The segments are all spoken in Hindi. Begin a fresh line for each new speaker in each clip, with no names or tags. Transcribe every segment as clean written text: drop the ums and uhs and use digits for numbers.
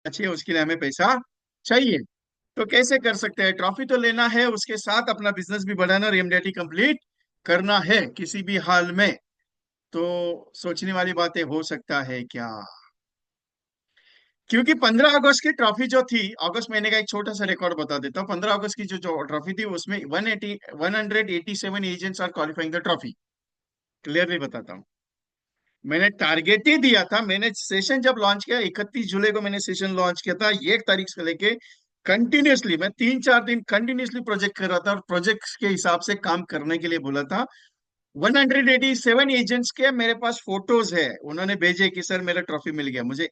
अच्छी है, उसके लिए हमें पैसा चाहिए। तो कैसे कर सकते हैं? ट्रॉफी तो लेना है, उसके साथ अपना बिजनेस भी बढ़ाना और एमडीआईटी कंप्लीट करना है किसी भी हाल में। तो सोचने वाली बातें हो सकता है क्या? क्योंकि 15 अगस्त की ट्रॉफी जो थी, अगस्त महीने का एक छोटा सा रिकॉर्ड बता देता हूँ। 15 अगस्त की जो ट्रॉफी थी उसमें 187 agents are qualifying the trophy. Clearly बताता हूँ। मैंने टारगेट ही दिया था। मैंने सेशन जब लॉन्च किया 31 जुलाई को, मैंने सेशन लॉन्च किया था। 1 तारीख से लेके कंटिन्यूअसली मैं 3-4 दिन कंटिन्यूअसली प्रोजेक्ट कर रहा था और प्रोजेक्ट के हिसाब से काम करने के लिए बोला था। 187 एजेंट्स के मेरे पास फोटोज है, उन्होंने भेजे कि सर मेरा ट्रॉफी मिल गया, मुझे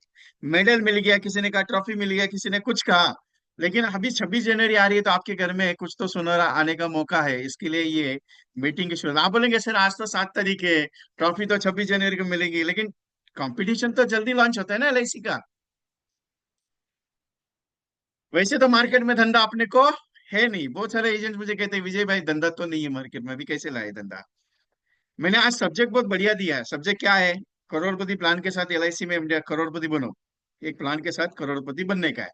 मेडल मिल गया, किसी ने कहा ट्रॉफी मिल गया, किसी ने कुछ कहा। लेकिन अभी 26 जनवरी आ रही है, तो आपके घर में कुछ तो सुनहरा आने का मौका है, इसके लिए ये मीटिंग की शुरुआत। आप बोलेंगे सर आज तो 7 तारीख है, ट्रॉफी तो 26 जनवरी को मिलेगी, लेकिन कंपटीशन तो जल्दी लॉन्च होता है ना एलआईसी का। वैसे तो मार्केट में धंधा अपने को है नहीं। बहुत सारे एजेंट मुझे कहते हैं विजय भाई धंधा तो नहीं है मार्केट में, अभी कैसे लाए धंधा। मैंने आज सब्जेक्ट बहुत बढ़िया दिया है। सब्जेक्ट क्या है? करोड़पति प्लान के साथ एलआईसी में इंडिया करोड़पति बनो। एक प्लान के साथ करोड़पति बनने का है।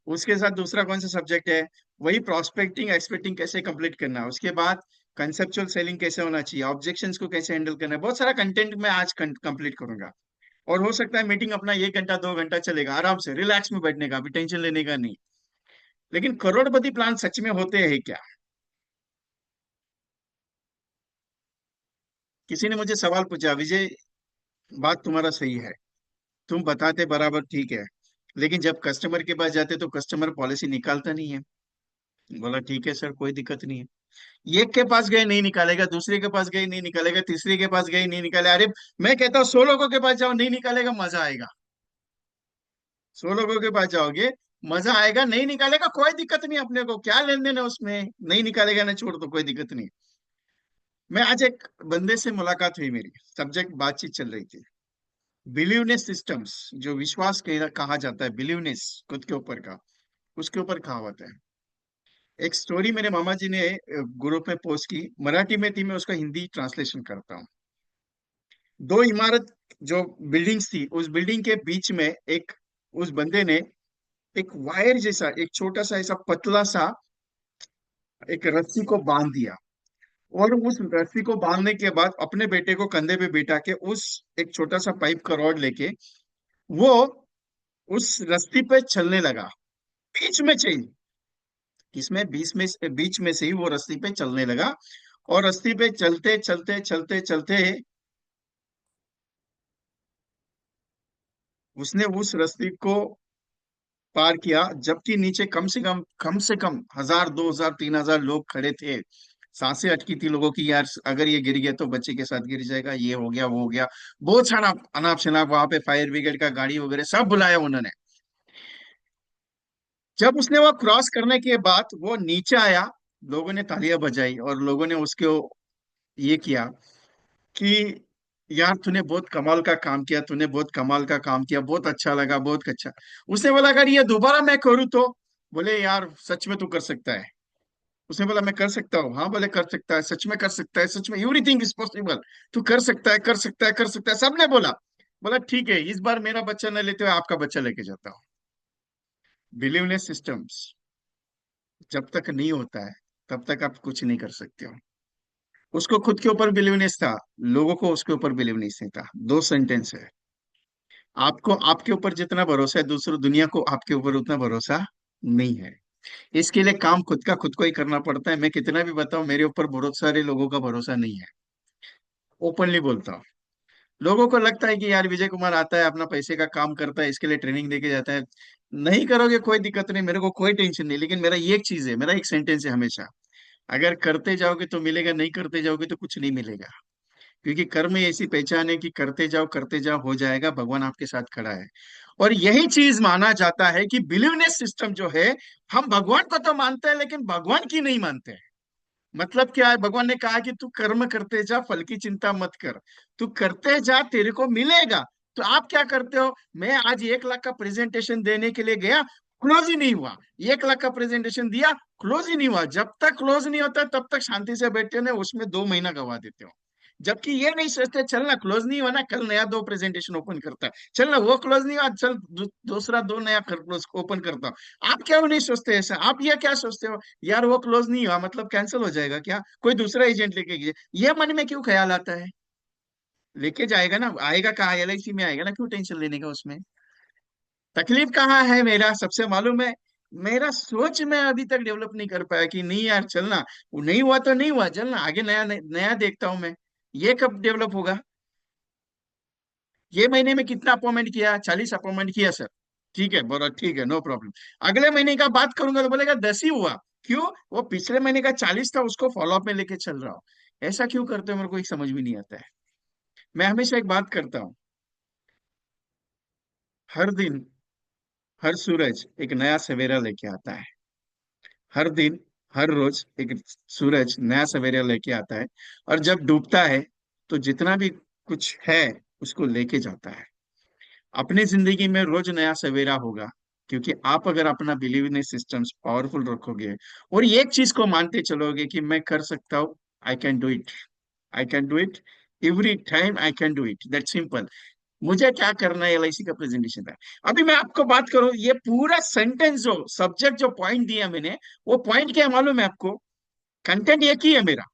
उसके साथ दूसरा कौन सा सब्जेक्ट है? वही प्रोस्पेक्टिंग एक्सपेक्टिंग कैसे कंप्लीट करना है। उसके बाद कंसेप्चुअल सेलिंग कैसे होना चाहिए, ऑब्जेक्शंस को कैसे हैंडल करना है। बहुत सारा कंटेंट मैं आज कंप्लीट करूंगा। और हो सकता है मीटिंग अपना 1 घंटा 2 घंटा चलेगा, आराम से रिलैक्स में बैठने का, अभी टेंशन लेने का नहीं। लेकिन करोड़पति प्लान सच में होते हैं क्या? किसी ने मुझे सवाल पूछा, विजय बात तुम्हारा सही है, तुम बताते बराबर ठीक है, लेकिन जब कस्टमर के पास जाते तो कस्टमर पॉलिसी निकालता नहीं है। बोला ठीक है सर, कोई दिक्कत नहीं है। एक के पास गए नहीं निकालेगा, दूसरे के पास गए नहीं निकालेगा, तीसरे के पास गए नहीं निकाले। अरे मैं कहता हूँ 100 लोगों के पास जाओ, नहीं निकालेगा, मजा आएगा। 100 लोगों के पास जाओगे, मजा आएगा। नहीं निकालेगा कोई दिक्कत नहीं, अपने को क्या लेन देन है उसमें, नहीं निकालेगा ना, छोड़ दो, कोई दिक्कत नहीं। मैं आज एक बंदे से मुलाकात हुई मेरी, सब्जेक्ट बातचीत चल रही थी। बिलीवनेस सिस्टम्स, जो विश्वास कहा जाता है, बिलीवनेस खुद के ऊपर का, उसके ऊपर कहावत है। एक स्टोरी मेरे मामा जी ने ग्रुप में पोस्ट की, मराठी में थी, मैं उसका हिंदी ट्रांसलेशन करता हूँ। दो इमारत, जो बिल्डिंग्स थी, उस बिल्डिंग के बीच में एक, उस बंदे ने एक वायर जैसा, एक छोटा सा ऐसा पतला सा एक रस्सी को बांध दिया। और उस रस्सी को बांधने के बाद अपने बेटे को कंधे पे बिठा के, उस एक छोटा सा पाइप का रॉड लेके वो उस रस्सी पे चलने लगा। बीच में से, इसमें बीच में से ही वो रस्सी पे चलने लगा। और रस्सी पे चलते चलते चलते चलते उसने उस रस्सी को पार किया, जबकि नीचे कम से कम 1,000 2,000 3,000 लोग खड़े थे। सांसें अटकी थी लोगों की, यार अगर ये गिर गया तो बच्चे के साथ गिर जाएगा, ये हो गया वो हो गया। बहुत सारा अनाप शनाप, वहां पे फायर ब्रिगेड का गाड़ी वगैरह सब बुलाया उन्होंने। जब उसने वो क्रॉस करने के बाद वो नीचे आया, लोगों ने तालियां बजाई और लोगों ने उसको ये किया कि यार तूने बहुत कमाल का काम किया, तूने बहुत कमाल का काम किया, बहुत अच्छा लगा, बहुत अच्छा। उसने बोला अगर ये दोबारा मैं करूँ तो? बोले यार सच में तू कर सकता है? उसने बोला मैं कर सकता हूँ। हाँ बोले कर सकता है, सच में कर सकता है, सच में एवरीथिंग इज पॉसिबल। तू कर सकता है, कर सकता है, कर सकता है, सबने बोला। बोला ठीक है, इस बार मेरा बच्चा न लेते हुए आपका बच्चा लेके जाता हूँ। बिलीवनेस सिस्टम्स जब तक नहीं होता है तब तक आप कुछ नहीं कर सकते हो। उसको खुद के ऊपर बिलीवनेस था, लोगों को उसके ऊपर बिलीवनेस नहीं था। दो सेंटेंस है। आपको आपके ऊपर जितना भरोसा है, दूसरी दुनिया को आपके ऊपर उतना भरोसा नहीं है। इसके लिए काम खुद का खुद को ही करना पड़ता है। मैं कितना भी बताऊं, मेरे ऊपर बहुत सारे लोगों का भरोसा नहीं है, ओपनली बोलता हूँ। लोगों को लगता है कि यार विजय कुमार आता है, अपना पैसे का काम करता है, इसके लिए ट्रेनिंग देके जाता है। नहीं करोगे कोई दिक्कत नहीं, मेरे को कोई टेंशन नहीं, लेकिन मेरा ये एक चीज है, मेरा एक सेंटेंस है हमेशा, अगर करते जाओगे तो मिलेगा, नहीं करते जाओगे तो कुछ नहीं मिलेगा। क्योंकि कर्म ही ऐसी पहचान है कि करते जाओ हो जाएगा, भगवान आपके साथ खड़ा है। और यही चीज माना जाता है कि बिलीवनेस सिस्टम जो है, हम भगवान को तो मानते हैं लेकिन भगवान की नहीं मानते हैं। मतलब क्या है? भगवान ने कहा कि तू कर्म करते जा, फल की चिंता मत कर, तू करते जा, तेरे को मिलेगा। तो आप क्या करते हो? मैं आज 1 लाख का प्रेजेंटेशन देने के लिए गया, क्लोज ही नहीं हुआ। 1 लाख का प्रेजेंटेशन दिया, क्लोज ही नहीं हुआ। जब तक क्लोज नहीं होता तब तक शांति से बैठे हो, उसमें 2 महीना गवा देते हो। जबकि ये नहीं सोचते, चल ना क्लोज नहीं हुआ ना, कल नया दो प्रेजेंटेशन ओपन करता है, चल ना वो क्लोज नहीं हुआ, चल दूसरा दो नया क्लोज ओपन करता हूँ। आप क्यों नहीं सोचते ऐसा? आप ये क्या सोचते हो, यार वो क्लोज नहीं हुआ मतलब कैंसिल हो जाएगा क्या, कोई दूसरा एजेंट लेके गया, ये मन में क्यों ख्याल आता है? लेके जाएगा ना, आएगा कहाँ, एलआईसी में आएगा ना, क्यों टेंशन लेने का उसमें? तकलीफ कहाँ है मेरा सबसे मालूम है, मेरा सोच मैं अभी तक डेवलप नहीं कर पाया कि नहीं यार चलना, वो नहीं हुआ तो नहीं हुआ, चलना आगे नया नया देखता हूं मैं। ये कब डेवलप होगा? ये महीने में कितना अपॉइंटमेंट किया? 40 अपॉइंटमेंट किया सर। ठीक है, बोला ठीक है, नो प्रॉब्लम। अगले महीने का बात करूंगा तो बोलेगा 10 ही हुआ। क्यों? वो पिछले महीने का 40 था, उसको फॉलोअप में लेके चल रहा हूँ। ऐसा क्यों करते हो, मेरे को एक समझ में नहीं आता है। मैं हमेशा एक बात करता हूँ, हर दिन, हर सूरज एक नया सवेरा लेके आता है। हर दिन, हर रोज एक सूरज नया सवेरा लेके आता है। और जब डूबता है तो जितना भी कुछ है उसको लेके जाता है। अपनी जिंदगी में रोज नया सवेरा होगा, क्योंकि आप अगर अपना बिलीवनेस सिस्टम्स पावरफुल रखोगे और ये एक चीज को मानते चलोगे कि मैं कर सकता हूँ, I can do it, I can do it, every time I can do it, that simple. मुझे क्या करना है, एलआईसी का प्रेजेंटेशन था। अभी मैं आपको बात करूं, ये पूरा सेंटेंस जो सब्जेक्ट जो पॉइंट दिया मैंने, वो पॉइंट क्या है मालूम है आपको? कंटेंट एक ही है मेरा,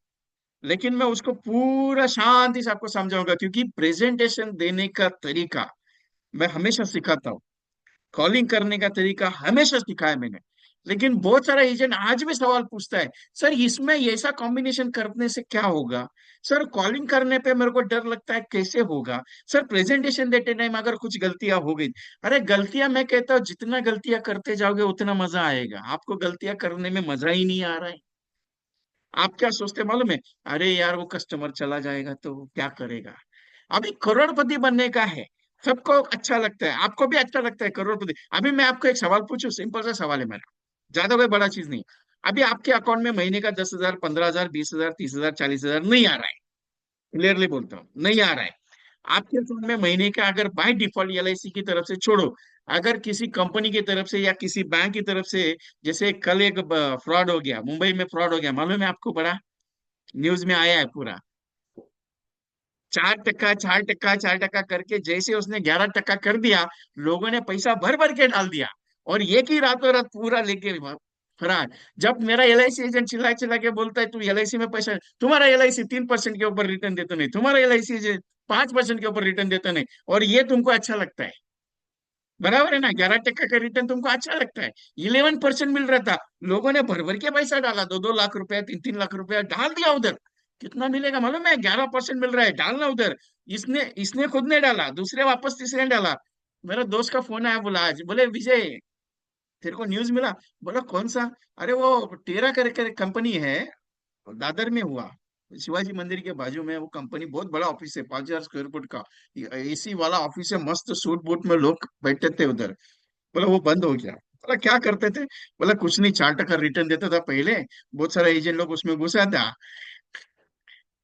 लेकिन मैं उसको पूरा शांति से आपको समझाऊंगा, क्योंकि प्रेजेंटेशन देने का तरीका मैं हमेशा सिखाता हूँ, कॉलिंग करने का तरीका हमेशा सिखाया मैंने। लेकिन बहुत सारा एजेंट आज भी सवाल पूछता है, सर इसमें ऐसा कॉम्बिनेशन करने से क्या होगा? सर कॉलिंग करने पे मेरे को डर लगता है, कैसे होगा? सर प्रेजेंटेशन देते टाइम अगर कुछ गलतियां हो गई। अरे गलतियां, मैं कहता हूँ जितना गलतियां करते जाओगे उतना मजा आएगा, आपको गलतियां करने में मजा ही नहीं आ रहा है। आप क्या सोचते मालूम है? अरे यार वो कस्टमर चला जाएगा तो क्या करेगा? अभी करोड़पति बनने का है, सबको अच्छा लगता है, आपको भी अच्छा लगता है करोड़पति। अभी मैं आपको एक सवाल पूछूं, सिंपल सा सवाल है मेरा, ज्यादा कोई बड़ा चीज नहीं। अभी आपके अकाउंट में महीने का 10,000, 15,000, 20,000, 30,000, 40,000 नहीं आ रहा है, क्लियरली बोलता हूँ नहीं आ रहा है। आपके अकाउंट में महीने का अगर बाय डिफॉल्ट एलआईसी की तरफ से छोड़ो, अगर किसी कंपनी की तरफ से या किसी बैंक की तरफ से, जैसे कल एक फ्रॉड हो गया, मुंबई में फ्रॉड हो गया, मालूम है आपको? बड़ा न्यूज में आया है पूरा। 4%, 4%, 4% करके जैसे उसने 11% कर दिया, लोगों ने पैसा भर भर के डाल दिया, और एक ही रातों रात पूरा लेके फरार। जब मेरा एलआईसी एजेंट चिल्ला चिल्ला के बोलता है, तू एलआईसी में पैसा, तुम्हारा एलआईसी 3% के ऊपर रिटर्न देता नहीं, तुम्हारा एलआईसी एजेंट 5% के ऊपर रिटर्न देता नहीं, और ये तुमको अच्छा लगता है? बराबर है ना, 11% का रिटर्न तुमको अच्छा लगता है, 11% मिल रहा था। लोगों ने भर भर के पैसा डाला, 2-2 लाख रुपया, 3-3 लाख रुपया डाल दिया उधर। कितना मिलेगा मालूम है? 11% मिल रहा है, डालना उधर। इसने इसने खुद ने डाला, दूसरे वापस तीसरे ने डाला। मेरा दोस्त का फोन आया, बोला आज, बोले विजय तेरे को न्यूज मिला? बोला कौन सा? अरे वो टेरा करके कंपनी है, दादर में हुआ, शिवाजी मंदिर के बाजू में वो कंपनी, बहुत बड़ा ऑफिस है, 5,000 स्क्वायर फुट का, एसी वाला ऑफिस है, मस्त सूट बूट में लोग बैठते थे उधर। बोला वो बंद हो गया। बोला क्या करते थे? बोला कुछ नहीं, 4% रिटर्न देता था पहले, बहुत सारा एजेंट लोग उसमें घुसा था,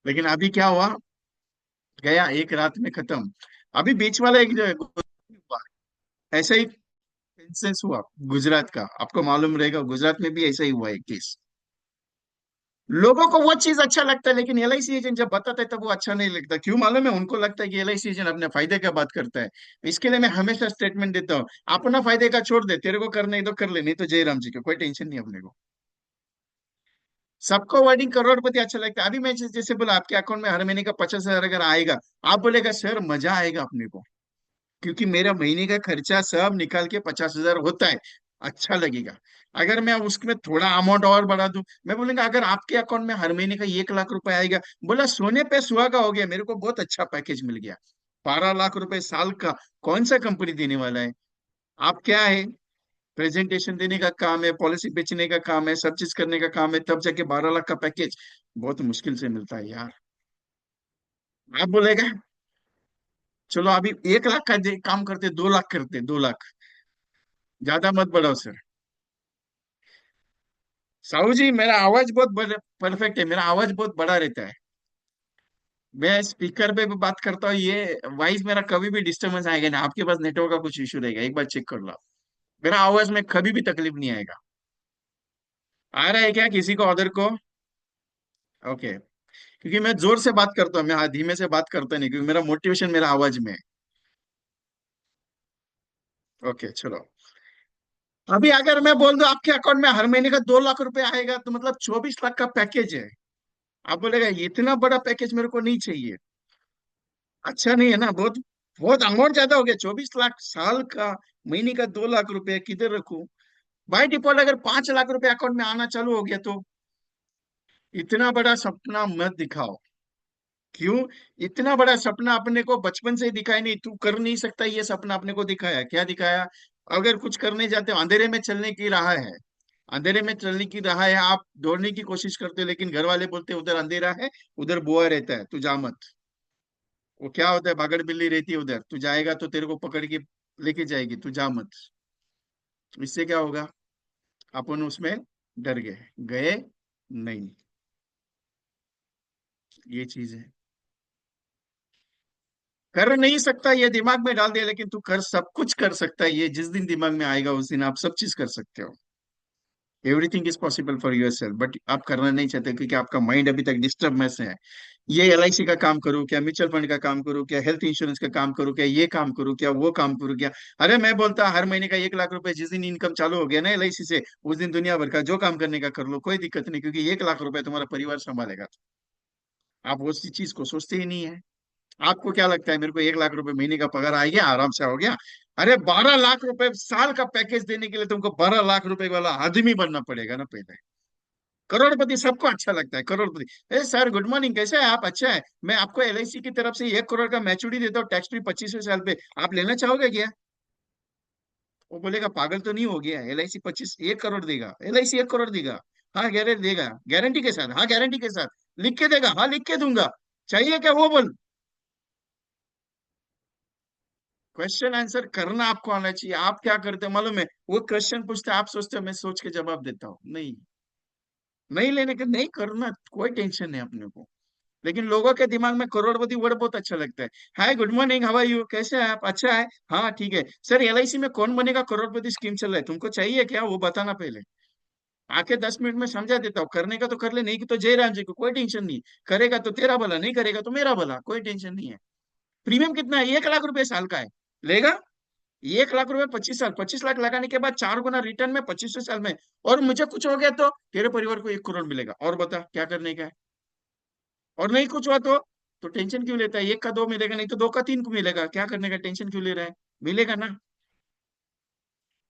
लेकिन अभी क्या हुआ, गया एक रात में खत्म। अभी बीच वाला एक जो हुआ, ऐसा ही इंसिडेंस हुआ गुजरात का, आपको मालूम रहेगा, गुजरात में भी ऐसा ही हुआ एक केस। लोगों को वो चीज अच्छा लगता है, लेकिन एलआईसी एजेंट जब बताता है तब वो अच्छा नहीं लगता। क्यों मालूम है? उनको लगता है कि एलआईसी एजेंट अपने फायदे का बात करता है। इसके लिए मैं हमेशा स्टेटमेंट देता हूँ, अपना फायदे का छोड़ दे, तेरे को करना है तो कर ले, नहीं तो जय राम जी को, कोई टेंशन नहीं अपने को। सबको वर्डिंग करोड़पति अच्छा लगता है। अभी मैं जैसे बोला, आपके अकाउंट में हर महीने का 50,000 अगर आएगा, आप बोलेगा सर मजा आएगा अपने को, क्योंकि मेरा महीने का खर्चा सब निकाल के 50,000 होता है, अच्छा लगेगा। अगर मैं उसमें थोड़ा अमाउंट और बढ़ा दूं, मैं बोलूंगा अगर आपके अकाउंट में हर महीने का 1 लाख रुपए आएगा, बोला सोने पे सुहागा हो गया, मेरे को बहुत अच्छा पैकेज मिल गया। 12 लाख रुपए साल का कौन सा कंपनी देने वाला है? आप क्या है, प्रेजेंटेशन देने का काम है, पॉलिसी बेचने का काम है, सब चीज करने का काम है, तब जाके 12 लाख का पैकेज बहुत मुश्किल से मिलता है यार। आप बोलेगा चलो अभी 1 लाख का काम करते, 2 लाख करते, 2 लाख, ज्यादा मत बढ़ाओ सर। साहू जी मेरा आवाज बहुत परफेक्ट है, मेरा आवाज बहुत बड़ा रहता है, मैं स्पीकर पे भी बात करता हूँ, ये वॉइस मेरा कभी भी डिस्टरबेंस आएगा ना, आपके पास नेटवर्क का कुछ इशू रहेगा, एक बार चेक कर लो। मेरा आवाज में कभी भी तकलीफ नहीं आएगा। आ रहा है क्या किसी को, अदर को? ओके। क्योंकि मैं जोर से बात करता हूँ, मैं हाँ धीमे से बात करता नहीं, क्योंकि मेरा मोटिवेशन मेरा आवाज में है। ओके चलो। अभी अगर मैं बोल दूं आपके अकाउंट में हर महीने का 2 लाख रुपए आएगा, तो मतलब 24 लाख का पैकेज है। आप बोलेगा इतना बड़ा पैकेज मेरे को नहीं चाहिए। अच्छा नहीं है ना, बहुत बहुत अमाउंट ज्यादा हो गया। 24 लाख साल का, महीने का 2 लाख रुपए किधर रखूं? बाय डिफॉल्ट अगर 5 लाख रुपए अकाउंट में आना चालू हो गया तो इतना बड़ा सपना मत दिखाओ। क्यों? इतना बड़ा सपना अपने को बचपन से ही दिखाई नहीं, तू कर नहीं सकता, ये सपना अपने को दिखाया, क्या दिखाया? अगर कुछ करने जाते हो, अंधेरे में चलने की राह है, अंधेरे में चलने की राह है, आप दौड़ने की कोशिश करते हो, लेकिन घर वाले बोलते हैं, उधर अंधेरा है, उधर बुआ रहता है, तू जा मत। वो क्या होता है, भागड़ बिल्ली रहती है उधर, तू जाएगा तो तेरे को पकड़ के लेके जाएगी, तू जा मत। इससे क्या होगा? अपन उसमें डर गए, गए नहीं। ये चीज है। कर नहीं सकता ये दिमाग में डाल दिया, लेकिन तू कर सब कुछ कर सकता है, ये जिस दिन दिमाग में आएगा उस दिन आप सब चीज कर सकते हो। Everything is possible for yourself, but आप करना नहीं चाहते क्योंकि आपका माइंड अभी तक डिस्टर्ब में से है। ये एलआईसी का काम करूं क्या, म्यूचुअल फंड का काम करूं क्या, हेल्थ इंश्योरेंस का काम करूं क्या, ये काम करूं क्या, वो काम करूं क्या? अरे मैं बोलता हर महीने का 1 लाख रुपए जिस दिन इनकम चालू हो गया ना एलआईसी से, उस दिन दुनिया भर का जो काम करने का कर लो, कोई दिक्कत नहीं, क्योंकि 1 लाख रुपए तुम्हारा परिवार संभालेगा। आप वो चीज को सोचते ही नहीं है। आपको क्या लगता है मेरे को 1 लाख रुपए महीने का पगार आ गया, आराम से हो गया? अरे 12 लाख रुपए साल का पैकेज देने के लिए तुमको 12 लाख रुपए वाला आदमी बनना पड़ेगा ना पहले। करोड़पति सबको अच्छा लगता है, करोड़पति। ए सर गुड मॉर्निंग, कैसे है आप? अच्छा है, मैं आपको एलआईसी की तरफ से 1 करोड़ का मैच्योरिटी देता हूँ, टैक्स फ्री 25वें साल पे, आप लेना चाहोगे क्या? वो बोलेगा पागल तो नहीं हो गया, एलआईसी 1 करोड़ देगा, एलआईसी 1 करोड़ देगा। हाँ गारंटी देगा, गारंटी के साथ, हाँ गारंटी के साथ। लिख के देगा, हाँ लिख के दूंगा। चाहिए क्या वो बोल। क्वेश्चन आंसर करना आपको आना चाहिए। आप क्या करते हो मालूम है? वो क्वेश्चन पूछते हैं, आप सोचते हो मैं सोच के जवाब देता हूँ, नहीं। नहीं लेने के, नहीं करना, कोई टेंशन नहीं अपने को। लेकिन लोगों के दिमाग में करोड़पति वर्ड बहुत अच्छा लगता है। Hi good morning, how are you, कैसे हैं आप? अच्छा है, हाँ ठीक है सर, एलआईसी में कौन बनेगा करोड़पति स्कीम चल रहा है, तुमको चाहिए क्या वो बताना पहले। आके 10 मिनट में समझा देता हूँ, करने का तो कर ले, नहीं कि तो जयराम जी को कोई टेंशन नहीं। करेगा तो तेरा भला, नहीं करेगा तो मेरा भला, कोई टेंशन नहीं है। प्रीमियम कितना है? 1 लाख रुपए साल का है। लेगा? 1 लाख रुपए 25 साल, 25 लाख लगाने के बाद 4 गुना रिटर्न में 25वें साल में। और मुझे कुछ हो गया तो तेरे परिवार को 1 करोड़ मिलेगा, और बता क्या करने का है? और नहीं कुछ हुआ तो टेंशन क्यों लेता है? एक का दो मिलेगा, नहीं तो दो का तीन को मिलेगा, क्या करने का टेंशन क्यों ले रहा है? मिलेगा ना।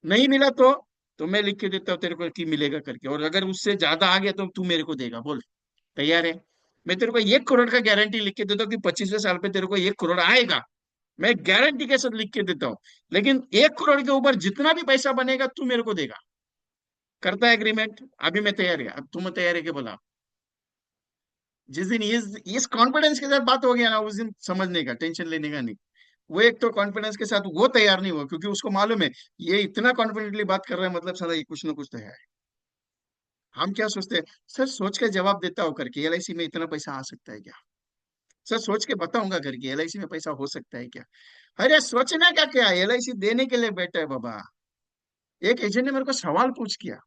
नहीं मिला तो मैं लिख के देता हूँ तेरे को कि मिलेगा करके, और अगर उससे ज्यादा आ गया तो तू मेरे को देगा, बोल। तैयार है? मैं तेरे को 1 करोड़ का गारंटी लिख के देता हूँ कि 25वें साल पे तेरे को 1 करोड़ आएगा। मैं गारंटी के साथ लिख के देता हूँ। लेकिन 1 करोड़ के ऊपर जितना भी पैसा बनेगा तू मेरे को देगा। करता है एग्रीमेंट? अभी मैं तैयार है, अब तुम तैयार है कि बोला? जिस दिन इस कॉन्फिडेंस के साथ बात हो गया ना, उस दिन समझने का, टेंशन लेने का नहीं। वो एक तो कॉन्फिडेंस के साथ वो तैयार नहीं हुआ, क्योंकि उसको मालूम है ये इतना कॉन्फिडेंटली बात कर रहा है, मतलब साला ये कुछ ना कुछ तो है। हम क्या सोचते हैं? सर सोच के जवाब देता हूँ करके, एलआईसी में इतना पैसा आ सकता है क्या? सर सोच के बताऊंगा करके, एलआईसी में पैसा हो सकता है क्या? अरे सोचना क्या, क्या एलआईसी देने के लिए बैठा है बाबा। एक एजेंट ने मेरे को सवाल पूछ किया।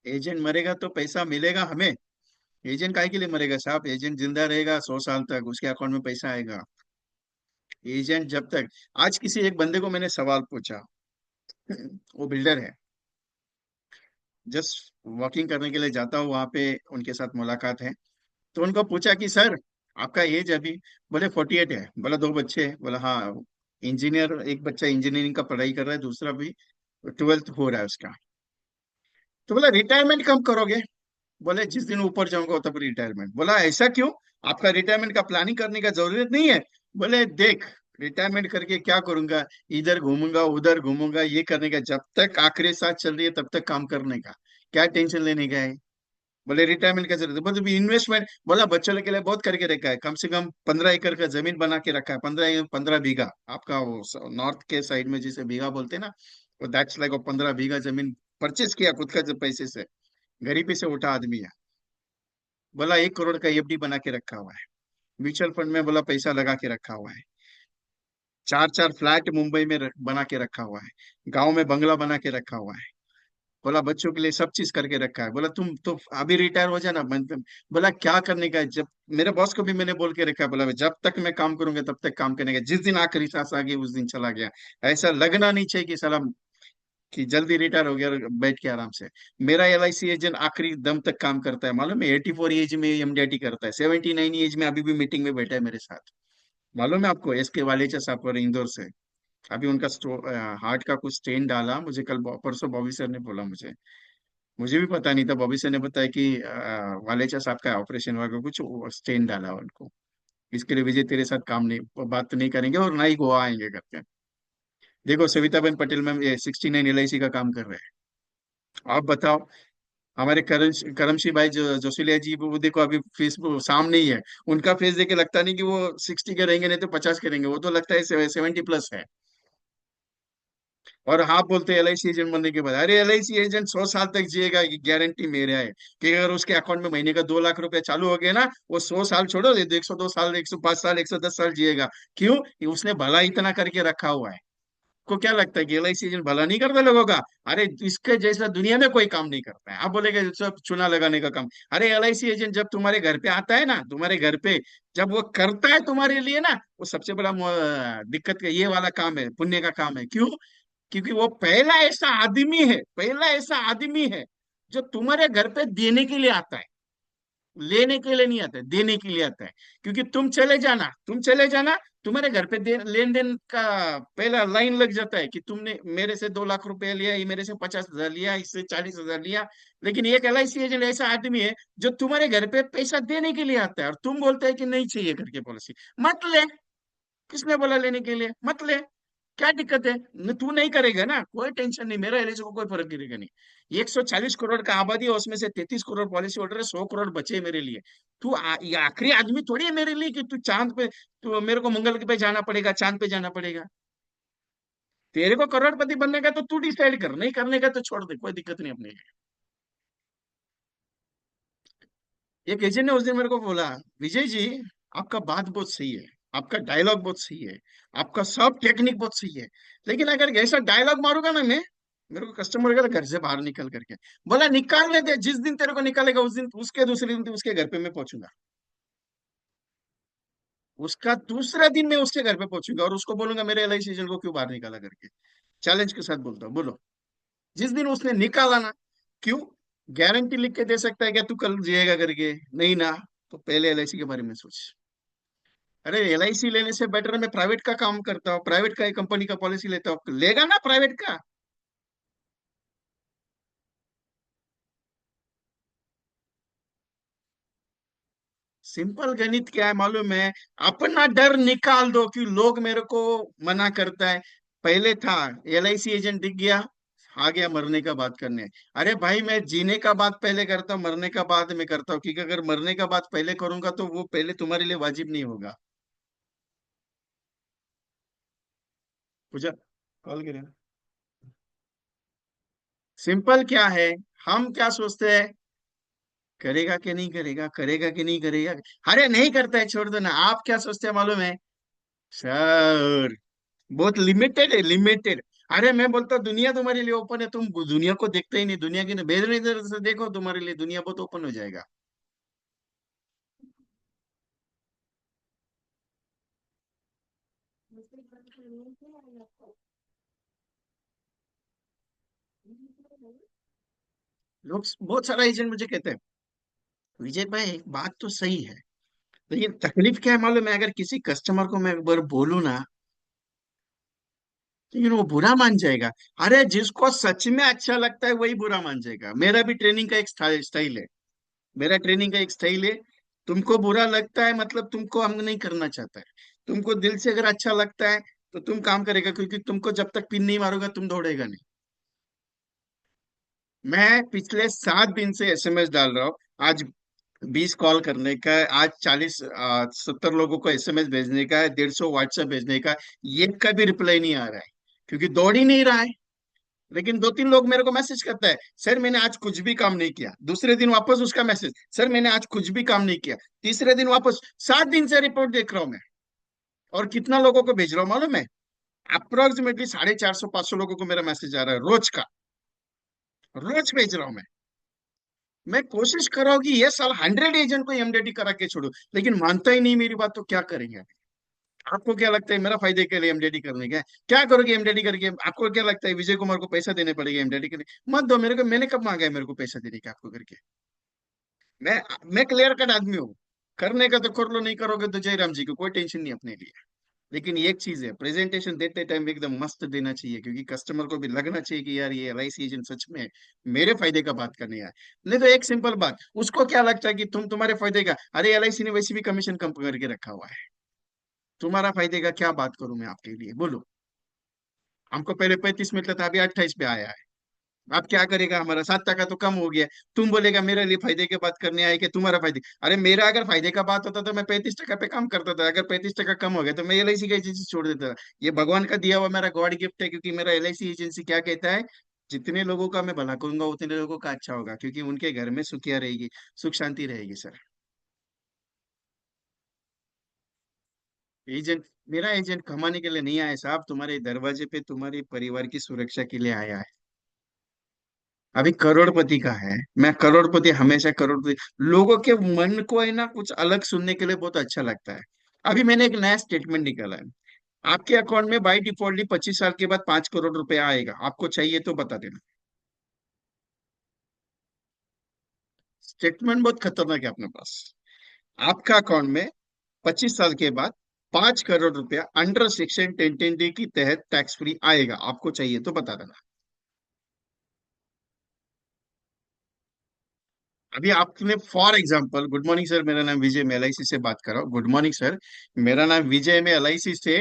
एजेंट मरेगा तो पैसा मिलेगा हमें? एजेंट काहे के लिए मरेगा साहब? एजेंट जिंदा रहेगा 100 साल तक, उसके अकाउंट में पैसा आएगा। एजेंट जब तक, आज किसी एक बंदे को मैंने सवाल पूछा, वो बिल्डर है, जस्ट वॉकिंग करने के लिए जाता हूँ वहां पे, उनके साथ मुलाकात है। तो उनको पूछा कि सर आपका एज अभी? बोले 48 है। बोला दो बच्चे हैं? बोला हाँ। इंजीनियर, एक बच्चा इंजीनियरिंग का पढ़ाई कर रहा है, दूसरा भी 12th हो रहा है उसका। तो बोला रिटायरमेंट कब करोगे? बोले जिस दिन ऊपर जाऊंगा तब रिटायरमेंट। बोला ऐसा क्यों? आपका रिटायरमेंट का प्लानिंग करने का जरूरत नहीं है? बोले देख, रिटायरमेंट करके क्या करूंगा? इधर घूमूंगा उधर घूमूंगा, ये करने का, जब तक आखिरी सांस चल रही है तब तक काम करने का, क्या टेंशन लेने का है? बोले रिटायरमेंट का जरूरत है, बोले इन्वेस्टमेंट। बोला बच्चों के लिए बहुत करके रखा है, कम से कम 15 एकड़ का जमीन बना के रखा है, 15 बीघा। आपका वो नॉर्थ के साइड में जिसे बीघा बोलते हैं ना, वो दैट्स लाइक वो 15 बीघा जमीन परचेस किया खुद का पैसे से। गरीबी से उठा आदमी है। बोला 1 करोड़ का एफडी बना के रखा हुआ है, म्यूचुअल फंड में बोला पैसा लगा के रखा हुआ है। चार चार फ्लैट मुंबई में बना के रखा हुआ है। गांव में बंगला बना के रखा हुआ है। बोला बच्चों के लिए सब चीज करके रखा है। बोला तुम तो अभी रिटायर हो जाना बोला क्या करने का है? जब मेरे बॉस को भी मैंने बोल के रखा है, बोला जब तक मैं काम करूंगा तब तक काम करने का, जिस दिन आखिरी सांस आ गई उस दिन चला गया। ऐसा लगना नहीं चाहिए कि साला कि जल्दी रिटायर हो गया और बैठ के आराम से। मेरा LIC एजेंट आखिरी दम तक काम करता है, मालूम है? 84 एज में MDIT करता है, 79 एज में अभी भी मीटिंग में बैठा है मेरे साथ। मालूम है आपको? SK वालेचा साहब और इंदौर से। अभी उनका हार्ट का कुछ स्टेन डाला, मुझे कल परसों बॉबी सर ने बोला। मुझे भी पता नहीं था, बॉबी सर ने बताया कि वालेचा साहब का ऑपरेशन हुआ, कुछ स्टेन डाला उनको। इसके लिए विजय तेरे साथ काम नहीं, बात नहीं करेंगे और ना ही गोवा आएंगे करके। देखो सविताबेन पटेल मैम ये 69 LIC का काम कर रहे हैं। आप बताओ। हमारे करमशी भाई जोशीलिया जी, वो देखो अभी फेस वो सामने ही है। उनका फेस देख के लगता नहीं कि वो 60 के रहेंगे, नहीं तो 50 के रहेंगे, वो तो लगता है 70+ है। और हाँ बोलते हैं LIC एजेंट बनने के बाद, अरे LIC एजेंट 100 साल तक जिएगा, ये गारंटी मेरे है कि अगर उसके अकाउंट में महीने का 2 लाख रुपए चालू हो गया ना, वो 100 साल छोड़ो, 102 साल, 105 साल, 110 साल जिएगा। क्यों? कि उसने भला इतना करके रखा हुआ है। को क्या लगता है कि LIC एजेंट भला नहीं करता लोगों का? अरे इसके जैसा दुनिया में कोई काम नहीं करता है। आप बोलेगे सब चुना लगाने का काम। अरे LIC एजेंट जब तुम्हारे घर पे आता है ना, तुम्हारे घर पे जब वो करता है तुम्हारे लिए ना, वो सबसे बड़ा दिक्कत का ये वाला काम है, पुण्य का काम है। क्यों? क्योंकि वो पहला ऐसा आदमी है जो तुम्हारे घर पे देने के लिए आता है, लेने के लिए नहीं आता है, देने के लिए आता है। क्योंकि तुम चले जाना तुम्हारे घर पे लेन देन का पहला लाइन लग जाता है कि तुमने मेरे से 2 लाख रुपए लिया, ये मेरे से 50,000 लिया, इससे 40,000 लिया। लेकिन एक LIC एजेंट ऐसा आदमी है जो तुम्हारे घर पे पैसा देने के लिए आता है, और तुम बोलते हैं कि नहीं चाहिए करके पॉलिसी। मत ले। किसने बोला लेने के लिए? मत ले। क्या दिक्कत है? तू नहीं करेगा ना, कोई टेंशन नहीं, मेरा LIC को कोई फर्क गिरेगा नहीं। 140 करोड़ का आबादी है, उसमें से 33 करोड़ पॉलिसी होल्डर है, 100 करोड़ बचे हैं मेरे लिए। ये आखिरी आदमी थोड़ी है मेरे लिए कि तू चांद पे, तू मेरे को मंगल पे जाना पड़ेगा, चांद पे जाना पड़ेगा। तेरे को करोड़पति बनने का तो तू डिसाइड कर, नहीं करने का तो छोड़ दे, कोई दिक्कत नहीं अपने लिए। एक एजेंट ने उस दिन मेरे को बोला, विजय जी आपका बात बहुत सही है, आपका डायलॉग बहुत सही है, आपका सब टेक्निक बहुत सही है, लेकिन अगर ऐसा डायलॉग मारूंगा ना मैं, मेरे को कस्टमर का घर से बाहर निकल करके। बोला निकालने दे, जिस दिन तेरे को निकालेगा उस दिन, उसके दूसरे दिन उसके घर पे मैं पहुंचूंगा। उसका दूसरा दिन मैं उसके घर पे पहुंचूंगा और उसको बोलूंगा मेरे LIC एजेंट को क्यों बाहर निकाला करके। चैलेंज के साथ बोलता हूँ, बोलो। जिस दिन उसने निकाला ना, क्यों? गारंटी लिख के दे सकता है क्या तू कल जिएगा करके? नहीं ना। तो पहले LIC के बारे में सोच। अरे LIC लेने से बेटर मैं प्राइवेट का काम करता हूँ, प्राइवेट का एक कंपनी का पॉलिसी लेता हूँ, लेगा ना प्राइवेट का। सिंपल गणित क्या है मालूम है? अपना डर निकाल दो कि लोग मेरे को मना करता है। पहले था LIC एजेंट दिख गया, आ गया मरने का बात करने। अरे भाई मैं जीने का बात पहले करता हूँ, मरने का बाद में करता हूँ, क्योंकि अगर मरने का बात पहले करूंगा तो वो पहले तुम्हारे लिए वाजिब नहीं होगा। पूजा कॉल करें। सिंपल क्या है? हम क्या सोचते हैं? करेगा कि नहीं करेगा, करेगा कि नहीं करेगा। अरे नहीं करता है, छोड़ दो ना। आप क्या सोचते हैं मालूम है? सर बहुत लिमिटेड है, लिमिटेड। अरे मैं बोलता हूँ, दुनिया तुम्हारे लिए ओपन है, तुम दुनिया को देखते ही नहीं। दुनिया की बेहतर नजर से देखो, तुम्हारे लिए दुनिया बहुत ओपन हो जाएगा। लोग बहुत सारा एजेंट मुझे कहते हैं, विजय भाई एक बात तो सही है, लेकिन तकलीफ क्या है मालूम है? अगर किसी कस्टमर को मैं एक बार बोलूँ ना, लेकिन वो बुरा मान जाएगा। अरे जिसको सच में अच्छा लगता है वही बुरा मान जाएगा। मेरा भी ट्रेनिंग का एक स्टाइल है। मेरा ट्रेनिंग का एक स्टाइल है। तुमको बुरा लगता है मतलब तुमको हम नहीं करना चाहता है। तुमको दिल से अगर अच्छा लगता है तो तुम काम करेगा, क्योंकि तुमको जब तक पिन नहीं मारोगा तुम दौड़ेगा नहीं। मैं पिछले 7 दिन से SMS डाल रहा हूँ। आज 20 कॉल करने का है, आज 70 लोगों को SMS भेजने का है, 150 WhatsApp भेजने का है। ये का भी रिप्लाई नहीं आ रहा है, क्योंकि दौड़ ही नहीं रहा है। लेकिन 2-3 लोग मेरे को मैसेज करता है, सर मैंने आज कुछ भी काम नहीं किया। दूसरे दिन वापस उसका मैसेज, सर मैंने आज कुछ भी काम नहीं किया। तीसरे दिन वापस। 7 दिन से रिपोर्ट देख रहा हूं मैं। और कितना लोगों को भेज रहा हूँ मालूम है? अप्रोक्सीमेटली 450 500 लोगों को मेरा मैसेज आ रहा है रोज का। रोज भेज रहा हूं मैं कोशिश कर रहा हूँ कि ये साल 100 एजेंट को एमडीटी करा के छोड़ू, लेकिन मानता ही नहीं मेरी बात, तो क्या करेंगे? आपको क्या लगता है मेरा फायदे के लिए एमडीटी करने का है? क्या करोगे एमडीटी करके? आपको क्या लगता है विजय कुमार को पैसा देने पड़ेगा एमडीटी के लिए? मत दो मेरे को, मैंने कब मांगा है मेरे को पैसा देने का आपको करके? मैं मैं क्लियर कट आदमी हूँ। करने का तो कर लो, नहीं करोगे तो जयराम जी को कोई टेंशन नहीं अपने लिए। लेकिन एक चीज है, प्रेजेंटेशन देते टाइम एकदम मस्त देना चाहिए, क्योंकि कस्टमर को भी लगना चाहिए कि यार ये एलआईसी एजेंट सच में मेरे फायदे का बात करने आया। नहीं तो एक सिंपल बात, उसको क्या लगता है कि तुम तुम्हारे फायदे का, अरे एलआईसी ने वैसे भी कमीशन कम करके रखा हुआ है, तुम्हारा फायदे का क्या बात करूं मैं आपके लिए, बोलो? हमको पहले 35 मिलता था, अभी 28 पे आया है। अब क्या करेगा, हमारा 7 टका तो कम हो गया। तुम बोलेगा मेरे लिए फायदे की बात करने आए कि तुम्हारा फायदे, अरे मेरा अगर फायदे का बात होता तो मैं 35 टका पे काम करता था। अगर 35 टका कम हो गया तो मैं एलआईसी की एजेंसी छोड़ देता था। ये भगवान का दिया हुआ मेरा गॉड गिफ्ट है, क्योंकि मेरा एलआईसी एजेंसी क्या कहता है, जितने लोगों का मैं भला करूंगा उतने लोगों का अच्छा होगा, क्योंकि उनके घर में सुखिया रहेगी, सुख शांति रहेगी सर। एजेंट, मेरा एजेंट कमाने के लिए नहीं आया साहब, तुम्हारे दरवाजे पे तुम्हारे परिवार की सुरक्षा के लिए आया है। अभी करोड़पति का है, मैं करोड़पति, हमेशा करोड़पति। लोगों के मन को है ना कुछ अलग सुनने के लिए बहुत अच्छा लगता है। अभी मैंने एक नया स्टेटमेंट निकाला है, आपके अकाउंट में बाई डिफॉल्टली 25 साल के बाद 5 करोड़ रुपया आएगा, आपको चाहिए तो बता देना। स्टेटमेंट बहुत खतरनाक है अपने पास। आपका अकाउंट में 25 साल के बाद 5 करोड़ रुपया अंडर सेक्शन 1010D की तहत टैक्स फ्री आएगा, आपको चाहिए तो बता देना। अभी आपने for example, good morning sir, मेरा नाम विजय, मैं एलआईसी से बात कर रहा हूँ। गुड मॉर्निंग सर, मेरा नाम विजय, मैं एलआईसी से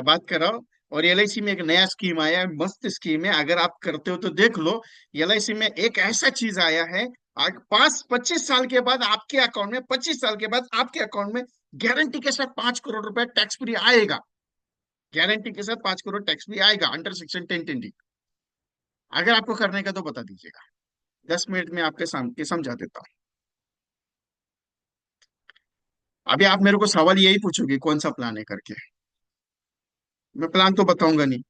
बात कर रहा हूँ। और एलआईसी में एक नया स्कीम आया है, मस्त स्कीम है, अगर आप करते हो तो देख लो। एलआईसी में एक ऐसा चीज आया है, आज 25 साल के बाद आपके अकाउंट में, 25 साल के बाद आपके अकाउंट में गारंटी के साथ 5 करोड़ रुपए टैक्स फ्री आएगा। गारंटी के साथ 5 करोड़ टैक्स फ्री आएगा अंडर सेक्शन 1010D। अगर आपको करने का तो बता दीजिएगा, 10 मिनट में आपके सामने समझा देता हूँ। अभी आप मेरे को सवाल यही पूछोगे कौन सा प्लान है करके, मैं प्लान तो बताऊंगा नहीं,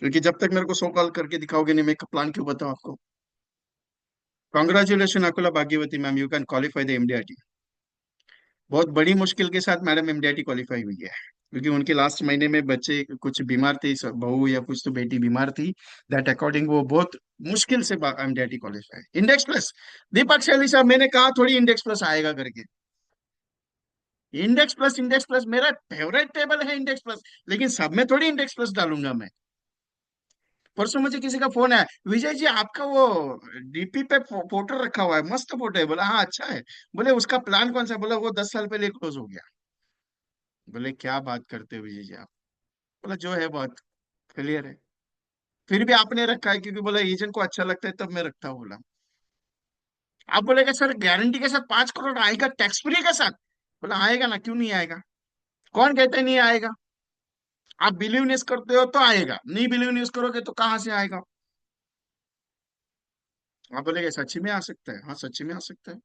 क्योंकि जब तक मेरे को 100 कॉल करके दिखाओगे नहीं, मैं प्लान क्यों बताऊं आपको? Congratulation Akula Bhagyavati ma'am, you can qualify the MDRT. बहुत बड़ी मुश्किल के साथ मैडम एमडीआरटी क्वालिफाई हुई है, क्योंकि उनके लास्ट महीने में बच्चे कुछ बीमार थे, बहू या कुछ तो बेटी बीमार थी। दैट अकॉर्डिंग वो बहुत मुश्किल से एमडीआरटी क्वालिफाई। इंडेक्स प्लस, दीपक शैली साहब, मैंने कहा थोड़ी इंडेक्स प्लस आएगा करके। इंडेक्स प्लस मेरा फेवरेट टेबल है इंडेक्स प्लस, लेकिन सब में थोड़ी इंडेक्स प्लस डालूंगा मैं। परसों मुझे किसी का फोन आया, विजय जी आपका वो डीपी पे फोटो रखा हुआ है, मस्त फोटो है। बोला हाँ अच्छा है। बोले उसका प्लान कौन सा है? बोला वो 10 साल पहले क्लोज हो गया। बोले क्या बात करते हो विजय जी आप? बोला जो है बहुत क्लियर है। फिर भी आपने रखा है क्योंकि बोला एजेंट को अच्छा लगता है, तब मैं रखता हूँ। बोला आप बोलेगा सर गारंटी के साथ 5 करोड़ आएगा टैक्स फ्री के साथ? बोला आएगा ना, क्यों नहीं आएगा? कौन कहते नहीं आएगा? आप बिलीव नहीं करते हो तो आएगा, नहीं बिलीव नहीं करोगे तो कहाँ से आएगा? आप बोलेगे सच्ची में आ सकता है, हाँ सच्ची में आ सकता है।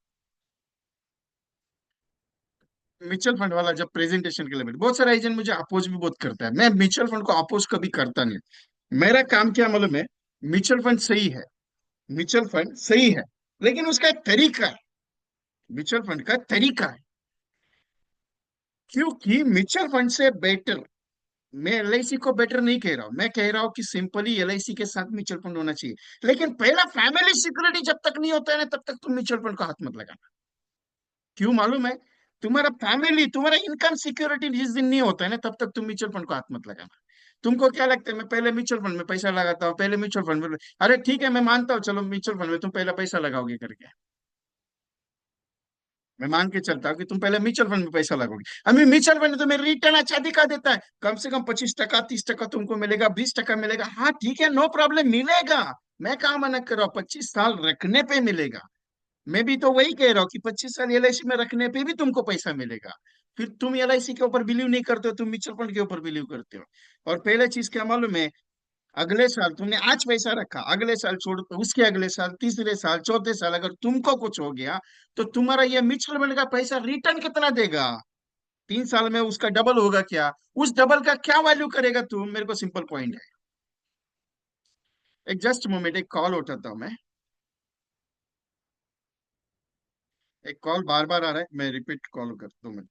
म्यूचुअल फंड वाला जब प्रेजेंटेशन के लिए बैठे, बहुत सारा एजेंट मुझे अपोज भी बहुत करता है, मैं म्यूचुअल फंड को अपोज कभी करता नहीं। मेरा काम क्या मालूम है? म्यूचुअल फंड सही है, म्यूचुअल फंड सही है, लेकिन उसका एक तरीका है। म्यूचुअल फंड का तरीका है, क्योंकि म्यूचुअल फंड से बेटर, मैं एलआईसी को बेटर नहीं कह रहा हूं, मैं कह रहा हूं कि सिंपली एलआईसी के साथ म्यूचुअल फंड होना चाहिए। लेकिन पहला फैमिली सिक्योरिटी जब तक नहीं होता है ना, तब तक तुम म्यूचुअल फंड को हाथ मत लगाना। क्यों मालूम है? तुम्हारा फैमिली, तुम्हारा इनकम सिक्योरिटी जिस दिन नहीं होता है ना, तब तक तुम म्यूचुअल फंड को हाथ मत लगाना। तुमको क्या लगता है मैं पहले म्यूचुअल फंड में पैसा लगाता हूँ, पहले म्यूचुअल फंड में, अरे ठीक है मैं मानता हूँ, चलो म्यूचुअल फंड में तुम पहला पैसा लगाओगे करके, मैं मान के चलता हूँ कि तुम पहले म्यूचुअल फंड में पैसा लगाओगे। अभी म्यूचुअल फंड तुम्हें रिटर्न अच्छा दिखा देता है, कम से कम 25 टका 30 टका तुमको मिलेगा, 20 टका मिलेगा, हाँ ठीक है नो प्रॉब्लम मिलेगा। मैं कहा मना कर रहा हूँ, 25 साल रखने पे मिलेगा। मैं भी तो वही कह रहा हूँ कि 25 साल एलआईसी में रखने पे भी तुमको पैसा मिलेगा। फिर तुम एलआईसी के ऊपर बिलीव नहीं करते हो, तुम म्यूचुअल फंड के ऊपर बिलीव करते हो। और पहले चीज क्या मालूम है? अगले साल तुमने आज पैसा रखा, अगले साल छोड़, उसके अगले साल, तीसरे साल, चौथे साल अगर तुमको कुछ हो गया, तो तुम्हारा ये म्यूचुअल फंड का पैसा रिटर्न कितना देगा? 3 साल में उसका डबल होगा क्या? उस डबल का क्या वैल्यू करेगा तुम? मेरे को सिंपल पॉइंट है। एक जस्ट मोमेंट, एक कॉल उठाता हूँ मैं। एक कॉल बार बार आ रहा है, मैं रिपीट कॉल करता हूँ मैं।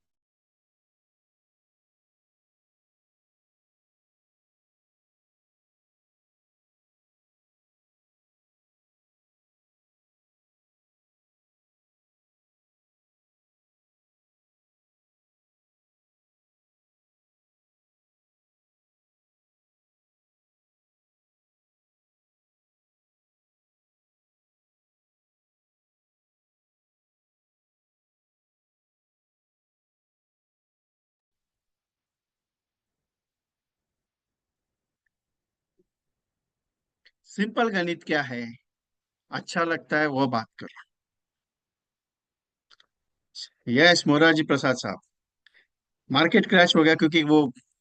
सिंपल गणित क्या है? अच्छा लगता है वो बात करो। यस, मोरारजी प्रसाद साहब। मार्केट क्रैश हो गया क्योंकि वो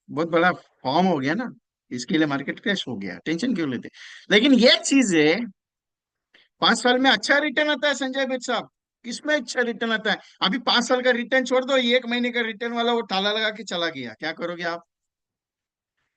बहुत बड़ा फॉर्म हो गया ना, इसके लिए मार्केट क्रैश हो गया, टेंशन क्यों लेते? लेकिन ये चीज है, 5 साल में अच्छा रिटर्न आता है संजय बिट साहब। किसमें अच्छा रिटर्न आता है? अभी 5 साल का रिटर्न छोड़ दो, 1 महीने का रिटर्न वाला वो ताला लगा के चला गया, क्या करोगे आप?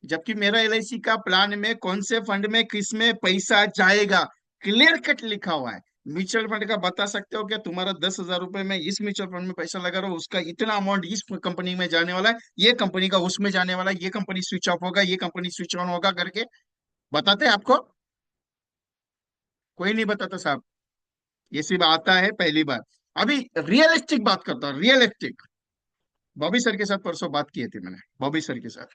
जबकि मेरा एलआईसी का प्लान में कौन से फंड में किस में पैसा जाएगा, क्लियर कट लिखा हुआ है। म्यूचुअल फंड का बता सकते हो क्या? तुम्हारा 10,000 रुपए में इस म्यूचुअल फंड में पैसा लगा रहा हो, उसका इतना अमाउंट इस कंपनी में जाने वाला है, ये कंपनी का उसमें जाने वाला है, ये कंपनी स्विच ऑफ होगा, ये कंपनी स्विच ऑन होगा करके बताते हैं आपको? कोई नहीं बताता साहब। ये सिर्फ आता है पहली बार। अभी रियलिस्टिक बात करता हूँ, रियलिस्टिक। बॉबी सर के साथ परसों बात की थी मैंने, बॉबी सर के साथ।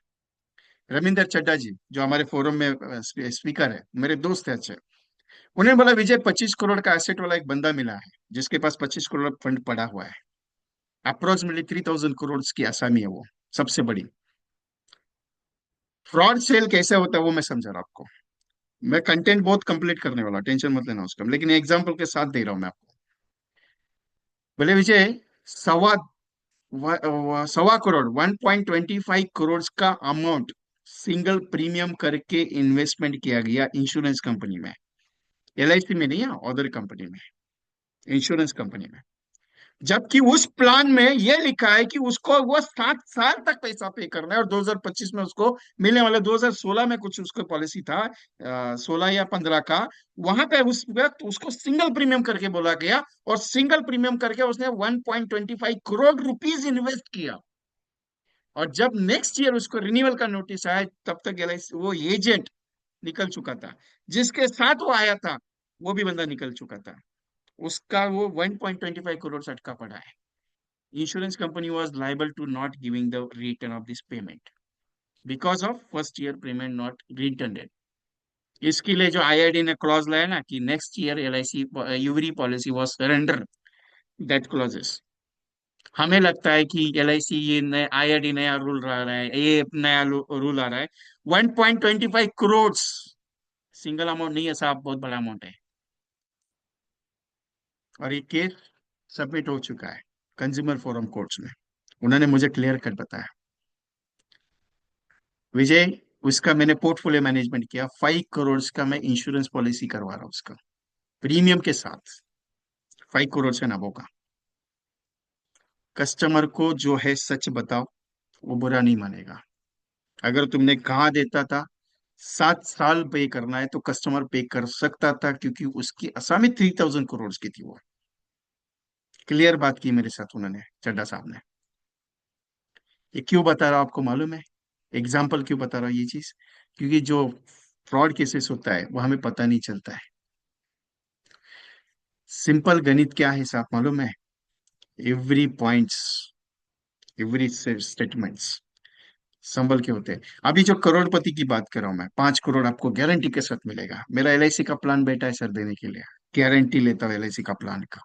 रविंदर चड्डा जी जो हमारे फोरम में स्पीकर है, मेरे दोस्त है अच्छे। उन्हें बोला, विजय 25 करोड़ का एसेट वाला एक बंदा मिला है, जिसके पास 25 करोड़ फंड पड़ा हुआ है। अप्रोक्सीमेटली 3,000 करोड़ की आसामी है वो, सबसे बड़ी। फ्रॉड सेल कैसे होता है वो मैं समझा रहा हूं आपको। मैं कंटेंट बहुत कंप्लीट करने वाला, टेंशन मत लेना उसका, लेकिन एग्जाम्पल के साथ दे रहा हूं मैं आपको। बोले विजय, सवा 1.25 करोड़, 1.25 करोड़ का अमाउंट सिंगल प्रीमियम करके इन्वेस्टमेंट किया गया इंश्योरेंस कंपनी में। एलआईसी में नहीं है, अदर कंपनी में, इंश्योरेंस कंपनी में। जबकि उस प्लान में यह लिखा है कि उसको वो 7 साल तक पैसा पे करना है, और 2025 में उसको मिलने वाला, 2016 में कुछ उसको पॉलिसी था, 16 या 15 का। वहां पे उस वक्त उसको सिंगल प्रीमियम करके बोला गया, और सिंगल प्रीमियम करके उसने 1.25 करोड़ रुपीज इन्वेस्ट किया। और जब नेक्स्ट ईयर उसको रिन्यूअल का नोटिस आया, तब तक एलआईसी वो एजेंट निकल चुका था, जिसके साथ वो आया था वो भी बंदा निकल चुका था। उसका वो 1.25 करोड़ अटका पड़ा है। Insurance company was liable to not giving the return of this payment because of first year payment not returned। इसके लिए जो आईआरडी ने क्लॉज लाया ना कि next year LIC every policy was surrender, that clauses. हमें लगता है कि एलआईसी ये नया आईआरडी नया रूल ला रहा है, ये नया रूल आ रहा है। 1.25 करोड़ सिंगल अमाउंट नहीं है साहब, बहुत बड़ा अमाउंट है। और ये केस सबमिट हो चुका है कंज्यूमर फोरम कोर्ट्स में। उन्होंने मुझे क्लियर कट बताया, विजय, उसका मैंने पोर्टफोलियो मैनेजमेंट किया, 5 करोड़ का मैं इंश्योरेंस पॉलिसी करवा रहा हूँ उसका, प्रीमियम के साथ। 5 करोड़ से ना होगा। कस्टमर को जो है सच बताओ, वो बुरा नहीं मानेगा। अगर तुमने कहा देता था 7 साल पे करना है, तो कस्टमर पे कर सकता था, क्योंकि उसकी असामी 3,000 करोड़ की थी वो। क्लियर बात की मेरे साथ उन्होंने, चड्डा साहब ने। ये क्यों बता रहा हूं आपको मालूम है? एग्जाम्पल क्यों बता रहा हूँ ये चीज? क्योंकि जो फ्रॉड केसेस होता है वो हमें पता नहीं चलता है। सिंपल गणित क्या है साहब मालूम है? एवरी पॉइंट्स, एवरी स्टेटमेंट्स संभल के होते हैं। अभी जो करोड़पति की बात कर रहा हूं मैं, 5 करोड़ आपको गारंटी के साथ मिलेगा। मेरा एलआईसी का प्लान बेटा है सर देने के लिए। गारंटी लेता हूँ एलआईसी का प्लान का।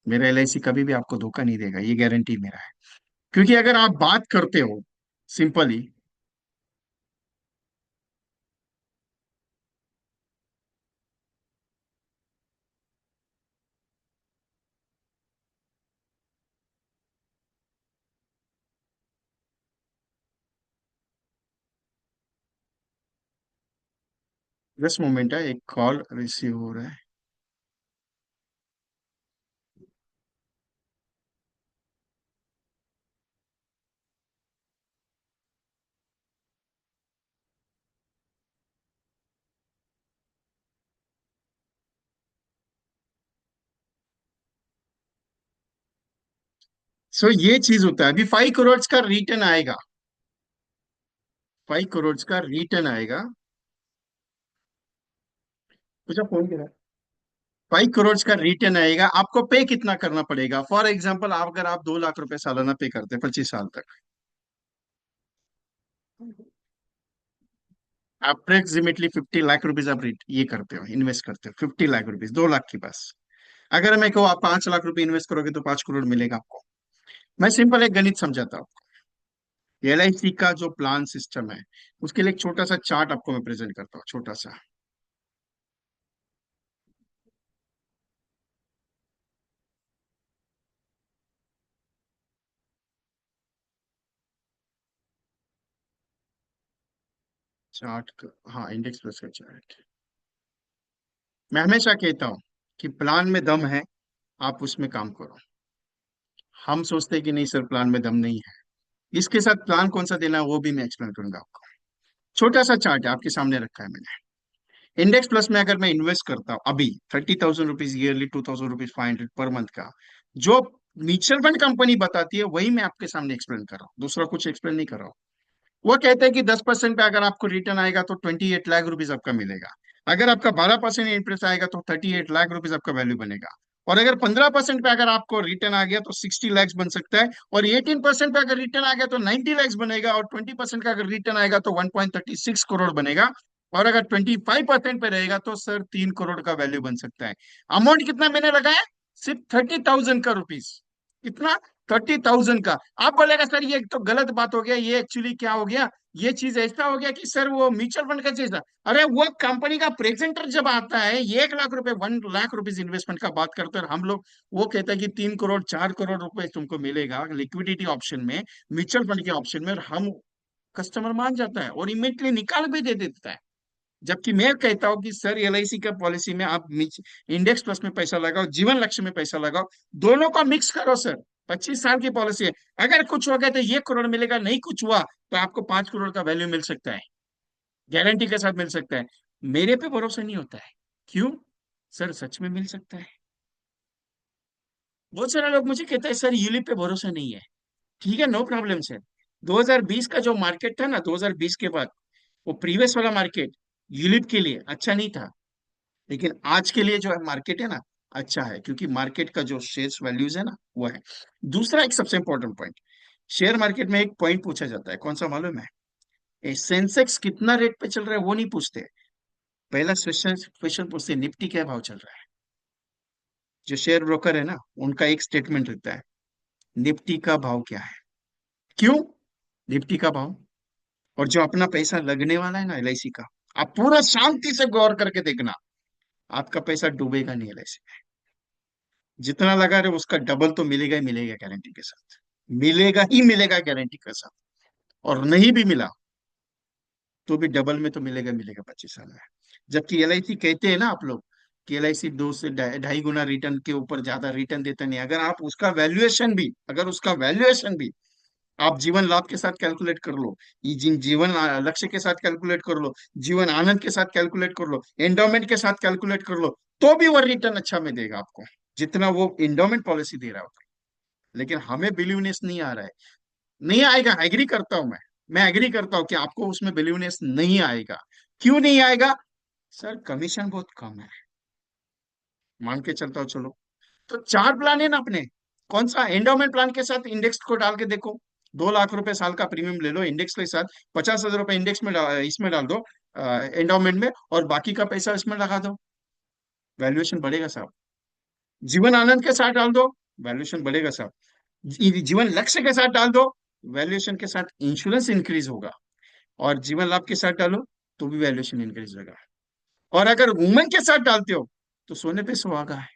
मेरा एलआईसी कभी भी आपको धोखा नहीं देगा, ये गारंटी मेरा है। क्योंकि अगर आप बात करते हो सिंपली। 10 मोमेंट है, एक कॉल रिसीव हो रहा है। सो ये चीज होता है। अभी 5 करोड़ का रिटर्न आएगा, 5 करोड़ का रिटर्न आएगा। मुझे फोन करा। 5 करोड़ का रिटर्न आएगा, आपको पे कितना करना पड़ेगा? फॉर एग्जाम्पल, अगर आप 2 लाख रुपए सालाना पे करते हैं 25 साल तक, अप्रोक्सीमेटली 50 लाख रुपीज आप ये करते हो, इन्वेस्ट करते हो 50 लाख रुपीज, 2 लाख की बस। अगर मैं कहूँ आप 5 लाख रुपए इन्वेस्ट करोगे तो 5 करोड़ मिलेगा आपको। मैं सिंपल एक गणित समझाता हूँ। एलआईसी का जो प्लान सिस्टम है, उसके लिए एक छोटा सा चार्ट आपको मैं प्रेजेंट करता हूँ, छोटा सा चार्ट। हाँ, इंडेक्स प्लस का चार्ट। मैं हमेशा कहता हूँ कि प्लान में दम है, आप उसमें काम करो। हम सोचते हैं कि नहीं सर, प्लान में दम नहीं है। इसके साथ प्लान कौन सा देना है वो भी मैं एक्सप्लेन करूंगा आपको। छोटा सा चार्ट है, आपके सामने रखा है मैंने। इंडेक्स प्लस में अगर मैं इन्वेस्ट करता हूँ अभी 30,000 rupees yearly, 2,000 rupees 500 per month का, जो म्यूचुअल फंड कंपनी बताती है वही मैं आपके सामने एक्सप्लेन कर रहा हूँ, दूसरा कुछ एक्सप्लेन नहीं कर रहा हूँ। वो कहते हैं कि 10% पे अगर आपको रिटर्न आएगा तो 28 लाख रुपीज आपका मिलेगा। अगर आपका 12% इंटरेस्ट आएगा तो 38 लाख रुपीज आपका वैल्यू बनेगा। और अगर 15% पे अगर आपको रिटर्न आ गया तो 60 लैक्स बन सकता है। और 18% पे अगर रिटर्न आ गया तो 90 लैक्स बनेगा। और 20% का अगर रिटर्न आएगा तो 1.36 करोड़ बनेगा। और अगर 25% पे रहेगा तो सर 3 करोड़ का वैल्यू बन सकता है। अमाउंट कितना मैंने लगाया? सिर्फ 30,000 का रुपीज। कितना? 30,000 का। आप बोलेगा सर ये तो गलत बात हो गया, ये एक्चुअली क्या हो गया, ये चीज ऐसा हो गया कि सर वो म्यूचुअल फंड का चीज था। अरे वो कंपनी का प्रेजेंटर जब आता है, 1 लाख रुपए, 1 लाख रुपीज इन्वेस्टमेंट का बात करते हैं, और हम लोग वो कहते हैं कि 3 करोड़ 4 करोड़ रुपए तुमको मिलेगा लिक्विडिटी ऑप्शन में, म्यूचुअल फंड के ऑप्शन में, और हम कस्टमर मान जाता है और इमीडिएटली निकाल भी दे देता है। जबकि मैं कहता हूं कि सर एलआईसी का पॉलिसी में आप इंडेक्स प्लस में पैसा लगाओ, जीवन लक्ष्य में पैसा लगाओ, दोनों का मिक्स करो सर। 25 साल की पॉलिसी है। अगर कुछ हो गया तो 1 करोड़ मिलेगा, नहीं कुछ हुआ तो आपको 5 करोड़ का वैल्यू मिल सकता है, गारंटी के साथ मिल सकता है। मेरे पे भरोसा नहीं होता है, क्यों? सर सच में मिल सकता है। बहुत सारे लोग मुझे कहते हैं सर यूलिप पे भरोसा नहीं है। ठीक है, नो प्रॉब्लम सर। 2020 का जो मार्केट था ना, 2020 के बाद, वो प्रीवियस वाला मार्केट यूलिप के लिए अच्छा नहीं था। लेकिन आज के लिए जो है मार्केट है ना, अच्छा है, क्योंकि मार्केट का जो शेयर्स वैल्यूज है ना वो है। दूसरा एक सबसे इंपॉर्टेंट पॉइंट, शेयर मार्केट में एक पॉइंट पूछा जाता है, कौन सा मालूम है? सेंसेक्स कितना रेट पे चल रहा है वो नहीं पूछते। पहला क्वेश्चन क्वेश्चन पूछते हैं, निफ्टी क्या भाव चल रहा है। जो शेयर ब्रोकर है ना, उनका एक स्टेटमेंट रहता है, निफ्टी का भाव क्या है। क्यों? निफ्टी का भाव। और जो अपना पैसा लगने वाला है ना एलआईसी का, आप पूरा शांति से गौर करके देखना, आपका पैसा डूबेगा नहीं एलआईसी। जितना लगा रहे हो उसका डबल तो मिलेगा ही मिलेगा, गारंटी के साथ। मिलेगा ही मिलेगा गारंटी के साथ। और नहीं भी मिला तो भी डबल में तो मिलेगा मिलेगा 25 साल में। जबकि एलआईसी कहते हैं ना आप लोग कि एलआईसी 2 से 2.5 गुना रिटर्न के ऊपर ज्यादा रिटर्न देता नहीं। अगर आप उसका वैल्यूएशन भी, अगर उसका वैल्यूएशन भी आप जीवन लाभ के साथ कैलकुलेट कर लो, ये जीवन लक्ष्य के साथ कैलकुलेट कर लो, जीवन आनंद के साथ कैलकुलेट कर लो, एंडोमेंट के साथ कैलकुलेट कर लो, तो भी वो रिटर्न अच्छा में देगा आपको, जितना वो इंडोमेंट पॉलिसी दे रहा होता है। लेकिन हमें बिलीवनेस नहीं आ रहा है। नहीं आएगा, एग्री करता हूं मैं एग्री करता हूं कि आपको उसमें बिलीवनेस नहीं आएगा। क्यों नहीं आएगा? सर कमीशन बहुत कम है, मान के चलता हूं, चलो। तो चार प्लान है ना अपने, कौन सा? एंडोमेंट प्लान के साथ इंडेक्स को डाल के देखो, 2 लाख रुपए साल का प्रीमियम ले लो इंडेक्स के साथ, 50,000 रुपए इंडेक्स में इसमें डाल दो, एंडोमेंट में, और बाकी का पैसा इसमें लगा दो, वैल्यूएशन बढ़ेगा साहब। जीवन आनंद के साथ डाल दो, वैल्यूएशन बढ़ेगा साहब। जीवन लक्ष्य के साथ डाल दो, वैल्यूएशन के साथ इंश्योरेंस इंक्रीज होगा। और जीवन लाभ के साथ डालो तो भी वैल्यूएशन इंक्रीज होगा। और अगर वुमेन के साथ डालते हो तो सोने पे सुहागा है।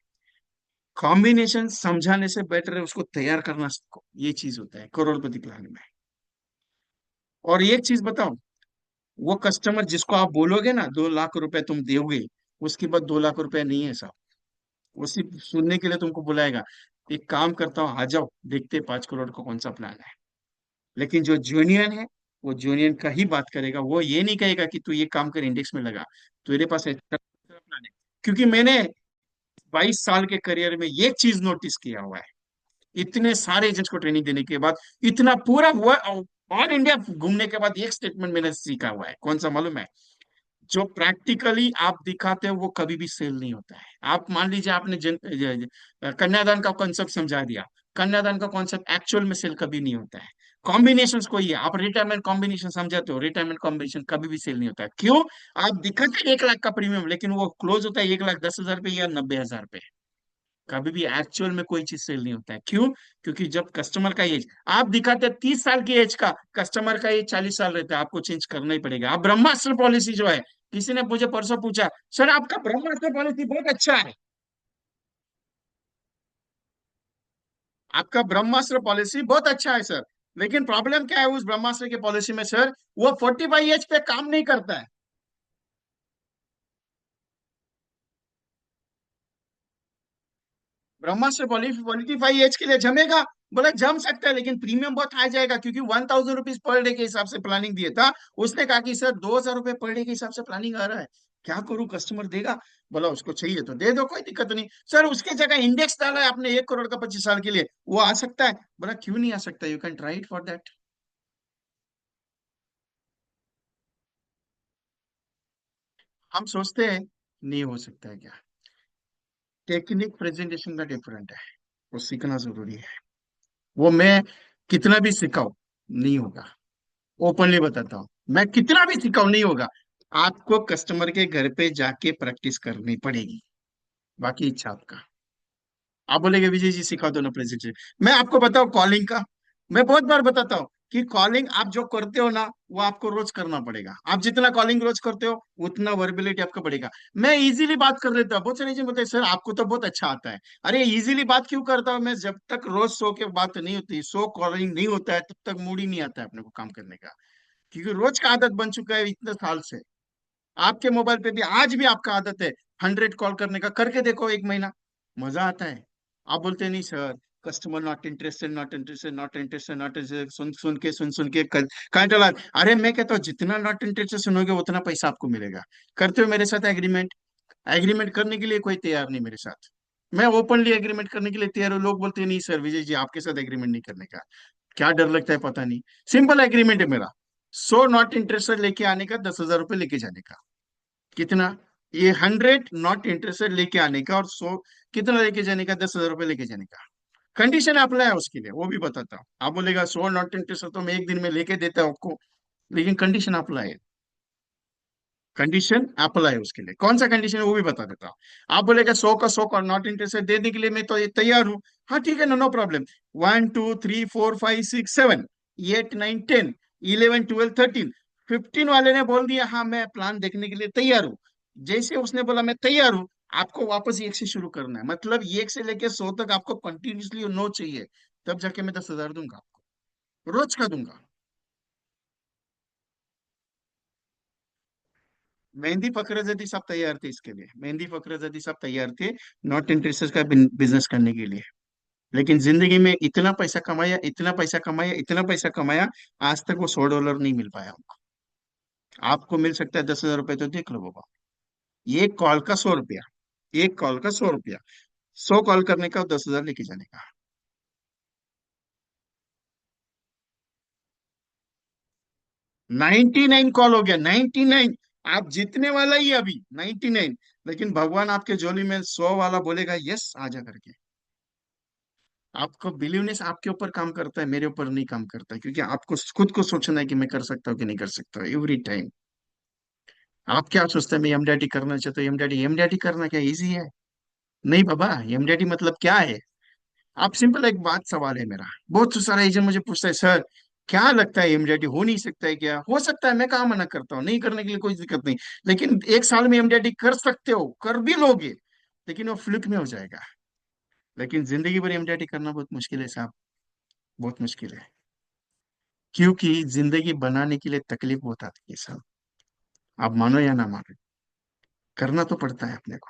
कॉम्बिनेशन समझाने से बेटर है उसको तैयार करना सीखो, ये चीज होता है करोड़पति प्लान में। और एक चीज बताओ, वो कस्टमर जिसको आप बोलोगे ना 2 लाख रुपए तुम दोगे, उसके बाद 2 लाख रुपए नहीं है साहब, वो सिर्फ सुनने के लिए तुमको बुलाएगा। एक काम करता हूँ, आ जाओ देखते 5 करोड़ का कौन सा प्लान है। लेकिन जो जूनियन है, वो जूनियन का ही बात करेगा, वो ये नहीं कहेगा कि तू ये काम कर इंडेक्स में लगा, तेरे पास ऐसा प्लान है। क्योंकि मैंने 22 साल के करियर में ये चीज नोटिस किया हुआ है, इतने सारे एजेंट्स को ट्रेनिंग देने के बाद, इतना पूरा ऑल इंडिया घूमने के बाद एक स्टेटमेंट मैंने सीखा हुआ है, कौन सा मालूम है? जो प्रैक्टिकली आप दिखाते हो वो कभी भी सेल नहीं होता है। आप मान लीजिए आपने कन्यादान का कॉन्सेप्ट समझा दिया, कन्यादान का कॉन्सेप्ट एक्चुअल में सेल कभी नहीं होता है। कॉम्बिनेशन कोई है, आप रिटायरमेंट कॉम्बिनेशन समझाते हो, रिटायरमेंट कॉम्बिनेशन कभी भी सेल नहीं होता है। क्यों? आप दिखाते हैं 1 लाख का प्रीमियम, लेकिन वो क्लोज होता है 1,10,000 पे या 90,000 पे। कभी भी एक्चुअल में कोई चीज सेल नहीं होता है। क्यों? क्योंकि जब कस्टमर का एज आप दिखाते हैं 30 साल की एज का, कस्टमर का एज 40 साल रहता है, आपको चेंज करना ही पड़ेगा। आप ब्रह्मास्त्र पॉलिसी जो है, किसी ने मुझे परसों पूछा, सर आपका ब्रह्मास्त्र पॉलिसी बहुत अच्छा है, आपका ब्रह्मास्त्र पॉलिसी बहुत अच्छा है सर, लेकिन प्रॉब्लम क्या है उस ब्रह्मास्त्र की पॉलिसी में सर? वो 45 एज पे काम नहीं करता है। ब्रह्मास्त्र पॉलिसी 45 एज के लिए जमेगा? बोले जम सकता है, लेकिन प्रीमियम बहुत हाई जाएगा, क्योंकि 1,000 रुपीज पर डे के हिसाब से प्लानिंग दिया था। उसने कहा कि सर 2,000 रुपये पर डे के हिसाब से प्लानिंग आ रहा है, क्या करूं, कस्टमर देगा? बोला उसको चाहिए तो दे दो, कोई दिक्कत नहीं सर। उसके जगह इंडेक्स डाला है आपने 1 करोड़ का 25 साल के लिए, वो आ सकता है? बोला क्यों नहीं आ सकता, you can try it for that. हम सोचते हैं नहीं हो सकता है क्या? टेक्निक प्रेजेंटेशन का डिफरेंट है, वो सीखना जरूरी है। वो मैं कितना भी सिखाऊं नहीं होगा, ओपनली बताता हूँ, मैं कितना भी सिखाऊं नहीं होगा। आपको कस्टमर के घर पे जाके प्रैक्टिस करनी पड़ेगी, बाकी इच्छा आपका। आप बोलेगे विजय जी सिखा दो ना प्रेजेंटेशन, मैं आपको बताऊं कॉलिंग का, मैं बहुत बार बताता हूँ कि कॉलिंग आप जो करते हो ना, वो आपको रोज करना पड़ेगा। आप जितना कॉलिंग रोज करते हो उतना वर्बिलिटी आपका बढ़ेगा। मैं इजीली बात कर लेता हूँ, बहुत सारे जी बोलते हैं सर आपको तो बहुत अच्छा आता है। अरे इजीली बात क्यों करता हूँ मैं? जब तक रोज 100 के बात नहीं होती, 100 कॉलिंग नहीं होता है, तब तक मूड ही नहीं आता है अपने को काम करने का, क्योंकि रोज का आदत बन चुका है इतने साल से। आपके मोबाइल पे भी आज भी आपका आदत है 100 कॉल करने का, करके देखो 1 महीना, मजा आता है। आप बोलते नहीं sir, customer not interested, not interested, not interested, not interested, सुन सुन के कंटाला। अरे मैं कहता हूँ जितना नॉट इंटरेस्टेड सुनोगे उतना पैसा आपको मिलेगा। करते हो मेरे साथ एग्रीमेंट? एग्रीमेंट करने के लिए कोई तैयार नहीं मेरे साथ। मैं ओपनली एग्रीमेंट करने के लिए तैयार हूँ, लोग बोलते हैं नहीं सर विजय जी आपके साथ एग्रीमेंट नहीं करने का। क्या डर लगता है पता नहीं। सिंपल एग्रीमेंट है मेरा, 100 नॉट इंटरेस्टेड लेके आने का, 10,000 रुपये लेके जाने का। कितना? ये 100 नॉट इंटरेस्टेड लेके आने का, और 100 कितना लेके जाने का? 10,000 रुपये लेके जाने का। कंडीशन अप्लाई है उसके लिए, वो भी बताता हूँ। आप बोलेगा 100 नॉट इंटरेस्टेड तो मैं एक दिन में लेके देता हूँ आपको, लेकिन कंडीशन अप्लाई है। कंडीशन अप्लाई है उसके लिए, कौन सा कंडीशन है वो भी बता देता हूँ। आप बोलेगा 100 का 100 का नॉट इंटरेस्टेड देने के लिए मैं तो ये तैयार हूँ। हाँ ठीक है ना, नो प्रॉब्लम। 1 2 3 4 5 6 7 8 9 10 11 12 13 15 वाले ने बोल दिया हाँ मैं प्लान देखने के लिए तैयार हूँ। जैसे उसने बोला मैं तैयार हूँ, आपको वापस एक से शुरू करना है, मतलब एक से लेके 100 तक आपको कंटिन्यूसली नो चाहिए, तब जाके मैं 10,000 दूंगा आपको, रोज का दूंगा। मेहंदी फकरजदी सब तैयार थे इसके लिए, मेहंदी फकरजदी सब तैयार थे नॉट इंटरेस्टेड का बिजनेस करने के लिए। लेकिन जिंदगी में इतना पैसा कमाया, इतना पैसा कमाया, इतना पैसा कमाया, आज तक वो $100 नहीं मिल पाया हमको। आपको मिल सकता है 10,000 रुपये, तो देख लो बाबा। एक कॉल का 100 रुपया, एक कॉल का 100 रुपया, 100 कॉल करने का और 10,000 लेके जाने का। 99 कॉल हो गया, 99। आप जीतने वाला ही है अभी 99, लेकिन भगवान आपके झोली में 100 वाला बोलेगा यस आजा करके। आपको बिलीवनेस आपके ऊपर काम करता है, मेरे ऊपर नहीं काम करता है, क्योंकि आपको खुद को सोचना है कि मैं कर सकता हूँ कि नहीं कर सकता एवरी टाइम। आप क्या सोचते हैं मैं एमडीआरटी करना चाहता हूँ? एमडीआरटी एमडीआरटी करना क्या इजी है? नहीं बाबा, एमडीआरटी मतलब क्या है? आप सिंपल एक बात सवाल है मेरा, बहुत सारा एजेंट मुझे पूछता है सर क्या लगता है एमडीआरटी हो नहीं सकता है क्या? हो सकता है, मैं कहाँ मना करता हूँ, नहीं करने के लिए कोई दिक्कत नहीं। लेकिन 1 साल में एमडीआरटी कर सकते हो, कर भी लोगे, लेकिन वो फ्लिक में हो जाएगा। लेकिन जिंदगी भर एमडीआरटी करना बहुत मुश्किल है साहब, बहुत मुश्किल है। क्योंकि जिंदगी बनाने के लिए तकलीफ बहुत आती है साहब, आप मानो या ना मानो, करना तो पड़ता है अपने को।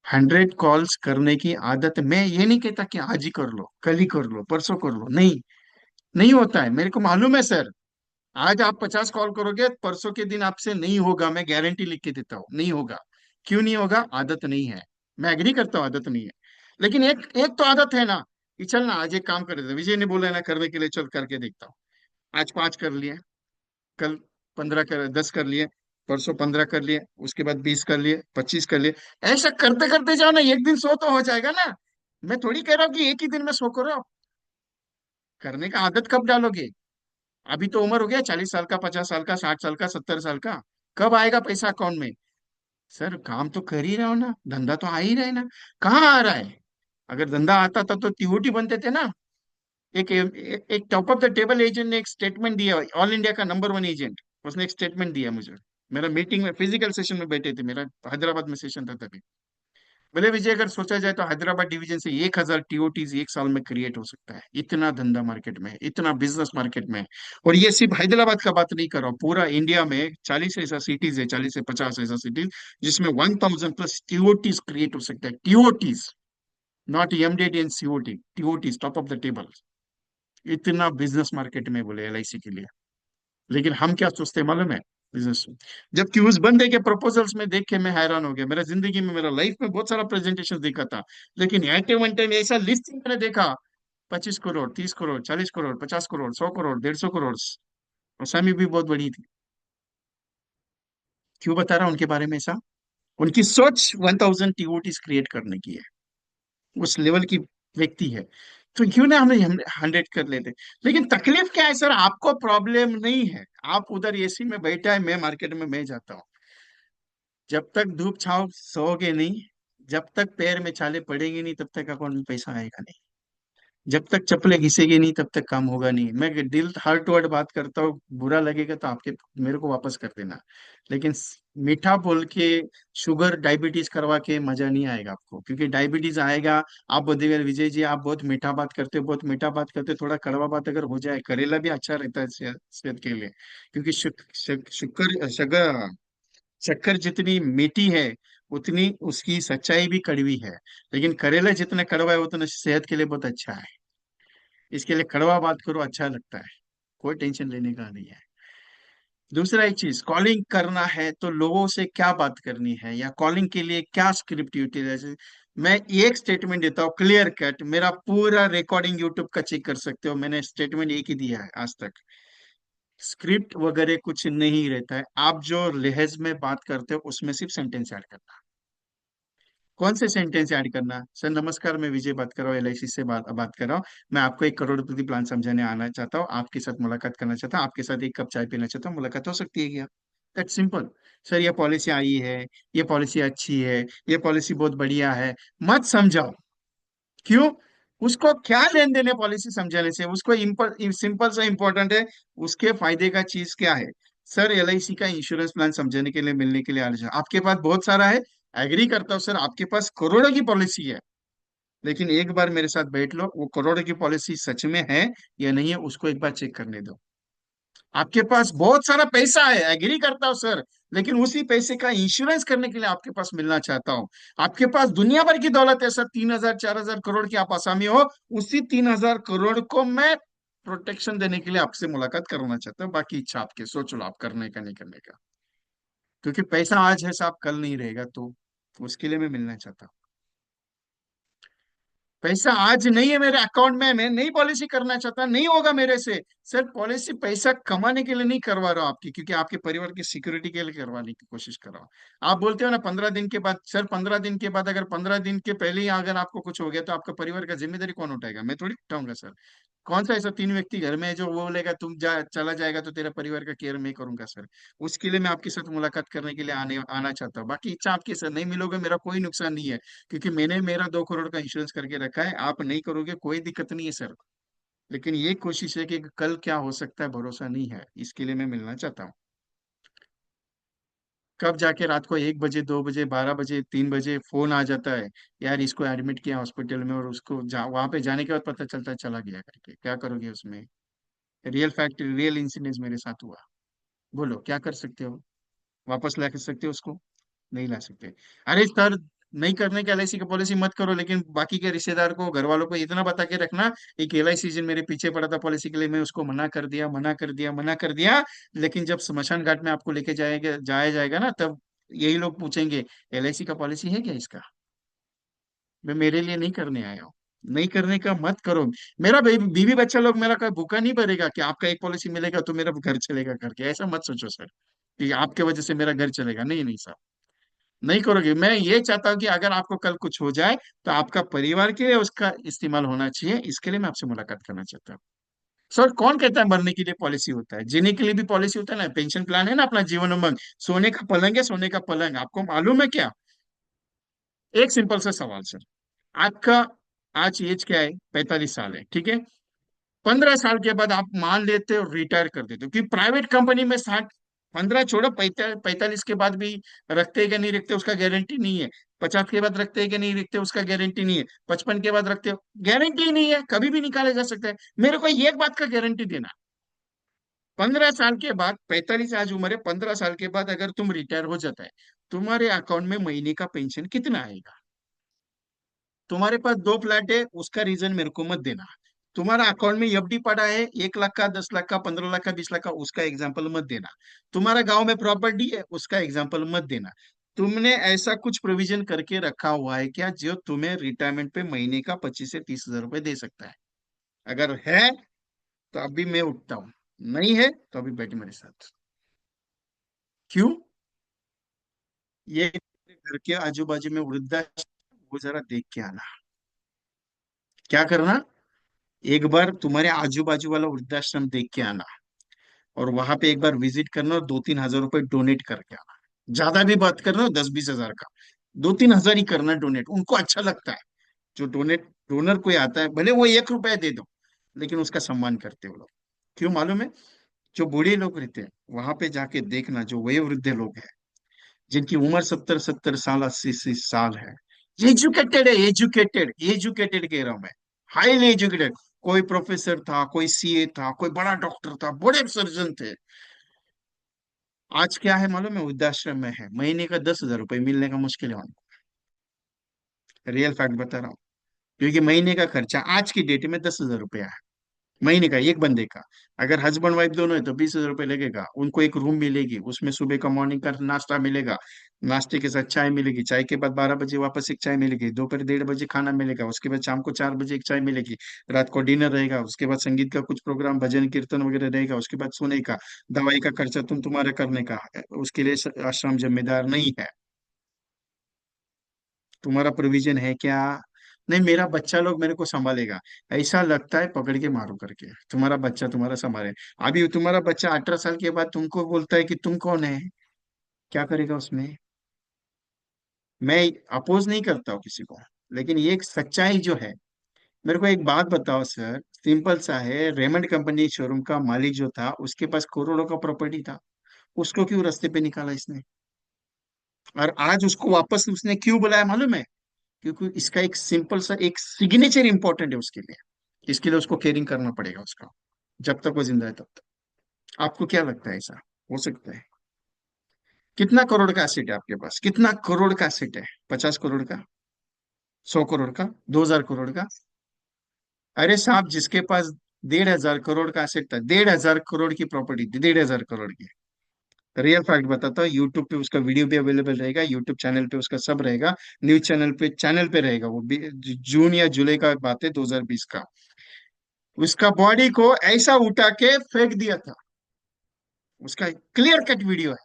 100 कॉल्स करने की आदत, मैं ये नहीं कहता कि आज ही कर लो, कल ही कर लो, परसों कर लो, नहीं, नहीं होता है, मेरे को मालूम है सर। आज आप 50 कॉल करोगे, परसों के दिन आपसे नहीं होगा, मैं गारंटी लिख के देता हूँ नहीं होगा। क्यों नहीं होगा? आदत नहीं है। मैं एग्री करता हूँ आदत नहीं है, लेकिन एक एक तो आदत है ना कि चल ना आज एक काम कर देते हैं। विजय ने बोला है ना करने के लिए, चल करके देखता हूँ। आज 5 कर लिए, कल 15 कर, 10 कर लिए, परसों 15 कर लिए, उसके बाद 20 कर लिए, 25 कर लिए। ऐसा करते करते जाओ ना, एक दिन 100 तो हो जाएगा ना। मैं थोड़ी कह रहा हूँ कि एक ही दिन में 100 करो। करने का आदत कब डालोगे? अभी तो उम्र हो गया 40 साल का, 50 साल का, 60 साल का, 70 साल का। कब आएगा पैसा अकाउंट में? सर काम तो कर ही रहा हो ना, धंधा तो आ ही रहा है ना। कहाँ आ रहा है? अगर धंधा आता तब तो टीओटी बनते थे ना। एक top of the table agent ने एक स्टेटमेंट दिया, ऑल इंडिया का नंबर 1 एजेंट। उसने एक स्टेटमेंट दिया मुझे। मेरा मीटिंग में, फिजिकल सेशन में बैठे थे, मेरा हैदराबाद में सेशन था तभी। बोले विजय अगर सोचा जाए तो हैदराबाद डिवीजन से 1,000 टीओटीज एक साल में क्रिएट हो सकता है। इतना धंधा मार्केट में है, इतना बिजनेस मार्केट में है। और ये सिर्फ हैदराबाद का बात नहीं कर रहा हूँ, पूरा इंडिया में 40 ऐसा सिटीज है, 40 से 50 ऐसा सिटीज जिसमें 1,000+ टीओटीज क्रिएट हो सकता है। TOTs, not MDD and COT, TOTs top of the table. इतना बिजनेस मार्केट में बोले एलआईसी के लिए। लेकिन हम क्या सोचते हैं मालूम है? बिजनेस। जबकि उस बंदे के प्रपोजल्स में देख के मैं हैरान हो गया। मेरा जिंदगी में, मेरा लाइफ में बहुत सारा प्रेजेंटेशन देखा था, लेकिन एट ए वन टाइम ऐसा लिस्ट मैंने देखा। 25 करोड़, 30 करोड़, 40 करोड़, 50 करोड़, 100 करोड़, 150 करोड़। असामी भी बहुत बड़ी थी। क्यों बता रहा हूं उनके बारे में ऐसा? उनकी सोच 1,000 टीओटीज क्रिएट करने की है। उस लेवल की व्यक्ति है। तो क्यों ना हम 100 कर लेते। लेकिन तकलीफ क्या है सर? आपको प्रॉब्लम नहीं है, आप उधर एसी में बैठा है, मैं मार्केट में मैं जाता हूँ। जब तक धूप छाव सोओगे नहीं, जब तक पैर में छाले पड़ेंगे नहीं, तब तक अकाउंट में पैसा आएगा नहीं। जब तक चप्पलें घिसेगी नहीं, तब तक काम होगा नहीं। मैं दिल हार्ट टू हार्ट बात करता हूँ, बुरा लगेगा तो आपके मेरे को वापस कर देना। लेकिन मीठा बोल के शुगर डायबिटीज करवा के मजा नहीं आएगा आपको, क्योंकि डायबिटीज आएगा। आप बोलेंगे विजय जी आप बहुत मीठा बात करते हो, बहुत मीठा बात करते हो, थोड़ा कड़वा बात अगर हो जाए, करेला भी अच्छा रहता है सेहत के लिए। क्योंकि शुगर, शक्कर जितनी मीठी है, उतनी उसकी सच्चाई भी कड़वी है। लेकिन करेला जितना कड़वा है उतना सेहत के लिए बहुत अच्छा है। इसके लिए कड़वा बात करो, अच्छा लगता है। कोई टेंशन लेने का नहीं है। दूसरा एक चीज, कॉलिंग करना है तो लोगों से क्या बात करनी है, या कॉलिंग के लिए क्या स्क्रिप्ट यूटिलाइज। मैं एक स्टेटमेंट देता हूँ क्लियर कट, मेरा पूरा रिकॉर्डिंग यूट्यूब का चेक कर सकते हो, मैंने स्टेटमेंट एक ही दिया है आज तक। स्क्रिप्ट वगैरह कुछ नहीं रहता है। आप जो लहज में बात करते हो उसमें सिर्फ सेंटेंस ऐड करना। कौन से सेंटेंस ऐड करना? सर नमस्कार, मैं विजय बात कर रहा हूँ, एलआईसी से बात कर रहा हूँ। मैं आपको 1 करोड़पति प्लान समझाने आना चाहता हूँ, आपके साथ मुलाकात करना चाहता हूँ, आपके साथ एक कप चाय पीना चाहता हूँ, मुलाकात हो सकती है क्या? That simple. सर ये पॉलिसी आई है, ये पॉलिसी अच्छी है, ये पॉलिसी बहुत बढ़िया है। मत समझाओ। क्यों? उसको क्या लेन देन है पॉलिसी समझाने से? उसको सिंपल सा इंपॉर्टेंट है, उसके फायदे का चीज क्या है। सर एलआईसी का इंश्योरेंस प्लान समझाने के लिए, मिलने के लिए आ रहे हैं। आपके पास बहुत सारा है, एग्री करता हूँ सर, आपके पास करोड़ों की पॉलिसी है। लेकिन एक बार मेरे साथ बैठ लो, वो करोड़ों की पॉलिसी सच में है या नहीं है, उसको एक बार चेक करने दो। आपके पास बहुत सारा पैसा है, एग्री करता हूँ सर, लेकिन उसी पैसे का इंश्योरेंस करने के लिए आपके पास मिलना चाहता हूँ। आपके पास दुनिया भर की दौलत है सर, 3,000 4,000 करोड़ की आप आसामी हो। उसी 3,000 करोड़ को मैं प्रोटेक्शन देने के लिए आपसे मुलाकात करना चाहता हूँ। बाकी इच्छा आपके, सोच लो आप करने का नहीं करने का। क्योंकि पैसा आज है साहब, कल नहीं रहेगा, तो उसके लिए मैं मिलना चाहता हूँ। पैसा आज नहीं है मेरे अकाउंट में, मैं नई पॉलिसी करना चाहता, नहीं होगा मेरे से। सर पॉलिसी पैसा कमाने के लिए नहीं करवा रहा हूं आपकी, क्योंकि आपके परिवार की सिक्योरिटी के लिए करवाने की कोशिश कर रहा हूं। आप बोलते हो ना 15 दिन के बाद, सर 15 दिन के बाद, अगर 15 दिन के पहले ही अगर आपको कुछ हो गया तो आपका परिवार का जिम्मेदारी कौन उठाएगा? मैं थोड़ी उठाऊंगा सर। कौन सा ऐसा 3 व्यक्ति घर में है जो वो बोलेगा तुम चला जाएगा तो तेरा परिवार का केयर मैं करूंगा सर? उसके लिए मैं आपके साथ मुलाकात करने के लिए आना चाहता हूँ। बाकी इच्छा आपकी सर, नहीं मिलोगे मेरा कोई नुकसान नहीं है, क्योंकि मैंने मेरा 2 करोड़ का इंश्योरेंस करके रखा है। आप नहीं करोगे कोई दिक्कत नहीं है सर। लेकिन ये कोशिश है कि कल क्या हो सकता है भरोसा नहीं है, इसके लिए मैं मिलना चाहता हूँ। कब जाके रात को 1 बजे, 2 बजे, 12 बजे, 3 बजे फोन आ जाता है, यार इसको एडमिट किया हॉस्पिटल में, और उसको वहां पे जाने के बाद पता चलता है चला गया करके, क्या करोगे उसमें? रियल फैक्ट, रियल इंसिडेंस मेरे साथ हुआ। बोलो क्या कर सकते हो? वापस ला सकते हो उसको? नहीं ला सकते। अरे सर, नहीं करने के एलआईसी की पॉलिसी मत करो, लेकिन बाकी के रिश्तेदार को, घर वालों को इतना बता के रखना, एक एलआईसी जिन मेरे पीछे पड़ा था पॉलिसी के लिए, मैं उसको मना कर दिया, मना कर दिया, मना कर दिया। लेकिन जब स्मशान घाट में आपको लेके जाया जाएगा ना, तब यही लोग पूछेंगे एलआईसी का पॉलिसी है क्या इसका? मैं मेरे लिए नहीं करने आया हूँ। नहीं करने का मत करो। मेरा बीवी बच्चा लोग मेरा कोई भूखा नहीं भरेगा कि आपका एक पॉलिसी मिलेगा तो मेरा घर चलेगा करके, ऐसा मत सोचो सर कि आपके वजह से मेरा घर चलेगा। नहीं नहीं सर, नहीं करोगे। मैं ये चाहता हूँ कि अगर आपको कल कुछ हो जाए तो आपका परिवार के लिए उसका इस्तेमाल होना चाहिए, इसके लिए मैं आपसे मुलाकात करना चाहता हूँ। सर कौन कहता है मरने के लिए पॉलिसी होता है? जीने के लिए भी पॉलिसी होता है ना, पेंशन प्लान है ना अपना, जीवन उमंग। सोने का पलंग है, सोने का पलंग, आपको मालूम है क्या? एक सिंपल सा सवाल सर, आपका आज एज क्या है? 45 साल है, ठीक है। 15 साल के बाद आप मान लेते हो रिटायर कर देते हो, क्योंकि प्राइवेट कंपनी में 60, 15 छोड़ो, 45 के बाद भी रखते हैं कि नहीं रखते उसका गारंटी नहीं है। 50 के बाद रखते हैं कि नहीं रखते उसका गारंटी नहीं है। 55 के बाद रखते हो, गारंटी नहीं है, कभी भी निकाला जा सकता है। मेरे को एक बात का गारंटी देना, 15 साल के बाद, 45 आज उम्र है, 15 साल के बाद अगर तुम रिटायर हो जाता है, तुम्हारे अकाउंट में महीने का पेंशन कितना आएगा? तुम्हारे पास 2 फ्लैट है, उसका रीजन मेरे को मत देना। तुम्हारा अकाउंट में एफडी पड़ा है 1 लाख का, 10 लाख का, 15 लाख का, 20 लाख का, उसका एग्जाम्पल मत देना। तुम्हारा गांव में प्रॉपर्टी है, उसका एग्जाम्पल मत देना। तुमने ऐसा कुछ प्रोविजन करके रखा हुआ है क्या जो तुम्हें रिटायरमेंट पे महीने का 25 से 30 हजार रुपए दे सकता है? अगर है तो अभी मैं उठता हूँ, नहीं है तो अभी बैठे मेरे साथ। क्यों? ये घर के आजू बाजू में वृद्धाश्रम, वो जरा देख के आना। क्या करना? एक बार तुम्हारे आजू बाजू वाला वृद्धाश्रम देख के आना, और वहां पे एक बार विजिट करना और 2-3 हजार रुपए डोनेट करके आना। ज्यादा भी बात करना, 10-20 हजार का, 2-3 हजार ही करना डोनेट, उनको अच्छा लगता है। जो डोनर कोई आता है, भले वो 1 रुपया दे दो, लेकिन उसका सम्मान करते हो लोग। क्यों मालूम है? जो बूढ़े लोग रहते हैं वहां पे जाके देखना, जो वयोवृद्ध लोग हैं, जिनकी उम्र 70-70 साल, 80-80 साल है, एजुकेटेड है, एजुकेटेड एजुकेटेड कह रहा हूं मैं, हाईली एजुकेटेड। कोई प्रोफेसर था, कोई सीए था, कोई बड़ा डॉक्टर था, बड़े सर्जन थे। आज क्या है मालूम है? वृद्धाश्रम में है, महीने का 10 हजार रुपये मिलने का मुश्किल है उनको। रियल फैक्ट बता रहा हूँ। क्योंकि महीने का खर्चा आज की डेट में 10 हजार रुपया है, महीने का, एक बंदे का। अगर हस्बैंड वाइफ दोनों है तो 20 हजार रुपये लगेगा उनको। एक रूम मिलेगी, उसमें सुबह का मॉर्निंग का नाश्ता मिलेगा, नाश्ते के साथ चाय मिलेगी, चाय के बाद 12 बजे वापस एक चाय मिलेगी, दोपहर 1:30 बजे खाना मिलेगा, उसके बाद शाम को 4 बजे एक चाय मिलेगी, रात को डिनर रहेगा, उसके बाद संगीत का कुछ प्रोग्राम, भजन कीर्तन वगैरह रहेगा, उसके बाद सोने का, दवाई का खर्चा तुम तुम्हारे करने का है, उसके लिए आश्रम जिम्मेदार नहीं है। तुम्हारा प्रोविजन है क्या? नहीं, मेरा बच्चा लोग मेरे को संभालेगा, ऐसा लगता है पकड़ के मारो करके, तुम्हारा बच्चा तुम्हारा संभाले। अभी तुम्हारा बच्चा 18 साल के बाद तुमको बोलता है कि तुम कौन है, क्या करेगा उसमें? मैं अपोज नहीं करता हूँ किसी को, लेकिन ये एक सच्चाई जो है। मेरे को एक बात बताओ सर, सिंपल सा है, रेमंड कंपनी शोरूम का मालिक जो था, उसके पास करोड़ों का प्रॉपर्टी था, उसको क्यों रास्ते पे निकाला इसने? और आज उसको वापस उसने क्यों बुलाया मालूम है? क्योंकि इसका एक सिंपल सा एक सिग्नेचर इंपॉर्टेंट है उसके लिए। इसके लिए उसको केयरिंग करना पड़ेगा उसका, जब तक वो जिंदा है तब तक। आपको क्या लगता है ऐसा हो सकता है? कितना करोड़ का एसेट है आपके पास? कितना करोड़ का एसेट है? 50 करोड़ का? 100 करोड़ का? 2,000 करोड़ का? अरे साहब, जिसके पास 1,500 करोड़ का एसेट था, 1,500 करोड़ की प्रॉपर्टी थी, 1,500 करोड़ की। रियल फैक्ट बताता हूँ, यूट्यूब पे उसका वीडियो भी अवेलेबल रहेगा, यूट्यूब चैनल पे उसका सब रहेगा, न्यूज चैनल पे रहेगा वो भी। जून या जुलाई का बात है, 2020 का। उसका बॉडी को ऐसा उठा के फेंक दिया था, उसका क्लियर कट वीडियो है।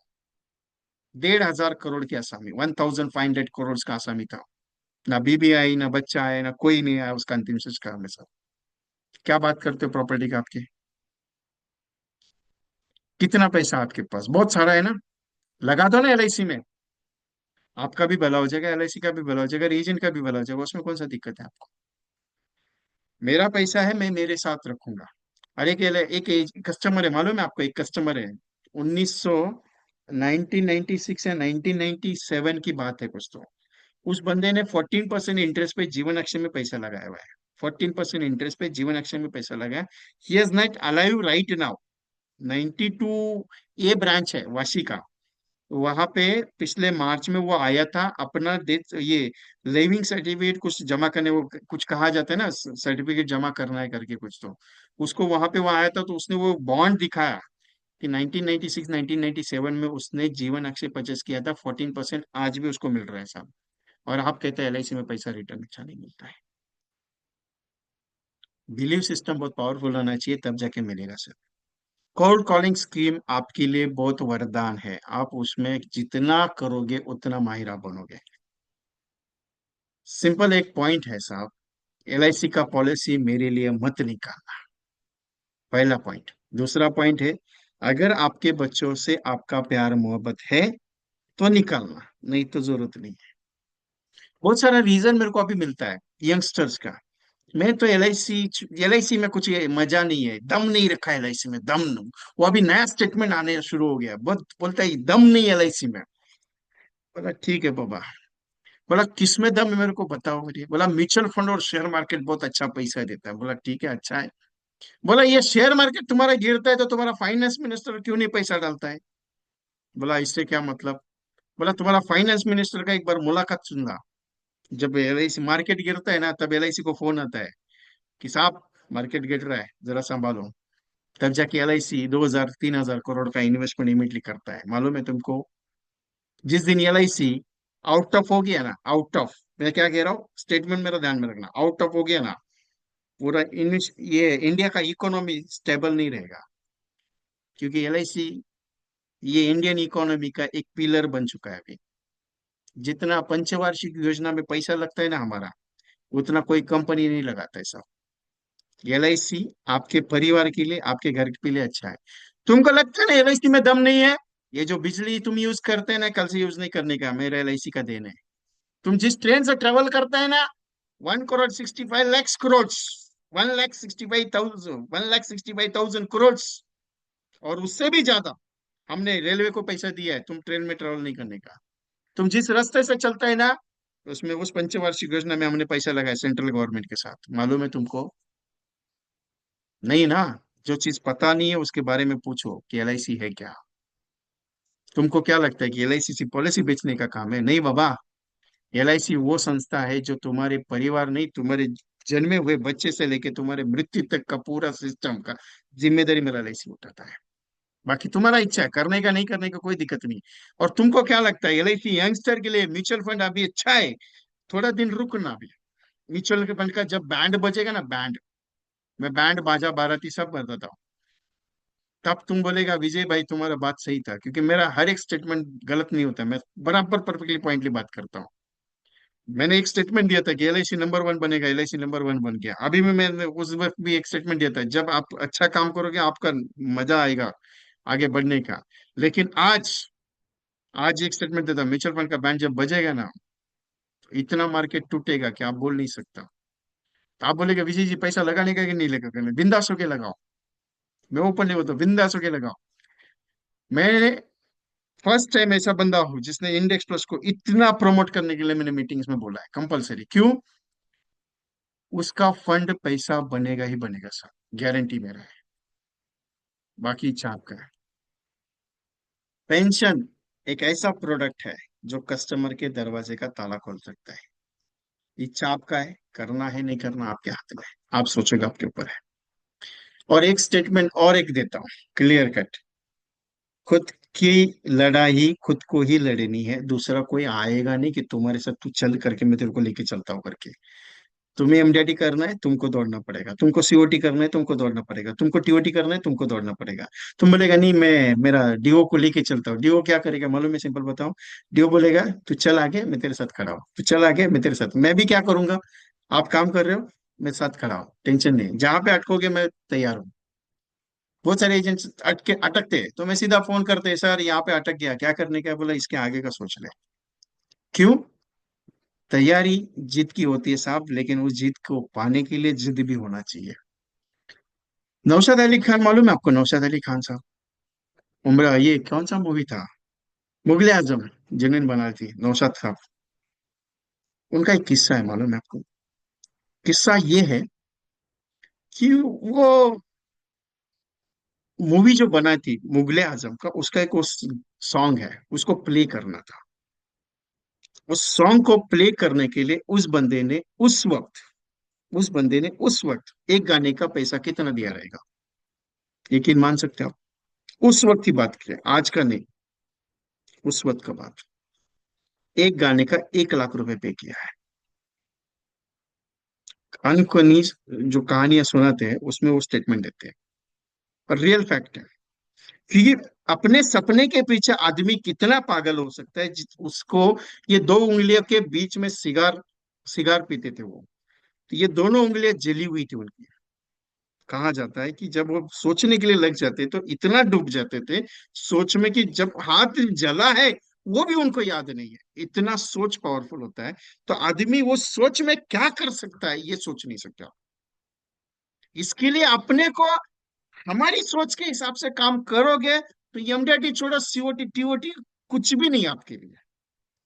1,500 करोड़ की आसामी, 1,500 करोड़ का आसामी था। ना बीबी आई, ना बच्चा आया, ना कोई नहीं आया उसका अंतिम संस्कार में सब। क्या बात करते हो प्रॉपर्टी का आपके? कितना पैसा आपके पास? बहुत सारा है ना, लगा दो ना एलआईसी में, आपका भी भला हो जाएगा, एलआईसी का भी भला हो जाएगा, रीजन का भी भला हो जाएगा, उसमें कौन सा दिक्कत है आपको? मेरा पैसा है, मैं मेरे साथ रखूंगा। अरे एक कस्टमर है मालूम है आपको, एक कस्टमर है, 1996 या 1997 की बात है कुछ तो। उस बंदे ने 14% इंटरेस्ट पे जीवन अक्षय में पैसा लगाया हुआ है। 14% इंटरेस्ट पे जीवन अक्षय में पैसा लगाया। He is not alive right now. 92 A branch है वाशी का, वहां पे पिछले मार्च में वो आया था अपना डेथ, ये लिविंग सर्टिफिकेट कुछ जमा करने, वो कुछ कहा जाता है ना, सर्टिफिकेट जमा करना है करके कुछ तो। उसको वहां पे वो आया था, तो उसने वो बॉन्ड दिखाया कि 1996 1997 में उसने जीवन अक्षय परचेस किया था, 14% आज भी उसको मिल रहा है साहब। और आप कहते हैं एलआईसी में पैसा रिटर्न अच्छा नहीं मिलता है। बिलीव सिस्टम बहुत पावरफुल होना चाहिए, तब जाके मिलेगा सर। कोल्ड कॉलिंग स्कीम आपके लिए बहुत वरदान है, आप उसमें जितना करोगे उतना माहिर आप बनोगे। सिंपल एक पॉइंट है साहब, एलआईसी का पॉलिसी मेरे लिए मत निकालना, पहला पॉइंट। दूसरा पॉइंट है, अगर आपके बच्चों से आपका प्यार मोहब्बत है तो निकालना, नहीं तो जरूरत नहीं है। बहुत सारा रीजन मेरे को अभी मिलता है यंगस्टर्स का। मैं तो एलआईसी में कुछ ये मजा नहीं है, दम नहीं रखा एलआईसी में, दम नहीं। वो अभी नया स्टेटमेंट आने शुरू हो गया, बहुत बोलता है दम नहीं एलआईसी में। बोला ठीक है बाबा। बोला किसमें दम है मेरे को बताओ मुझे। बोला म्यूचुअल फंड और शेयर मार्केट बहुत अच्छा पैसा देता है। बोला ठीक है, अच्छा है। बोला ये शेयर मार्केट तुम्हारा गिरता है तो तुम्हारा फाइनेंस मिनिस्टर क्यों नहीं पैसा डालता है। बोला इससे क्या मतलब। बोला तुम्हारा फाइनेंस मिनिस्टर का एक बार मुलाकात सुनना, जब एलआईसी मार्केट गिरता है ना तब एलआईसी को फोन आता है कि साहब मार्केट गिर रहा है, जरा संभालो। तब जाके एलआईसी 2,000 3,000 करोड़ का इन्वेस्टमेंट इमीडिएटली करता है, मालूम है तुमको। जिस दिन एलआईसी आउट ऑफ हो गया ना, आउट ऑफ, मैं क्या कह रहा हूँ स्टेटमेंट मेरा ध्यान में रखना, आउट ऑफ हो गया ना, पूरा ये इंडिया का इकोनॉमी स्टेबल नहीं रहेगा। क्योंकि एलआईसी ये इंडियन इकोनॉमी का एक पिलर बन चुका है अभी। जितना पंचवार्षिक योजना में पैसा लगता है ना हमारा, उतना कोई कंपनी नहीं लगाता है सब। एलआईसी आपके परिवार के लिए, आपके घर के लिए अच्छा है। तुमको लगता है ना एलआईसी में दम नहीं है, ये जो बिजली तुम यूज करते हैं ना, कल से यूज नहीं करने का, मेरा एलआईसी का देन है। तुम जिस ट्रेन से ट्रेवल करते हैं ना, 1,65,00,000 करोड़, 1,65,000, 1,65,000 करोड़, और उससे भी ज्यादा हमने रेलवे को पैसा दिया है तुम ट्रेन में ट्रेवल नहीं करने का। तुम जिस रास्ते से चलता है ना, उसमें उस पंचवार्षिक योजना में हमने पैसा लगाया सेंट्रल गवर्नमेंट के साथ, मालूम है तुमको। नहीं ना। जो चीज पता नहीं है उसके बारे में पूछो कि एलआईसी है क्या। तुमको क्या लगता है कि एलआईसी पॉलिसी बेचने का काम है? नहीं बाबा। एलआईसी वो संस्था है जो तुम्हारे परिवार नहीं, तुम्हारे जन्मे हुए बच्चे से लेके तुम्हारे मृत्यु तक का पूरा सिस्टम का जिम्मेदारी मेरा एलआईसी उठाता है। बाकी तुम्हारा इच्छा है करने का, नहीं करने का कोई दिक्कत नहीं। और तुमको क्या लगता है एलआईसी यंगस्टर के लिए म्यूचुअल फंड अभी अच्छा है? थोड़ा दिन रुकना अभी। म्यूचुअल फंड का जब बैंड बजेगा ना, बैंड, मैं बैंड बाजा बाराती सब बताता हूँ, तब तुम बोलेगा विजय भाई तुम्हारा बात सही था, क्योंकि मेरा हर एक स्टेटमेंट गलत नहीं होता, मैं बराबर परफेक्टली पॉइंटली बात करता हूँ। मैंने एक स्टेटमेंट दिया था कि एलआईसी नंबर वन बनेगा, एलआईसी नंबर वन बन गया। अभी भी मैंने उस वक्त भी एक स्टेटमेंट दिया था, जब आप अच्छा काम करोगे आपका मजा आएगा आगे बढ़ने का। लेकिन आज, आज एक स्टेटमेंट देता, म्यूचुअल फंड का बैंड जब बजेगा ना, तो इतना मार्केट टूटेगा कि आप बोल नहीं सकता। तो आप बोलेगा विजय जी पैसा लगाने का कि नहीं लगाने, बिंदास होके लगाओ। मैं ओपनली बोलता हूँ बिंदास होके लगाओ। मैं फर्स्ट टाइम ऐसा बंदा हूँ जिसने इंडेक्स प्लस को इतना प्रमोट करने के लिए मैंने मीटिंग्स में बोला है कंपलसरी। क्यों? उसका फंड पैसा बनेगा ही बनेगा सर, गारंटी मेरा है। बाकी इच्छा आपका है। पेंशन एक ऐसा प्रोडक्ट है जो कस्टमर के दरवाजे का ताला खोल सकता है। इच्छा आपका है, करना है नहीं करना आपके हाथ में है। आप सोचेगा, आपके ऊपर है। और एक स्टेटमेंट और एक देता हूँ, क्लियर कट। खुद की लड़ाई खुद को ही लड़नी है, दूसरा कोई आएगा नहीं कि तुम्हारे साथ तू चल करके मैं तेरे को लेके चलता हूँ करके। तुम्हें एमडीटी करना है तुमको दौड़ना पड़ेगा, तुमको सीओटी करना है तुमको दौड़ना पड़ेगा, तुमको टीओटी करना है तुमको दौड़ना पड़ेगा। तुम बोलेगा नहीं मैं मेरा डीओ को लेके चलता हूँ, डीओ क्या करेगा मालूम है? सिंपल बताऊं, डीओ बोलेगा तू चल आगे मैं तेरे साथ खड़ा हूँ, तू चल आगे मैं तेरे साथ, मैं भी क्या करूंगा, आप काम कर रहे हो मैं साथ खड़ा हूँ, टेंशन नहीं, जहां पे अटकोगे मैं तैयार हूँ। बहुत सारे एजेंट्स अटके अटकते हैं तो मैं सीधा फोन करते हैं, सर यहाँ पे अटक गया, क्या करने का है? बोला इसके आगे का सोच ले। क्यों? तैयारी जीत की होती है साहब, लेकिन उस जीत को पाने के लिए जिद भी होना चाहिए। नौशाद अली खान मालूम है आपको? नौशाद अली खान साहब, उम्र, ये कौन सा मूवी था, मुगले आजम, जिन्होंने बनाई थी नौशाद साहब। उनका एक किस्सा है मालूम है आपको? किस्सा ये है कि वो मूवी जो बनाई थी मुगले आजम का, उसका एक उस सॉन्ग है, उसको प्ले करना था। उस सॉन्ग को प्ले करने के लिए उस बंदे ने उस वक्त एक गाने का पैसा कितना दिया रहेगा? यकीन मान सकते हो आप? उस वक्त की बात करें, आज का नहीं, उस वक्त का बात। एक गाने का 1 लाख रुपए पे किया है। अनकनी जो कहानियां सुनाते हैं उसमें वो स्टेटमेंट देते हैं, और रियल फैक्ट है। क्योंकि अपने सपने के पीछे आदमी कितना पागल हो सकता है, उसको ये 2 उंगलियों के बीच में सिगार सिगार पीते थे वो, तो ये दोनों उंगलियां जली हुई थी उनकी। कहा जाता है कि जब वो सोचने के लिए लग जाते तो इतना डूब जाते थे सोच में, कि जब हाथ जला है वो भी उनको याद नहीं है। इतना सोच पावरफुल होता है। तो आदमी वो सोच में क्या कर सकता है ये सोच नहीं सकता। इसके लिए अपने को हमारी सोच के हिसाब से काम करोगे तो एमडीआरटी छोड़ो, सीओटी टीओटी कुछ भी नहीं आपके लिए।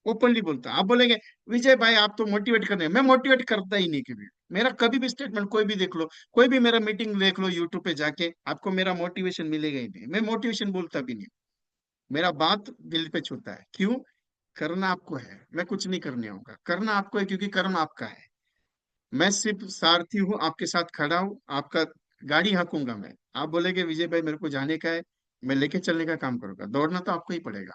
ओपनली बोलता है। आप बोलेंगे विजय भाई आप तो मोटिवेट कर रहे हैं, मैं मोटिवेट करता ही नहीं कभी। मेरा कभी भी स्टेटमेंट कोई भी देख लो, कोई भी मेरा मीटिंग देख लो यूट्यूब पे जाके, आपको मेरा मोटिवेशन मिलेगा ही नहीं। मैं मोटिवेशन बोलता भी नहीं। मेरा बात दिल पे छूता है। क्यों? करना आपको है, मैं कुछ नहीं करने आऊंगा। करना आपको है क्योंकि कर्म आपका है। मैं सिर्फ सारथी हूँ, आपके साथ खड़ा हूँ, आपका गाड़ी हाँकूंगा मैं। आप बोलेगे विजय भाई मेरे को जाने का है, मैं लेके चलने का काम करूंगा। दौड़ना तो आपको ही पड़ेगा।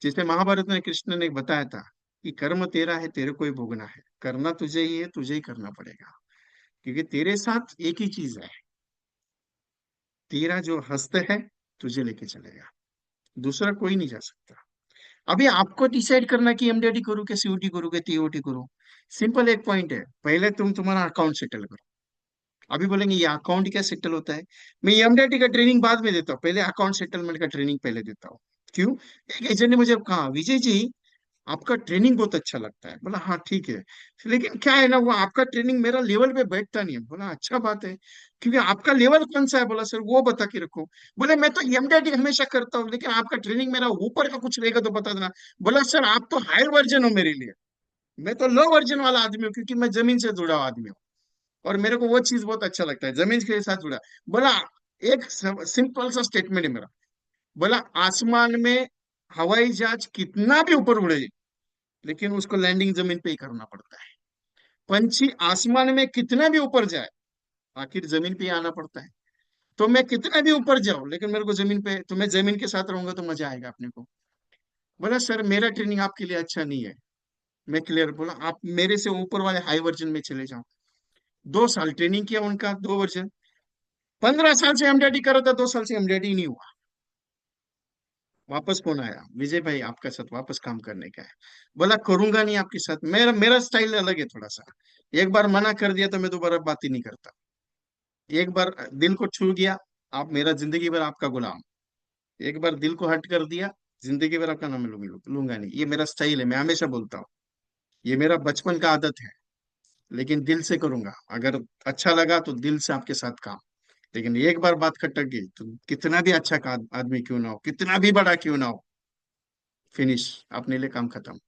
जिसमें महाभारत में कृष्ण ने बताया था कि कर्म तेरा है, तेरे को ही भोगना है, करना तुझे ही है, तुझे ही करना पड़ेगा। क्योंकि तेरे साथ एक ही चीज है, तेरा जो हस्त है तुझे लेके चलेगा, दूसरा कोई नहीं जा सकता। अभी आपको डिसाइड करना कि एमडीडी करूँ कि सीओटी करूँ कि टीओटी करूँ। सिंपल एक पॉइंट है, पहले तुम तुम्हारा अकाउंट सेटल करो। अभी बोलेंगे ये अकाउंट क्या सेटल होता है? मैं एमडीटी का ट्रेनिंग बाद में देता हूँ, पहले अकाउंट सेटलमेंट का ट्रेनिंग पहले देता हूँ। क्यों? एक एजेंट ने मुझे कहा विजय जी आपका ट्रेनिंग बहुत अच्छा लगता है। बोला हाँ ठीक है, लेकिन क्या है ना वो आपका ट्रेनिंग मेरा लेवल पे बैठता नहीं है। बोला अच्छा बात है, क्योंकि आपका लेवल कौन सा है? बोला सर वो बता के रखो। बोले मैं तो एमडीटी हमेशा करता हूँ, लेकिन आपका ट्रेनिंग मेरा ऊपर का कुछ रहेगा तो बता देना। बोला सर आप तो हायर वर्जन हो मेरे लिए, मैं तो लो वर्जन वाला आदमी हूँ, क्योंकि मैं जमीन से जुड़ा हुआ आदमी हूँ। और मेरे को वो चीज बहुत अच्छा लगता है, जमीन के साथ जुड़ा। बोला एक सिंपल सा स्टेटमेंट है मेरा। बोला आसमान में हवाई जहाज कितना भी ऊपर उड़े, लेकिन उसको लैंडिंग जमीन पे ही करना पड़ता है। पंछी आसमान में कितना भी ऊपर जाए, आखिर जमीन पे ही आना पड़ता है। तो मैं कितना भी ऊपर जाऊं, लेकिन मेरे को जमीन पे, तो मैं जमीन के साथ रहूंगा तो मजा आएगा अपने को। बोला सर मेरा ट्रेनिंग आपके लिए अच्छा नहीं है। मैं क्लियर बोला आप मेरे से ऊपर वाले हाई वर्जन में चले जाओ। 2 साल ट्रेनिंग किया उनका, 2 वर्जन। 15 साल से एमडीटी कर रहा था, 2 साल से एमडीटी नहीं हुआ। वापस फोन आया विजय भाई आपका साथ वापस काम करने का है। बोला करूंगा नहीं आपके साथ, मेरा मेरा स्टाइल अलग है थोड़ा सा। एक बार मना कर दिया तो मैं दोबारा बात ही नहीं करता। एक बार दिल को छू गया, आप मेरा जिंदगी भर आपका गुलाम। एक बार दिल को हट कर दिया, जिंदगी भर आपका नाम लूंगा नहीं। ये मेरा स्टाइल है, मैं हमेशा बोलता हूँ। ये मेरा बचपन का आदत है। लेकिन दिल से करूंगा, अगर अच्छा लगा तो दिल से आपके साथ काम। लेकिन एक बार बात खटक गई तो कितना भी अच्छा आदमी क्यों ना हो, कितना भी बड़ा क्यों ना हो, फिनिश, अपने लिए काम खत्म।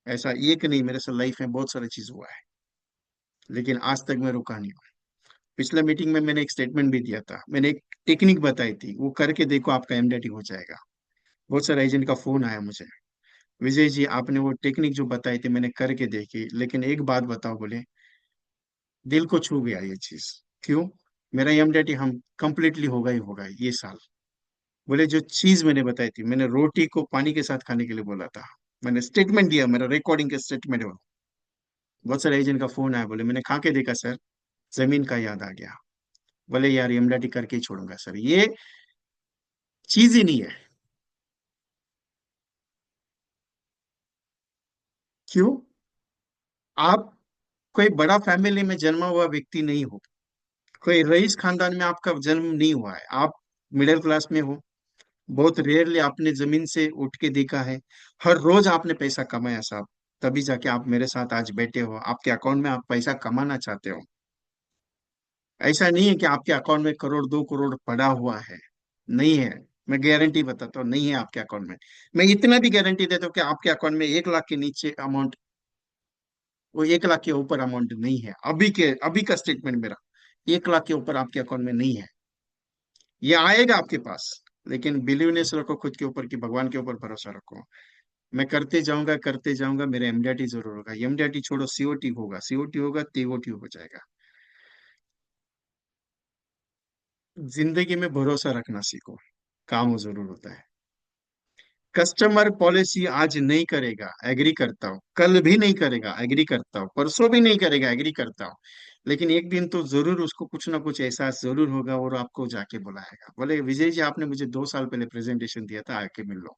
ऐसा एक नहीं, मेरे साथ लाइफ में बहुत सारी चीज हुआ है, लेकिन आज तक मैं रुका नहीं हूँ। पिछले मीटिंग में मैंने एक स्टेटमेंट भी दिया था, मैंने एक टेक्निक बताई थी, वो करके देखो आपका एमडीटी हो जाएगा। बहुत सारे एजेंट का फोन आया मुझे, विजय जी आपने वो टेक्निक जो बताई थी मैंने करके देखी, लेकिन एक बात बताओ, बोले दिल को छू गया ये चीज। क्यों? मेरा एमडीटी हम कंप्लीटली होगा ही होगा ये साल। बोले जो चीज मैंने बताई थी, मैंने रोटी को पानी के साथ खाने के लिए बोला था। मैंने स्टेटमेंट दिया, मेरा रिकॉर्डिंग का स्टेटमेंट है वो। बहुत सारे एजेंट का फोन आया, बोले मैंने खा के देखा सर, जमीन का याद आ गया। बोले यार एमडीटी करके ही छोड़ूंगा सर, ये चीज ही नहीं है। क्यों? आप कोई बड़ा फैमिली में जन्मा हुआ व्यक्ति नहीं हो, कोई रईस खानदान में आपका जन्म नहीं हुआ है, आप मिडिल क्लास में हो। बहुत रेयरली आपने जमीन से उठ के देखा है। हर रोज आपने पैसा कमाया साहब, तभी जाके आप मेरे साथ आज बैठे हो, आपके अकाउंट में आप पैसा कमाना चाहते हो। ऐसा नहीं है कि आपके अकाउंट में करोड़ 2 करोड़ पड़ा हुआ है, नहीं है। मैं गारंटी बताता हूँ नहीं है आपके अकाउंट में। मैं इतना भी गारंटी देता हूँ कि आपके अकाउंट में 1 लाख के नीचे अमाउंट, वो 1 लाख के ऊपर अमाउंट नहीं है। अभी का स्टेटमेंट मेरा, 1 लाख के ऊपर आपके अकाउंट में नहीं है। ये आएगा आपके पास, लेकिन बिलीवनेस रखो खुद के ऊपर, कि भगवान के ऊपर भरोसा रखो। मैं करते जाऊंगा, मेरा एमडीटी जरूर होगा। एमडीटी छोड़ो, सीओटी होगा, सीओटी होगा, टीओटी हो जाएगा। जिंदगी में भरोसा रखना सीखो, काम जरूर होता है। कस्टमर पॉलिसी आज नहीं करेगा, एग्री करता हूँ, कल भी नहीं करेगा, एग्री करता हूँ, परसों भी नहीं करेगा, एग्री करता हूँ। लेकिन एक दिन तो जरूर उसको कुछ ना कुछ एहसास जरूर होगा और आपको जाके बुलाएगा, बोले विजय जी आपने मुझे 2 साल पहले प्रेजेंटेशन दिया था, आके मिल लो।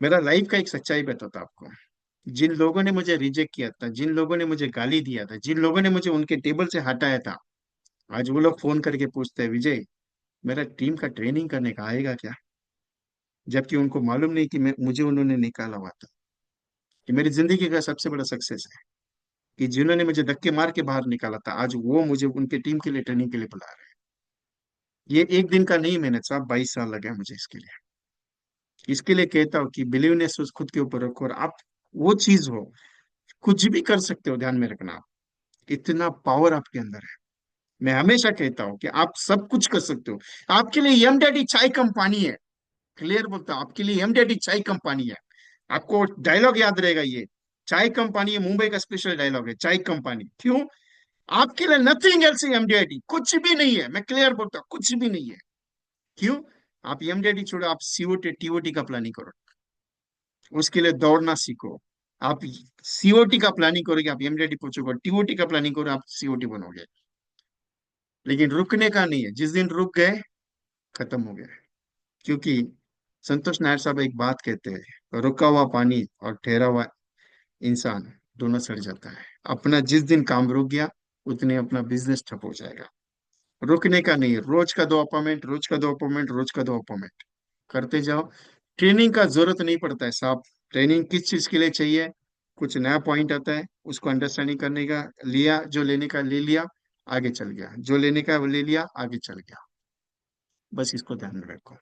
मेरा लाइफ का एक सच्चाई बताता हूँ आपको। जिन लोगों ने मुझे रिजेक्ट किया था, जिन लोगों ने मुझे गाली दिया था, जिन लोगों ने मुझे उनके टेबल से हटाया था, आज वो लोग फोन करके पूछते हैं विजय मेरा टीम का ट्रेनिंग करने का आएगा क्या? जबकि उनको मालूम नहीं कि मैं मुझे उन्होंने निकाला हुआ था। कि मेरी जिंदगी का सबसे बड़ा सक्सेस है कि जिन्होंने मुझे धक्के मार के बाहर निकाला था, आज वो मुझे उनके टीम के लिए ट्रेनिंग के लिए बुला रहे हैं। ये एक दिन का नहीं मेहनत साहब, 22 साल लगे हैं मुझे इसके लिए। इसके लिए कहता हूँ कि बिलीवनेस खुद के ऊपर रखो और आप वो चीज हो, कुछ भी कर सकते हो, ध्यान में रखना आप। इतना पावर आपके अंदर है। मैं हमेशा कहता हूँ कि आप सब कुछ कर सकते हो। आपके लिए एम डैडी चाय कंपनी है। क्लियर बोलता हूँ, आपके लिए एम डैडी चाय कंपनी है। आपको डायलॉग याद रहेगा ये। चाय कंपनी है, मुंबई का स्पेशल डायलॉग है, चाय कंपनी। क्यों? आपके लिए नथिंग एल्स एमडीआईटी, कुछ भी नहीं है। मैं क्लियर बोलता हूँ, कुछ भी नहीं है। क्यों? आप एमडीआईटी छोड़ो, आप सीओटी टीओटी का प्लानिंग करो। उसके लिए दौड़ना सीखो। आप सीओटी का प्लानिंग करोगे, आप एमडीआईटी पहुंचोगे। टीओटी का प्लानिंग करो, आप सीओटी बनोगे। लेकिन रुकने का नहीं है। जिस दिन रुक गए, खत्म हो गया। क्योंकि संतोष नायर साहब एक बात कहते हैं, रुका हुआ पानी और ठहरा हुआ इंसान दोनों सड़ जाता है। अपना जिस दिन काम रुक गया, उतने अपना बिजनेस ठप हो जाएगा। रुकने का नहीं है। रोज का 2 अपॉइंटमेंट, रोज का 2 अपॉइंटमेंट, रोज का 2 अपॉइंटमेंट करते जाओ। ट्रेनिंग का जरूरत नहीं पड़ता है साहब। ट्रेनिंग किस चीज के लिए चाहिए? कुछ नया पॉइंट आता है, उसको अंडरस्टैंडिंग करने का, लिया जो लेने का ले लिया, आगे चल गया, जो लेने का वो ले लिया, आगे चल गया। बस इसको ध्यान में रखो।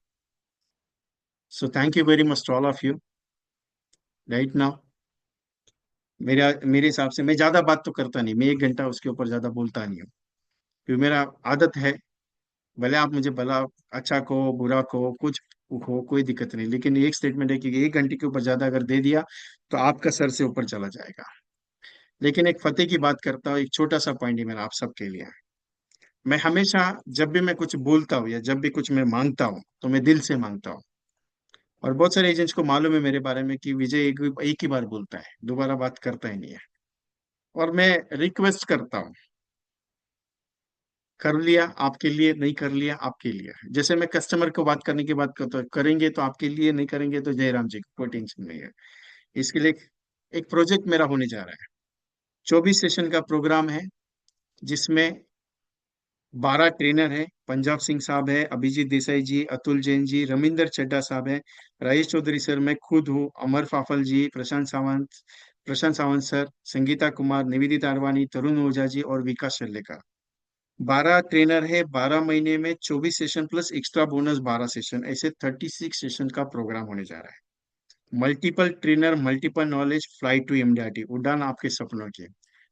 So thank you very much to all of you right now. मेरा मेरे हिसाब से मैं ज्यादा बात तो करता नहीं, मैं 1 घंटा उसके ऊपर ज्यादा बोलता नहीं हूँ। क्योंकि मेरा आदत है। भले आप मुझे भला अच्छा कहो बुरा कहो कुछ हो, कोई दिक्कत नहीं, लेकिन एक स्टेटमेंट है कि 1 घंटे के ऊपर ज्यादा अगर दे दिया तो आपका सर से ऊपर चला जाएगा। लेकिन एक फतेह की बात करता हूँ, एक छोटा सा पॉइंट ही मेरा आप सबके लिए है। मैं हमेशा जब भी मैं कुछ बोलता हूँ या जब भी कुछ मैं मांगता हूँ तो मैं दिल से मांगता हूँ। और बहुत सारे एजेंट्स को मालूम है मेरे बारे में कि विजय एक ही बार बोलता है, दोबारा बात करता ही नहीं है। और मैं रिक्वेस्ट करता हूँ, कर लिया आपके लिए, नहीं कर लिया आपके लिए। जैसे मैं कस्टमर को बात करने की बात करता हूँ, करेंगे तो आपके लिए, नहीं करेंगे तो जयराम जी, कोई टेंशन नहीं है। इसके लिए एक प्रोजेक्ट मेरा होने जा रहा है। 24 सेशन का प्रोग्राम है, जिसमें 12 ट्रेनर है। पंजाब सिंह साहब है, अभिजीत देसाई जी, अतुल जैन जी, रमिंदर चड्ढा साहब है, राजेश चौधरी सर, मैं खुद हूँ, अमर फाफल जी, प्रशांत सावंत सर, संगीता कुमार, निवेदिता अरवानी, तरुण ओझा जी और विकास शल्लेकर। 12 ट्रेनर है, 12 महीने में 24 session plus extra bonus 12 session, ऐसे 36 सेशन का प्रोग्राम होने जा रहा है। Multiple trainer, multiple knowledge, fly to MDRT, उड़ान आपके सपनों की।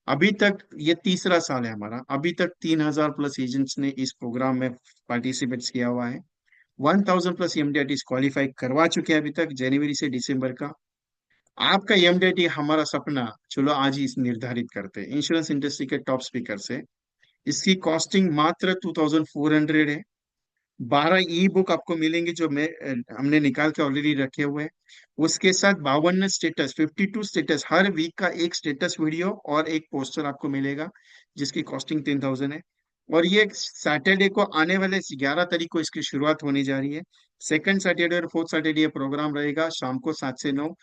अभी तक ये तीसरा साल है हमारा। अभी तक 3,000 प्लस एजेंट्स ने इस प्रोग्राम में पार्टिसिपेट किया हुआ है। 1,000 प्लस एमडीआरटी क्वालिफाई करवा चुके हैं अभी तक, जनवरी से दिसंबर का। आपका एमडीआरटी हमारा सपना, चलो आज ही इस निर्धारित करते हैं इंश्योरेंस इंडस्ट्री के टॉप स्पीकर से। इसकी कॉस्टिंग मात्र 2,400 है। 12 ई बुक आपको मिलेंगे जो मैं हमने निकाल के ऑलरेडी रखे हुए हैं। उसके साथ 52 स्टेटस, 52 स्टेटस, हर वीक का एक स्टेटस वीडियो और एक पोस्टर आपको मिलेगा, जिसकी कॉस्टिंग 10,000 है। और ये सैटरडे को आने वाले 11 तारीख को इसकी शुरुआत होने जा रही है। सेकंड सैटरडे और फोर्थ सैटरडे ये प्रोग्राम रहेगा शाम को 7 से 9।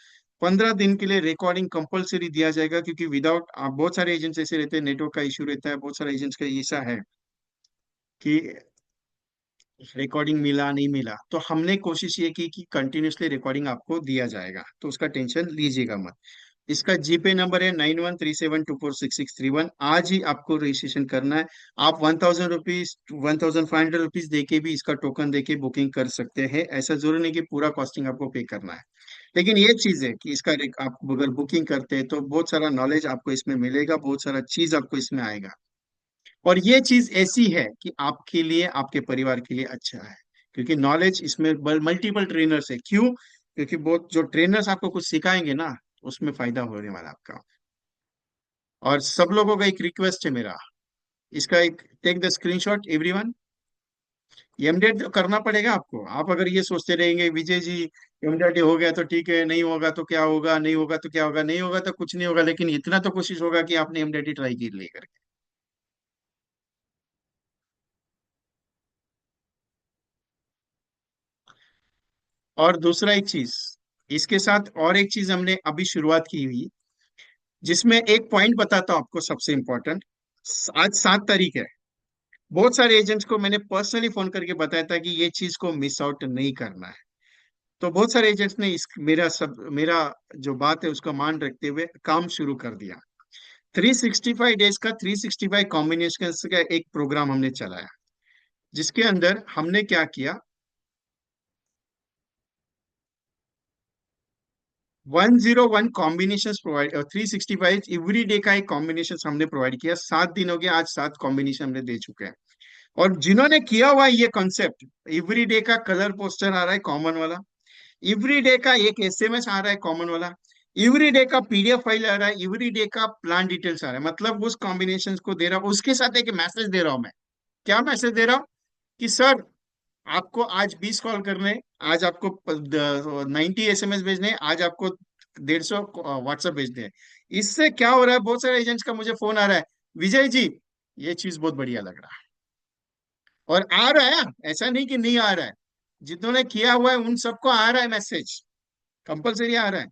15 दिन के लिए रिकॉर्डिंग कंपलसरी दिया जाएगा, क्योंकि विदाउट बहुत सारे एजेंट्स ऐसे रहते हैं, नेटवर्क का इशू रहता है, बहुत सारे एजेंट्स का ऐसा है कि रिकॉर्डिंग मिला नहीं मिला, तो हमने कोशिश ये की कि कंटिन्यूसली रिकॉर्डिंग आपको दिया जाएगा, तो उसका टेंशन लीजिएगा मत। इसका जीपे नंबर है 9137246631। आज ही आपको रजिस्ट्रेशन करना है। आप 1,000 रुपीज, 1,500 रुपीज दे के भी इसका टोकन दे के बुकिंग कर सकते हैं। ऐसा जरूरी नहीं कि पूरा कॉस्टिंग आपको पे करना है। लेकिन ये चीज है कि इसका आप अगर बुकिंग करते हैं तो बहुत सारा नॉलेज आपको इसमें मिलेगा, बहुत सारा चीज आपको इसमें आएगा। और ये चीज ऐसी है कि आपके लिए, आपके परिवार के लिए अच्छा है। क्योंकि नॉलेज इसमें मल्टीपल ट्रेनर्स है। क्यों? क्योंकि बहुत जो ट्रेनर्स आपको कुछ सिखाएंगे ना, उसमें फायदा होने वाला है आपका। और सब लोगों का एक रिक्वेस्ट है मेरा, इसका एक टेक द स्क्रीनशॉट एवरीवन। एमडेट तो करना पड़ेगा आपको। आप अगर ये सोचते रहेंगे विजय जी एमडेट हो गया तो ठीक है, नहीं होगा तो क्या होगा, नहीं होगा तो क्या होगा, नहीं होगा तो कुछ नहीं होगा, लेकिन इतना तो कोशिश होगा कि आपने एमडेट ट्राई की लेकर। और दूसरा एक चीज, इसके साथ और एक चीज हमने अभी शुरुआत की हुई, जिसमें एक पॉइंट बताता हूं आपको सबसे इंपॉर्टेंट। आज 7 तारीख है। बहुत सारे एजेंट्स को मैंने पर्सनली फोन करके बताया था कि ये चीज को मिस आउट नहीं करना है। तो बहुत सारे एजेंट्स ने इस मेरा जो बात है उसका मान रखते हुए काम शुरू कर दिया। 365 डेज का 365 कॉम्बिनेशन का एक प्रोग्राम हमने चलाया, जिसके अंदर हमने क्या किया, 101 कॉम्बिनेशन प्रोवाइड, 365 एवरी डे का एक कॉम्बिनेशन हमने प्रोवाइड किया। 7 दिन हो गया, आज 7 कॉम्बिनेशन हमने दे चुके हैं। और जिन्होंने किया हुआ है ये कॉन्सेप्ट, एवरी डे का कलर पोस्टर आ रहा है कॉमन वाला, एवरी डे का एक एसएमएस आ रहा है कॉमन वाला, एवरी डे का पीडीएफ फाइल आ रहा है, एवरी डे का प्लान डिटेल्स आ रहा है, मतलब उस कॉम्बिनेशन को दे रहा हूँ, उसके साथ एक मैसेज दे रहा हूं मैं। क्या मैसेज दे रहा हूँ कि सर, आपको आज 20 कॉल करने हैं, आज आपको 90 एसएमएस भेजने हैं, आज आपको 150 व्हाट्सएप भेजने हैं। इससे क्या हो रहा है, बहुत सारे एजेंट्स का मुझे फोन आ रहा है, विजय जी ये चीज बहुत बढ़िया लग रहा है। और आ रहा है, ऐसा नहीं कि नहीं आ रहा है, जिन्होंने किया हुआ है उन सबको आ रहा है मैसेज, कंपलसरी आ रहा है।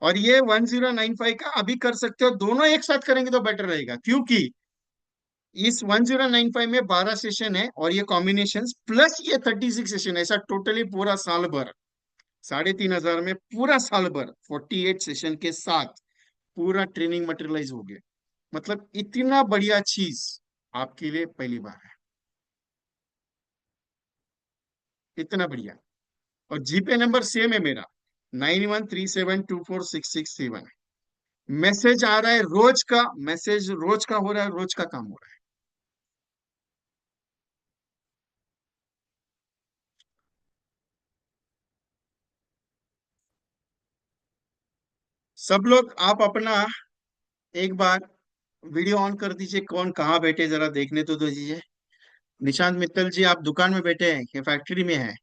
और ये 1095 का अभी कर सकते हो, दोनों एक साथ करेंगे तो बेटर रहेगा, क्योंकि इस 1095 में 12 सेशन है और ये कॉम्बिनेशन प्लस ये 36 सेशन, ऐसा टोटली पूरा साल भर 3,500 में पूरा साल भर 48 सेशन के साथ पूरा ट्रेनिंग मटेरियलाइज हो गया। मतलब इतना बढ़िया चीज आपके लिए पहली बार है, इतना बढ़िया। और जीपे नंबर सेम है मेरा, 9137246667। मैसेज आ रहा है रोज का, मैसेज रोज का हो रहा है, रोज का काम हो रहा है। सब लोग आप अपना एक बार वीडियो ऑन कर दीजिए, कौन कहाँ बैठे जरा देखने तो दीजिए। निशांत मित्तल जी आप दुकान में बैठे हैं कि फैक्ट्री में हैं?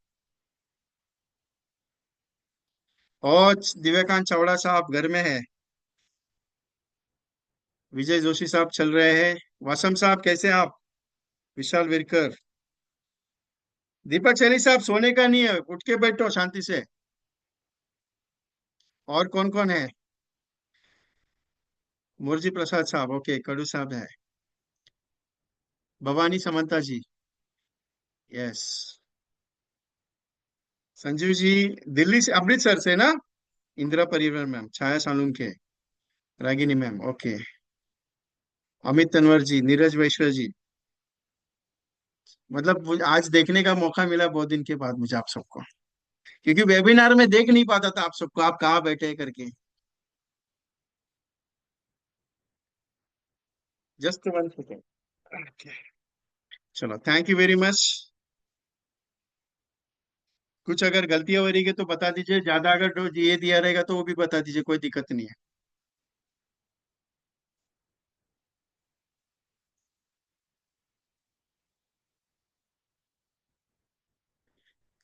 और दिव्यकांत चावड़ा साहब घर में है? विजय जोशी साहब चल रहे हैं? वासम साहब कैसे हैं आप? विशाल विरकर, दीपक सैनी साहब सोने का नहीं है, उठ के बैठो शांति से। और कौन कौन है? मुरजी प्रसाद साहब, ओके, कडू साहब है, भवानी समंता जी, यस, संजीव जी दिल्ली से, अमृतसर से ना? इंदिरा परिवहन मैम, छाया सालुंके, रागिनी मैम, ओके, अमित तनवर जी, नीरज वैश्वर जी। मतलब आज देखने का मौका मिला बहुत दिन के बाद मुझे आप सबको, क्योंकि वेबिनार में देख नहीं पाता था आप सबको, आप कहाँ बैठे हैं करके। Just 1 second. ओके, चलो, थैंक यू वेरी मच। कुछ अगर गलतियां हो रही है तो बता दीजिए, ज्यादा अगर ये दिया रहेगा तो वो भी बता दीजिए, कोई दिक्कत नहीं है।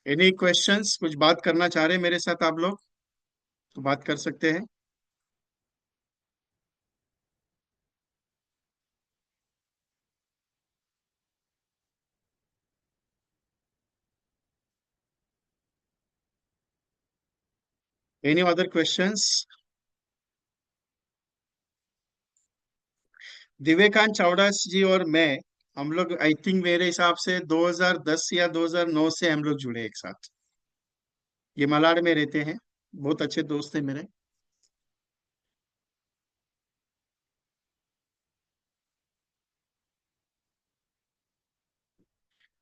एनी क्वेश्चंस, कुछ बात करना चाह रहे हैं मेरे साथ आप लोग तो बात कर सकते हैं। Any other questions? Divyakant Chavda ji और मैं, हम लोग आई थिंक मेरे हिसाब से 2010 या 2009 से हम लोग जुड़े एक साथ। ये मलाड में रहते हैं, बहुत अच्छे दोस्त हैं मेरे।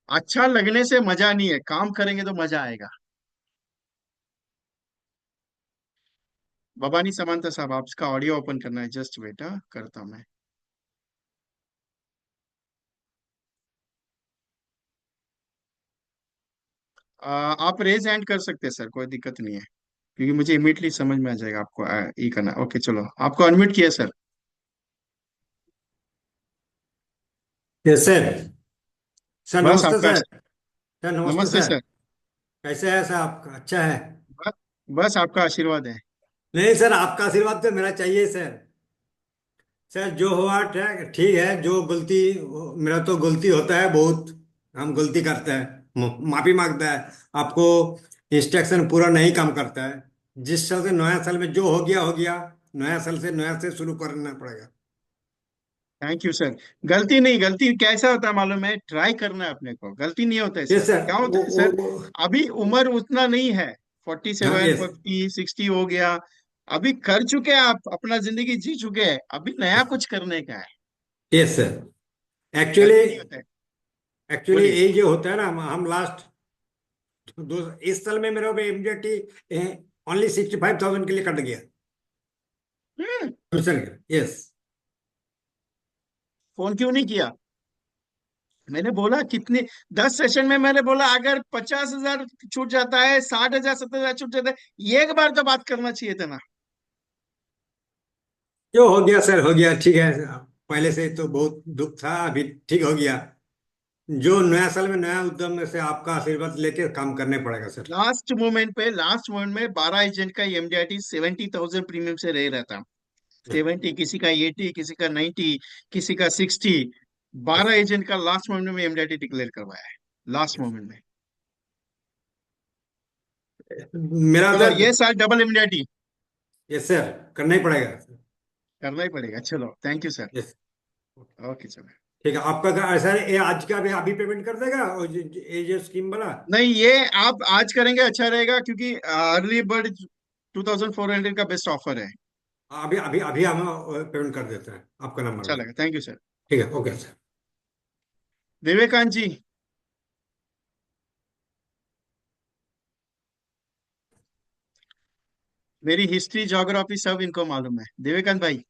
अच्छा लगने से मजा नहीं है, काम करेंगे तो मजा आएगा। भवानी समांता साहब, आपका ऑडियो ओपन करना है, जस्ट बेटा करता हूं मैं। आप रेज हैंड कर सकते हैं सर, कोई दिक्कत नहीं है, क्योंकि मुझे इमीडिएटली समझ में आ जाएगा आपको ये करना। ओके चलो, आपको अनम्यूट किया सर।
Yes sir. सर
बस
नमस्ते
आपका,
सर। सर नमस्ते
नमस्ते
सर।
सर।
कैसे है सर? आपका अच्छा है?
बस बस आपका आशीर्वाद है।
नहीं सर, आपका आशीर्वाद तो मेरा चाहिए सर। सर जो हुआ ठीक है। जो गलती, मेरा तो गलती होता है बहुत। हम गलती करते हैं, माफी मांगता है आपको। इंस्ट्रक्शन पूरा नहीं काम करता है। जिस साल से नया साल में जो हो गया हो गया। नया साल से नया से शुरू करना पड़ेगा।
Thank you sir. गलती नहीं, गलती कैसा होता है मालूम है, ट्राई करना है अपने को, गलती नहीं होता है
ये
सर।
सर
क्या होता है सर, अभी उम्र उतना नहीं है। फोर्टी
हाँ
सेवन
यस।
60 हो गया। अभी कर चुके हैं आप, अपना जिंदगी जी चुके हैं, अभी नया कुछ करने का है।
Yes sir. एक्चुअली
गलती नहीं होता है।
एक्चुअली
बोलिए।
यही जो होता है ना, हम लास्ट इस साल में मेरा इमीडिएटली ओनली 65,000 के लिए कट गया।
हम्म।
यस।
फोन क्यों नहीं किया? मैंने बोला कितने, 10 सेशन में मैंने बोला अगर 50,000 छूट जाता है, 60,000 70,000 छूट जाता है, एक बार तो बात करना चाहिए था ना।
जो हो गया सर हो गया, ठीक है। पहले से तो बहुत दुख था, अभी ठीक हो गया। जो नया साल में नया उद्यम में से आपका आशीर्वाद लेके काम करने पड़ेगा सर।
लास्ट मोमेंट में 12 एजेंट का एमडीआईटी 70,000 प्रीमियम से रह रहा था। 70, किसी का 80, किसी का 90, किसी का 60।
यस।
12 एजेंट का लास्ट मोमेंट में एमडीआईटी डिक्लेयर करवाया है। लास्ट मोमेंट में।
मेरा
चलो
तो
ये साल डबल एमडीआईटी
यस सर, करना ही पड़ेगा।
करना ही पड़ेगा। चलो thank you sir.
Yes.
Okay चलो।
ठीक है, आपका सर ये आज का अभी अभी पेमेंट कर देगा, और ये जो स्कीम वाला।
नहीं, ये आप आज करेंगे अच्छा रहेगा, क्योंकि अर्ली बर्ड 2,400 का बेस्ट ऑफर है।
अभी अभी अभी हम पेमेंट कर देते हैं आपका नंबर
अच्छा
में।
लगा, थैंक यू सर।
ठीक है, ओके सर।
विवेकांत जी, मेरी हिस्ट्री ज्योग्राफी सब इनको मालूम है। विवेकांत भाई,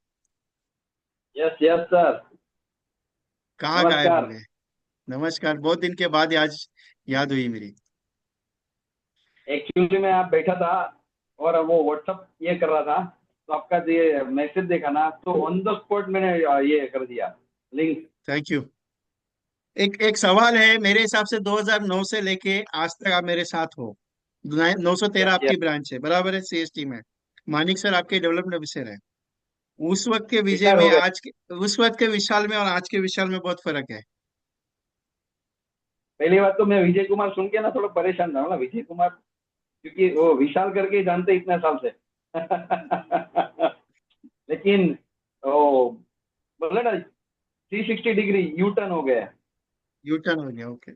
यस यस सर।
कहाँ गायब हो
नमस्कार।
गए? नमस्कार, बहुत दिन के बाद आज याद हुई मेरी।
एक्चुअली मैं आप बैठा था और वो व्हाट्सअप ये कर रहा था, तो आपका ये मैसेज देखा ना, तो ऑन द स्पॉट मैंने ये कर दिया लिंक।
Thank you. एक एक सवाल है, मेरे हिसाब से 2009 से लेके आज तक आप मेरे साथ हो। 913
यस
आपकी
यस।
ब्रांच है, बराबर है, सीएसटी में। मानिक सर आपके डेवलपमेंट ऑफिसर है। उस वक्त के विजय
रिटायर
में
हो गए।
आज के, उस वक्त के विशाल में और आज के विशाल में बहुत फर्क है।
पहली बात तो मैं विजय कुमार सुन के ना थोड़ा परेशान था ना, विजय कुमार, क्योंकि वो विशाल करके ही जानते इतने साल से। लेकिन वो बोले ना, 360 डिग्री यू टर्न हो गया।
यू टर्न हो गया, ओके।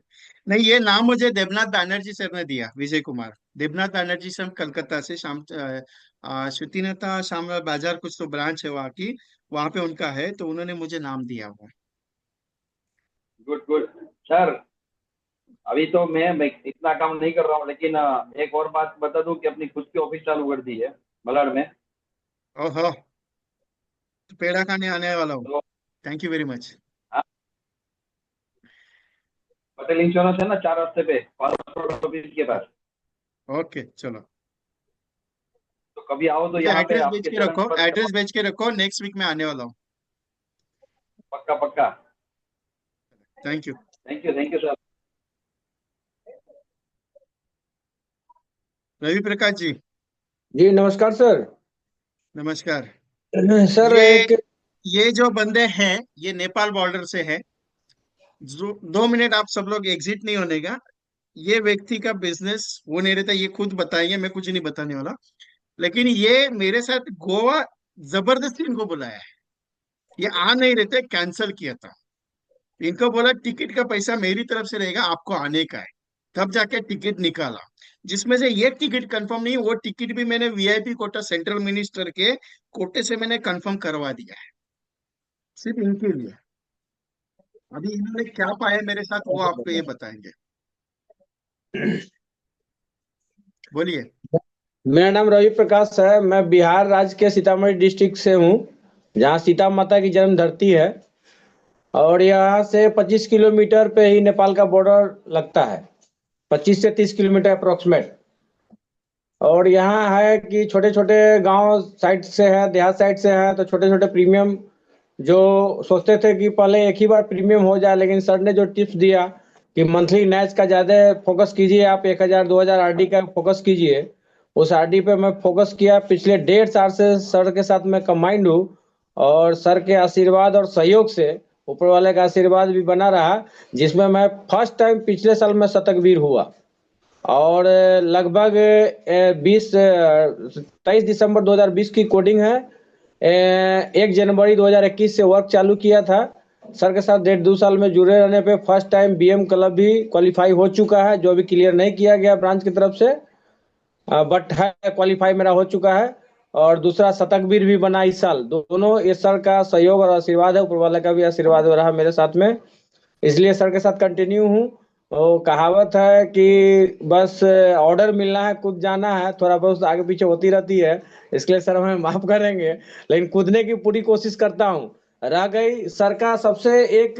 नहीं, ये नाम मुझे देवनाथ बैनर्जी सर ने दिया, विजय कुमार। देवनाथ बैनर्जी सर कलकत्ता से, श्रुतिनाथा श्यामलाल बाजार कुछ तो ब्रांच है वहाँ की, वहां पे उनका है, तो उन्होंने मुझे नाम दिया वो।
Good good sir. अभी तो मैं इतना काम नहीं कर रहा हूँ, लेकिन एक और बात बता दूं कि अपनी खुद की ऑफिस चालू कर दी है मलाड में।
ओहो, तो पेड़ा खाने आने वाला हूँ।
तो
थैंक यू वेरी मच।
हाँ, पटेल इंश्योरेंस है ना, 4 रास्ते पे पासपोर्ट ऑफिस के पास।
ओके चलो।
तो कभी आओ तो
मुझे
यहाँ पे
एड्रेस भेज
आपके
के
चरण
रखो,
स्पर्श करवा।
एड्रेस भेज के रखो, नेक्स्ट वीक में आने वाला हूँ।
पक्का पक्का।
Thank you.
Thank you sir.
Ravi Prakash ji,
जी नमस्कार सर।
नमस्कार।
सर
ये
एक
ये जो बंदे हैं, ये नेपाल बॉर्डर से है। 2 मिनट आप सब लोग एग्जिट नहीं होने का। ये व्यक्ति का बिजनेस वो नहीं रहता, ये खुद बताएंगे, मैं कुछ नहीं बताने वाला। लेकिन ये मेरे साथ गोवा जबरदस्ती इनको बुलाया है। ये आ नहीं रहते, कैंसिल किया था। इनको बोला टिकट का पैसा मेरी तरफ से रहेगा, आपको आने का है। तब जाके टिकट निकाला, जिसमें से ये टिकट कंफर्म नहीं, वो टिकट भी मैंने वीआईपी कोटा सेंट्रल मिनिस्टर के कोटे से मैंने कंफर्म करवा दिया है, सिर्फ इनके लिए। अभी इन्होंने क्या पाया मेरे साथ, वो आपको ये बताएंगे। बोलिए।
मेरा नाम रवि प्रकाश है। मैं बिहार राज्य के सीतामढ़ी डिस्ट्रिक्ट से हूँ, जहाँ सीता माता की जन्म धरती है। और यहाँ से 25 किलोमीटर पे ही नेपाल का बॉर्डर लगता है, 25 से 30 किलोमीटर अप्रोक्सीमेट। और यहाँ है कि छोटे छोटे गांव साइड से है, देहात साइड से है, तो छोटे छोटे प्रीमियम जो सोचते थे कि पहले एक ही बार प्रीमियम हो जाए, लेकिन सर ने जो टिप्स दिया कि मंथली नैच का ज्यादा फोकस कीजिए, आप 1,000 2,000 आरडी का फोकस कीजिए। उस आरडी पे मैं फोकस किया, पिछले 1.5 साल से सर के साथ मैं कंबाइंड हूँ, और सर के आशीर्वाद और सहयोग से, ऊपर वाले का आशीर्वाद भी बना रहा, जिसमें मैं फर्स्ट टाइम पिछले साल में शतकवीर हुआ। और लगभग 23 दिसंबर 2020 की कोडिंग है। 1 जनवरी 2021 से वर्क चालू किया था। सर के साथ 1.5 2 साल में जुड़े रहने पे फर्स्ट टाइम बीएम क्लब भी क्वालिफाई हो चुका है, जो अभी क्लियर नहीं किया गया ब्रांच की तरफ से, बट है क्वालिफाई मेरा हो चुका है। और दूसरा शतकवीर भी बना इस साल। दोनों ये सर का सहयोग और आशीर्वाद है, ऊपर वाले का भी आशीर्वाद रहा मेरे साथ में, इसलिए सर के साथ कंटिन्यू हूँ। वो कहावत है कि बस ऑर्डर मिलना है, कूद जाना है, थोड़ा बहुत आगे पीछे होती रहती है, इसलिए सर हमें माफ करेंगे, लेकिन कूदने की पूरी कोशिश करता हूँ। रह गई सर का सबसे एक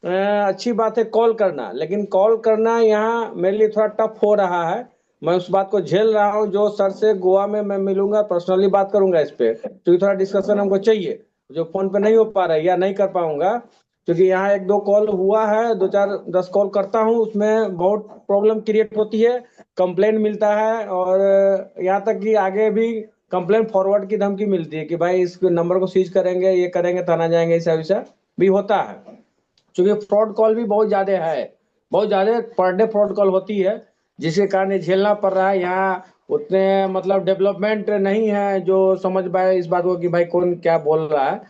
अच्छी बात है कॉल करना, लेकिन कॉल करना यहाँ मेरे लिए थोड़ा टफ हो रहा है। मैं उस बात को झेल रहा हूँ, जो सर से गोवा में मैं मिलूंगा, पर्सनली बात करूंगा इस पे, क्योंकि थोड़ा डिस्कशन हमको चाहिए, जो फोन पे नहीं हो पा रहा है या नहीं कर पाऊंगा। क्योंकि यहाँ 1 2 कॉल हुआ है, 2 4 10 कॉल करता हूँ, उसमें बहुत प्रॉब्लम क्रिएट होती है, कंप्लेन मिलता है, और यहाँ तक कि आगे भी कंप्लेन फॉरवर्ड की धमकी मिलती है कि भाई इस नंबर को सीज करेंगे, ये करेंगे, थाना जाएंगे, ऐसा वैसा भी होता है। क्योंकि फ्रॉड कॉल भी बहुत ज्यादा है, बहुत ज्यादा पर डे फ्रॉड कॉल होती है, जिसके कारण ये झेलना पड़ रहा है। यहाँ उतने मतलब डेवलपमेंट नहीं है जो समझ पाए इस बात को कि भाई कौन क्या बोल रहा है।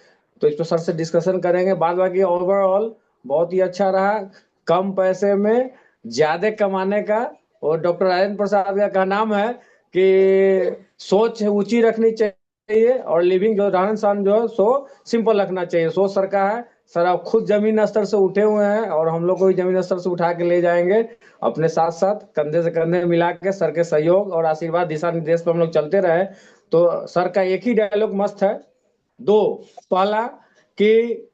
तो इस पर सर से डिस्कशन करेंगे। बाद बाकी ओवरऑल बहुत ही अच्छा रहा, कम पैसे में ज्यादा कमाने का। और डॉक्टर राजेंद्र प्रसाद का नाम है कि सोच ऊंची रखनी चाहिए, और लिविंग जो रहन सहन जो है सो सिंपल रखना चाहिए। सोच सर का है। सर आप खुद जमीन स्तर से उठे हुए हैं, और हम लोग को भी जमीन स्तर से उठा के ले जाएंगे। अपने साथ साथ कंधे से कंधे मिला के सर के सहयोग और आशीर्वाद दिशा निर्देश पर हम लोग चलते रहे। तो सर का एक ही डायलॉग मस्त है, दो। पहला कि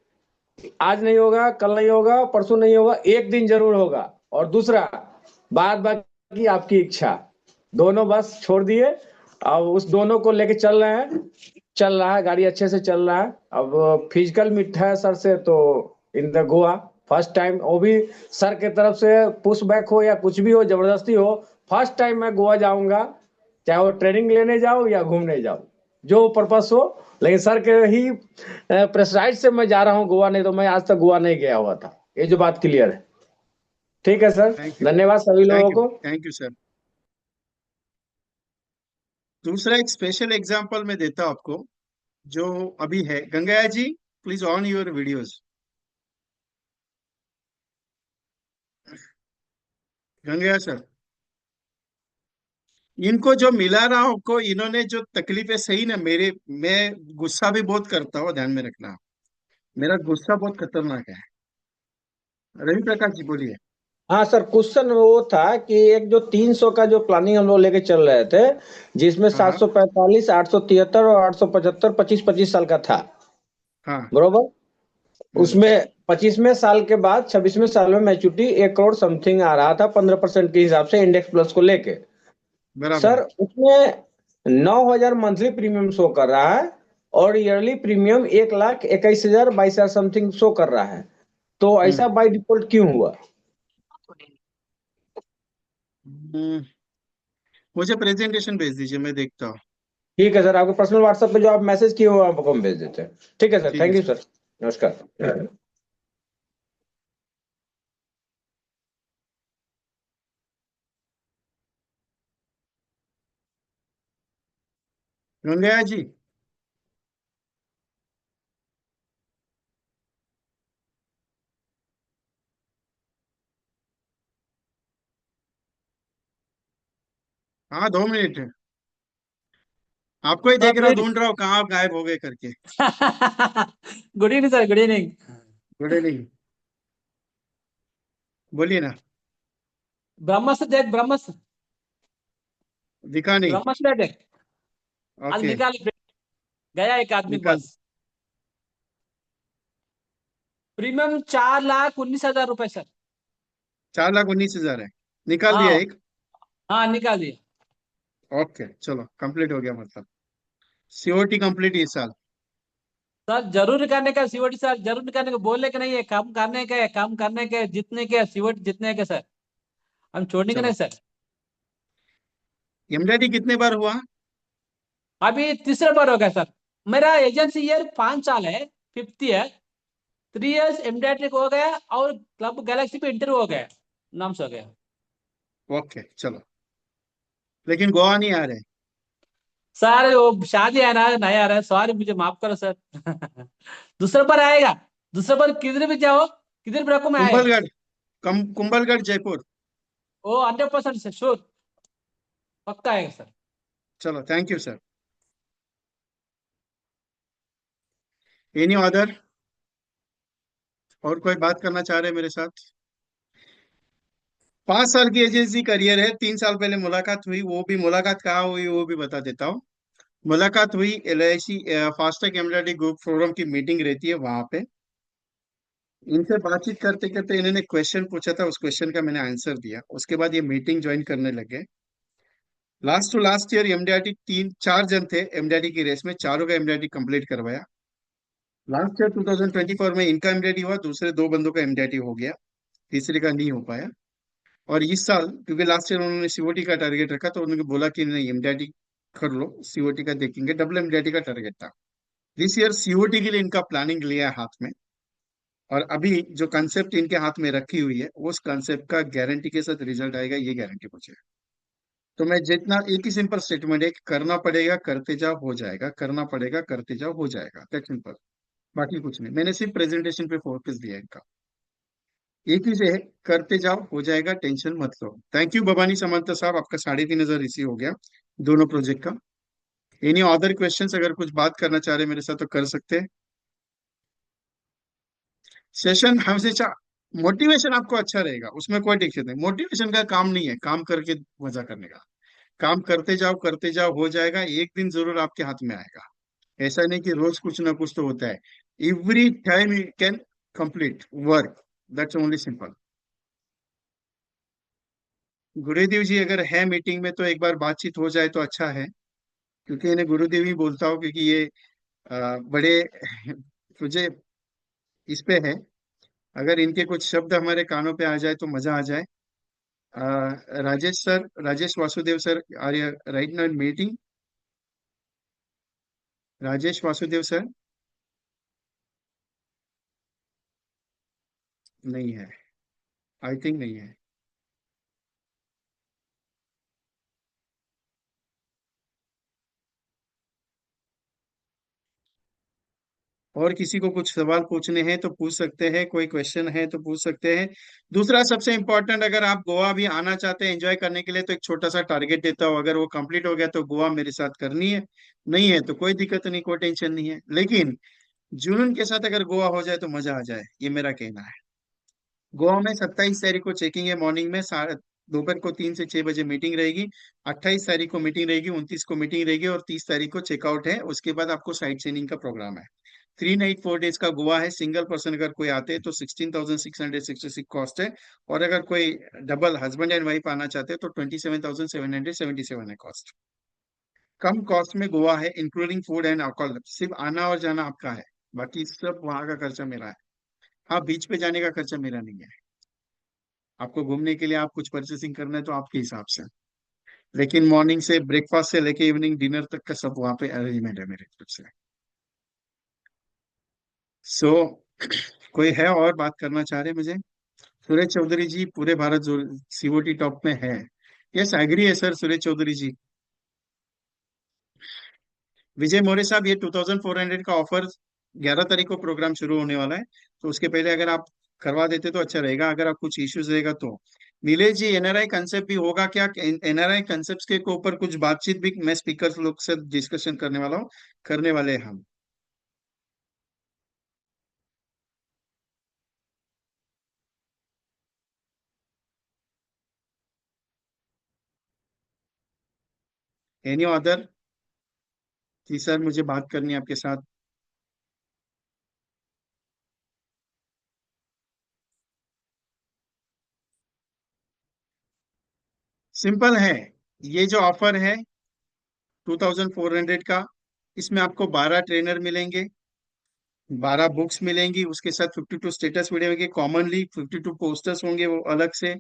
आज नहीं होगा, कल नहीं होगा, परसों नहीं होगा, एक दिन जरूर होगा। और दूसरा, बाद बाकी आपकी इच्छा। दोनों बस छोड़ दिए, अब उस दोनों को लेके चल रहे हैं। चल रहा है, गाड़ी अच्छे से चल रहा है। अब फिजिकल मीट है सर से, तो in the Goa first time, वो भी सर के तरफ से पुश बैक हो या कुछ भी हो, जबरदस्ती हो, फर्स्ट टाइम मैं गोवा जाऊंगा, चाहे वो ट्रेनिंग लेने जाओ या घूमने जाओ, जो पर्पस हो। लेकिन सर के ही प्रेशराइज से मैं जा रहा हूँ गोवा, नहीं तो मैं आज तक गोवा नहीं गया हुआ था। ये जो बात क्लियर है। ठीक है सर,
थैंक यू।
धन्यवाद सभी लोगों
थैंक यू।
को।
Thank you sir. दूसरा एक स्पेशल एग्जांपल मैं देता हूं आपको, जो अभी है। Gangaya ji, please on your videos. Gangaya sir, इनको जो मिला रहा हूं को, इन्होंने जो तकलीफें सही ना मेरे, मैं गुस्सा भी बहुत करता हूँ, ध्यान में रखना। मेरा गुस्सा बहुत खतरनाक है। रवि प्रकाश जी बोलिए।
हाँ सर, क्वेश्चन वो था कि एक जो 300 का जो प्लानिंग हम लोग लेके चल रहे थे, जिसमें
हाँ,
745, 873 और 875 25 25 साल का था,
हाँ।
बरोबर।
हम्म।
उसमें 25वें साल के बाद 26वें साल में मैच्योरिटी 1 करोड़ समथिंग आ रहा था, 15% के हिसाब से इंडेक्स प्लस को लेके।
बराबर
सर
है।
उसमें 9,000 मंथली प्रीमियम शो कर रहा है, और ईयरली प्रीमियम 1,21,000 22,000 समथिंग शो कर रहा है। तो
हम्म।
ऐसा बाय डिफॉल्ट क्यों हुआ?
हम्म, मुझे प्रेजेंटेशन भेज दीजिए, मैं देखता हूँ।
ठीक है सर, आपके पर्सनल व्हाट्सएप पे जो आप मैसेज किए हो आपको हम भेज देते हैं। ठीक है सर,
ठीक है
थैंक यू
सर।
सर। नमस्कार।
गंगया जी। हाँ, 2 मिनट है। आपको ही
हाँ,
देख
गुड
रहा हूँ,
इवनिंग।
ढूंढ रहा हूँ, कहाँ आप गायब हो गए करके।
Good evening sir, good evening.
Good evening. बोलिए ना।
ब्रह्मस्त्र देख, ब्रह्मस्त्र।
दिखा नहीं।
ब्रह्मस्त्र देख। आज
ओके।
निकाल, गया एक आदमी के
निकाल।
पास। प्रीमियम 4,19,000 रुपए सर।
4,19,000 है। निकाल दिया
हाँ।
एक।
हाँ, निकाल दिए।
ओके, चलो कंप्लीट हो गया मतलब। सीओटी कंप्लीट इस साल।
सर जरूर करने का सीओडी सर, जरूर करने का, बोलने का नहीं है, काम करने का है, काम करने के जितने के सीओडी जितने के सर, हम छोड़ने के
चलो,
नहीं सर।
एमडीआरटी कितने बार हुआ?
अभी तीसरा बार हो गया सर। मेरा एजेंसी ईयर 5 साल है, 5th ईयर, 3 इयर्स एमडीआर हो गया और क्लब गैलेक्सी पे इंटरव्यू हो गया, नाम से हो गया।
ओके चलो, लेकिन गोवा नहीं आ रहे।
सर वो शादी है ना, नहीं आ रहा है, सॉरी, मुझे माफ करो सर। दूसरा बार आएगा, दूसरा बार किधर भी जाओ, किधर भी रखो मैं आएगा।
कुंभलगढ़, कुंभलगढ़ जयपुर।
वो 100% से श्योर, पक्का आएगा सर।
चलो, thank you sir. Any other, और कोई बात करना चाह रहे हैं मेरे साथ? 5 साल की एजेंसी करियर है, 3 साल पहले मुलाकात हुई, वो भी मुलाकात कहाँ हुई वो भी बता देता हूँ। मुलाकात हुई LIC FASTag MDRT group forum की मीटिंग रहती है वहां पे। इनसे बातचीत करते करते इन्होंने क्वेश्चन पूछा था, उस क्वेश्चन का मैंने आंसर दिया, उसके बाद ये मीटिंग ज्वाइन करने लगे। Last to last year MDRT 3 4 जन थे एमडीआरटी की रेस में, चारों का एमडीआरटी कंप्लीट करवाया। लास्ट ईयर 2024 में इनका एमडीआरटी हुआ, दूसरे 2 बंदों का एमडीआरटी हो गया, तीसरे का नहीं हो पाया। और इस साल क्योंकि लास्ट ईयर उन्होंने सीओटी का टारगेट रखा, तो उन्होंने बोला कि नहीं, एमडीआरटी कर लो, सीओटी का देखेंगे, डबल एमडीआरटी का टारगेट था। दिस ईयर सीओटी के लिए इनका प्लानिंग लिया है हाथ में। और अभी जो कंसेप्ट इनके हाथ में रखी हुई है, उस कंसेप्ट का गारंटी के साथ रिजल्ट आएगा, ये गारंटी मुझे है। तो मैं जितना, एक ही सिंपल स्टेटमेंट है कि करना पड़ेगा, करते जाओ, हो जाएगा, करना पड़ेगा, करते जाओ, हो जाएगा, दैट सिंपल। बाकी कुछ नहीं, मैंने सिर्फ प्रेजेंटेशन पे फोकस दिया है इनका। एक ही से है, करते जाओ, हो जाएगा, टेंशन मत लो। थैंक यू भवानी समंता साहब, आपका 3,500 रिसीव हो गया दोनों प्रोजेक्ट का। एनी अदर क्वेश्चंस, अगर कुछ बात करना चाह रहे हैं मेरे साथ तो कर सकते हैं। सेशन हमेशा मोटिवेशन आपको अच्छा रहेगा, उसमें कोई दिक्कत नहीं, मोटिवेशन का काम नहीं है, काम करके मजा करने का। काम करते जाओ, करते जाओ, हो जाएगा, एक दिन जरूर आपके हाथ में आएगा। ऐसा नहीं कि रोज कुछ ना कुछ तो होता है। Every time you can complete work, that's only simple. गुरुदेव जी अगर है मीटिंग में तो एक बार बातचीत हो जाए तो अच्छा है, क्योंकि इन्हें गुरुदेव ही बोलता हूँ, क्योंकि ये बड़े तुझे इस पे है। अगर इनके कुछ शब्द हमारे कानों पे आ जाए तो मजा आ जाए। Rajesh sir, Rajesh Vasudev sir, are you right now in meeting? Rajesh Vasudev sir नहीं है, आई थिंक नहीं है। और किसी को कुछ सवाल पूछने हैं तो पूछ सकते हैं, कोई क्वेश्चन है तो पूछ सकते हैं। दूसरा सबसे इंपॉर्टेंट, अगर आप गोवा भी आना चाहते हैं एंजॉय करने के लिए, तो एक छोटा सा टारगेट देता हूँ, अगर वो कंप्लीट हो गया तो गोवा मेरे साथ करनी है, नहीं है तो कोई दिक्कत नहीं, कोई टेंशन नहीं है, लेकिन जुनून के साथ अगर गोवा हो जाए तो मजा आ जाए, ये मेरा कहना है। गोवा में 27 तारीख को चेकिंग है, मॉर्निंग में साढ़े दोपहर को 3 से 6 बजे मीटिंग रहेगी। 28 तारीख को मीटिंग रहेगी, 29 को मीटिंग रहेगी, और 30 तारीख को चेकआउट है। उसके बाद आपको साइट सीइंग का प्रोग्राम है। 3 नाइट 4 डेज का गोवा है। सिंगल पर्सन अगर कोई आते हैं तो 16,666 कॉस्ट है। और अगर कोई डबल हस्बैंड एंड वाइफ आना चाहते हैं तो 27,777 है कॉस्ट। कम कॉस्ट में गोवा है, इंक्लूडिंग फूड एंड अल्कोहल, सिर्फ आना और जाना आपका है, बाकी सब वहां का खर्चा मेरा है। हाँ, बीच पे जाने का खर्चा मेरा नहीं है। आपको घूमने के लिए आप कुछ परचेसिंग करना है तो आपके हिसाब से, लेकिन मॉर्निंग से ब्रेकफास्ट से लेके इवनिंग डिनर तक का सब वहां पे अरेंजमेंट है मेरे तरफ से। सो कोई है और बात करना चाह रहे हैं मुझे? सुरेश चौधरी जी, पूरे भारत जो सीओटी टॉप में है। यस, एग्री है सर सुरेश चौधरी जी। विजय मौर्य साहब, ये 2,400 का ऑफर 11 तारीख को प्रोग्राम शुरू होने वाला है, तो उसके पहले अगर आप करवा देते तो अच्छा रहेगा, अगर आप कुछ इश्यूज रहेगा तो। नीलेश जी, एनआरआई कंसेप्ट भी होगा क्या? एनआरआई कंसेप्ट के ऊपर कुछ बातचीत भी मैं स्पीकर लोग से डिस्कशन करने वाला हूँ, करने वाले हैं हम। एनी अदर कि सर मुझे बात करनी है आपके साथ? सिंपल है, ये जो ऑफर है 2,400 का, इसमें आपको 12 ट्रेनर मिलेंगे, 12 बुक्स मिलेंगी, उसके साथ 52 स्टेटस वीडियो होंगे, कॉमनली 52 पोस्टर्स होंगे वो अलग से।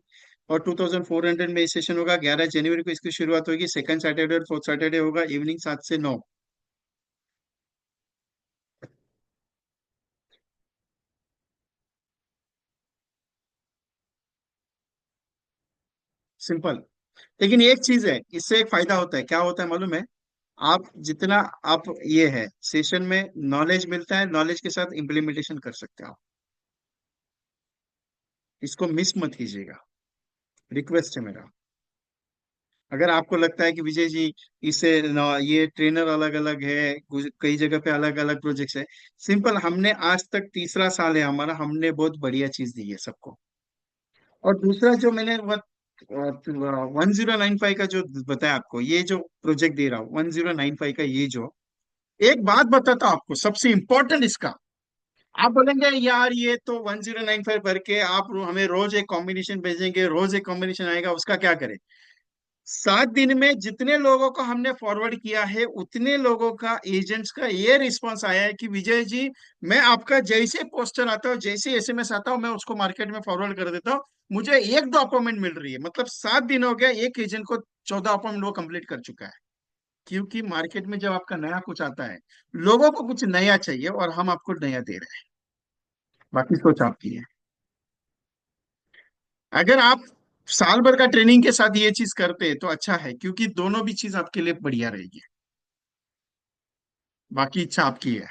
और 2400 में सेशन होगा। 11 जनवरी को इसकी शुरुआत होगी। सेकंड सैटरडे और फोर्थ सैटरडे होगा, इवनिंग 7 से 9। सिंपल। लेकिन एक चीज है, इससे एक फायदा होता है, क्या होता है मालूम है? आप जितना आप ये है सेशन में नॉलेज मिलता है, नॉलेज के साथ इम्प्लीमेंटेशन कर सकते हो आप। इसको मिस मत कीजिएगा, रिक्वेस्ट है मेरा। अगर आपको लगता है कि विजय जी इससे ये ट्रेनर अलग अलग है, कई जगह पे अलग अलग प्रोजेक्ट्स है, सिंपल, हमने आज तक तीसरा साल है हमारा, हमने बहुत बढ़िया चीज दी है सबको। और दूसरा जो मैंने 1095 का जो बताया आपको, ये जो प्रोजेक्ट दे रहा हूँ 1095 का, ये जो एक बात बताता हूँ आपको सबसे इंपॉर्टेंट इसका। आप बोलेंगे यार ये तो 1095 भर के आप हमें रोज एक कॉम्बिनेशन भेजेंगे, रोज एक कॉम्बिनेशन आएगा, उसका क्या करें? 7 दिन में जितने लोगों को हमने फॉरवर्ड किया है, उतने लोगों का एजेंट्स का ये रिस्पांस आया है कि विजय जी, मैं आपका जैसे पोस्टर आता हूँ, जैसे एसएमएस आता हूँ, मैं उसको मार्केट में फॉरवर्ड कर देता हूँ, मुझे 1-2 अपॉइंटमेंट मिल रही है। मतलब 7 दिन हो गया, एक एजेंट को 14 अपॉइंटमेंट वो कंप्लीट कर चुका है। क्योंकि मार्केट में जब आपका नया कुछ आता है, लोगों को कुछ नया चाहिए, और हम आपको नया दे रहे हैं। बाकी सोच आपकी है। अगर आप साल भर का ट्रेनिंग के साथ ये चीज करते हैं तो अच्छा है, क्योंकि दोनों भी चीज आपके लिए बढ़िया रहेगी। बाकी इच्छा आपकी है।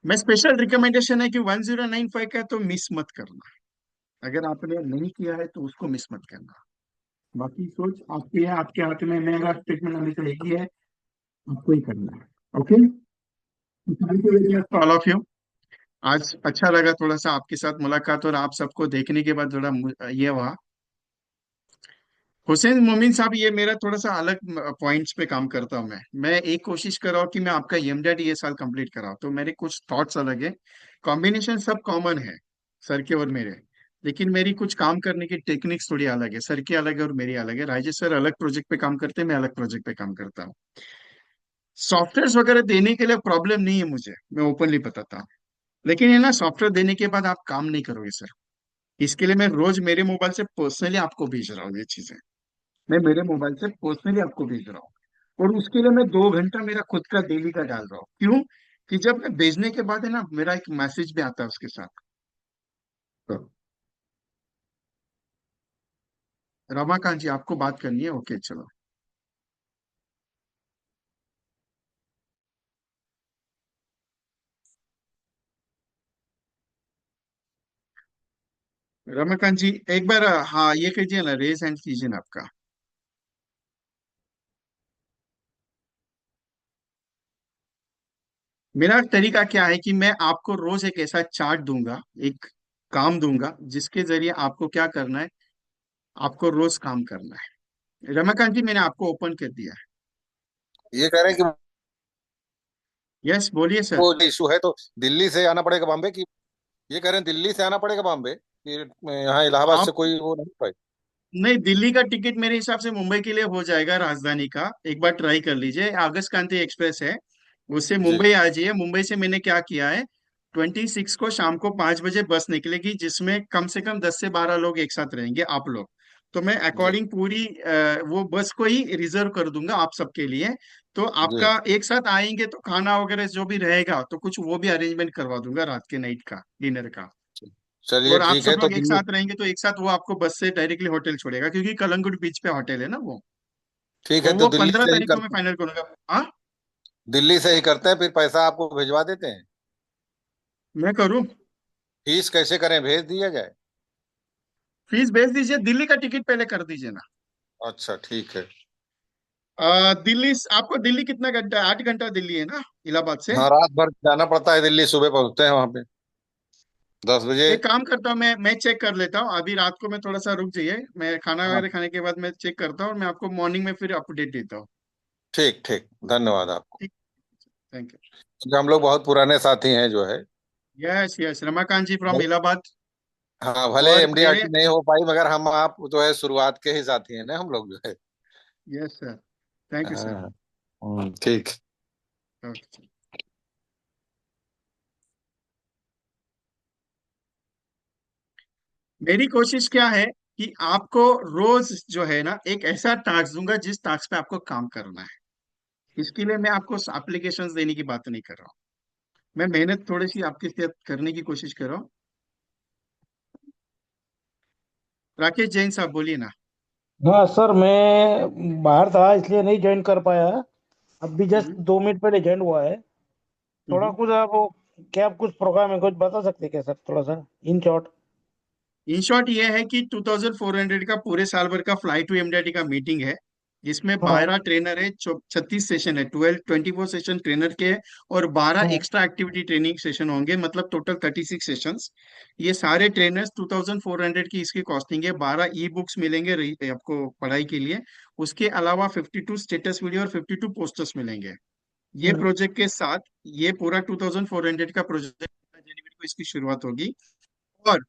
मैं स्पेशल रिकमेंडेशन है कि 1095 का तो मिस मत करना। अगर आपने नहीं किया है तो उसको मिस मत करना। बाकी सोच आपकी है, आपके हाथ में। मेरा स्टेटमेंट हमेशा एक ही है, आपको ही करना है। Okay, thank you very much all of you. आज अच्छा लगा थोड़ा सा आपके साथ मुलाकात, और आप सबको देखने के बाद थोड़ा ये हुआ। हुसैन मोमिन साहब, ये मेरा थोड़ा सा अलग पॉइंट्स पे काम करता हूँ। मैं एक कोशिश कर रहा हूँ कि मैं आपका एमडेट ये साल कंप्लीट कराऊँ, तो मेरे कुछ थॉट्स अलग है। कॉम्बिनेशन सब कॉमन है, सर के और मेरे। लेकिन मेरी कुछ काम करने की टेक्निक्स थोड़ी अलग है, सर की अलग है और मेरी अलग है। राजेश सर अलग प्रोजेक्ट पे काम करते हैं, मैं अलग प्रोजेक्ट पे काम करता हूँ। सॉफ्टवेयर वगैरह देने के लिए प्रॉब्लम नहीं है मुझे, मैं ओपनली बताता हूँ। लेकिन ये ना, सॉफ्टवेयर देने के बाद आप काम नहीं करोगे सर। इसके लिए मैं रोज मेरे मोबाइल से पर्सनली आपको भेज रहा हूँ ये चीजें। मैं मेरे मोबाइल से पर्सनली आपको भेज रहा हूँ। और उसके लिए मैं 2 घंटा मेरा खुद का डेली का डाल रहा हूँ। क्यों? कि जब मैं भेजने के बाद है ना, मेरा एक मैसेज भी आता है उसके साथ। तो रमाकांत जी, आपको बात करनी है? ओके, चलो। रमाकांत जी एक बार हाँ ये कीजिए ना, रेज हैंड कीजिए ना आपका। मेरा तरीका क्या है कि मैं आपको रोज एक ऐसा चार्ट दूंगा, एक काम दूंगा, जिसके जरिए आपको क्या करना है, आपको रोज काम करना है। रमाकांत जी मैंने आपको ओपन कर दिया है।
ये कह रहे हैं कि
यस, बोलिए सर।
वो इशू है तो दिल्ली से आना पड़ेगा बॉम्बे की। ये कह रहे हैं दिल्ली से आना पड़ेगा बॉम्बे कि यहाँ इलाहाबाद से
आप
कोई वो नहीं पाए।
नहीं, दिल्ली का टिकट मेरे हिसाब से मुंबई के लिए हो जाएगा, राजधानी का। एक बार ट्राई कर लीजिए, अगस्त क्रांति एक्सप्रेस है, उससे
जी
मुंबई आ जाइए। मुंबई से मैंने क्या किया है, 26 को शाम को 5 बजे बस निकलेगी, जिसमें कम से कम 10 से 12 लोग एक साथ रहेंगे, आप लोग। तो मैं
जी
अकॉर्डिंग पूरी वो बस को ही रिजर्व कर दूंगा आप सबके लिए। तो
जी
आपका एक साथ आएंगे तो खाना वगैरह जो भी रहेगा, तो कुछ वो भी अरेंजमेंट करवा दूंगा, रात के नाइट का, डिनर का।
चलिए
और आप
ठीक
सब
है तो
लोग एक
दिल्ली।
साथ रहेंगे तो एक साथ वो आपको बस से डायरेक्टली होटल छोड़ेगा, क्योंकि कलंगुट बीच पे होटल है ना वो।
ठीक है
तो
तो
वो
दिल्ली
पंद्रह
से ही
तारीख को मैं
करते हैं।
फाइनल करूंगा। हाँ,
दिल्ली से ही करते हैं, फिर पैसा आपको भिजवा देते हैं।
मैं करूँ?
फीस कैसे करें, भेज दिया जाए।
फीस भेज दीजिए, दिल्ली का टिकट पहले कर दीजिए ना।
अच्छा ठीक है।
दिल्ली आपको दिल्ली कितना घंटा? 8 घंटा दिल्ली है ना, इलाहाबाद से।
हाँ रात भर जाना पड़ता है दिल्ली, सुबह पहुंचते हैं वहां पे 10 बजे।
एक काम करता हूँ, मैं चेक कर लेता हूँ अभी रात को। मैं थोड़ा सा रुक जाइए, मैं खाना
हाँ
वगैरह खाने के बाद मैं चेक करता हूँ, और मैं आपको मॉर्निंग में फिर अपडेट देता हूँ।
ठीक ठीक, धन्यवाद आपको।
ठीक। Thank you.
क्योंकि हम लोग बहुत पुराने साथी हैं जो है।
Yes yes, Ramakant ji from Allahabad.
हाँ भले
और मेरे,
एमडीआरटी नहीं हो पाई मगर हम आप जो है शुरुआत के ही साथी हैं ना हम लोग जो है।
Yes sir, thank you sir.
हाँ ठीक।
ओके। मेरी कोशिश क्या है कि आपको रोज जो है ना एक ऐसा टास्क दूंगा जिस टास्क पे आपको काम करना है। इसके लिए मैं आपको एप्लीकेशंस देने की बात नहीं कर रहा हूँ। मैं मेहनत थोड़ी सी आपके साथ करने की कोशिश कर रहा हूँ। राकेश जैन साहब बोलिए ना।
हाँ सर, मैं बाहर था इसलिए नहीं ज्वाइन कर पाया। अब भी जस्ट
हम्म,
2 मिनट पहले ज्वाइन हुआ है। थोड़ा
हम्म।
कुछ आप क्या आप कुछ प्रोग्राम है कुछ बता सकते हैं क्या सर, थोड़ा सा इन शॉर्ट?
इन शॉर्ट ये है कि 2400 का पूरे साल भर का फ्लाई टू एमडीटी का मीटिंग है, जिसमें
हाँ।
12 ट्रेनर है, 36 सेशन है, 24 सेशन ट्रेनर के हैं, और 12
हाँ।
एक्स्ट्रा एक्टिविटी ट्रेनिंग सेशन होंगे, मतलब टोटल 36 सेशंस। ये सारे ट्रेनर्स 2400 की इसकी कॉस्टिंग है। 12 ई बुक्स मिलेंगे आपको पढ़ाई के लिए। उसके अलावा 52 स्टेटस वीडियो और 52 पोस्टर्स मिलेंगे। ये
हम्म।
प्रोजेक्ट के साथ ये पूरा 2400 का प्रोजेक्ट जनवरी को इसकी शुरुआत होगी। और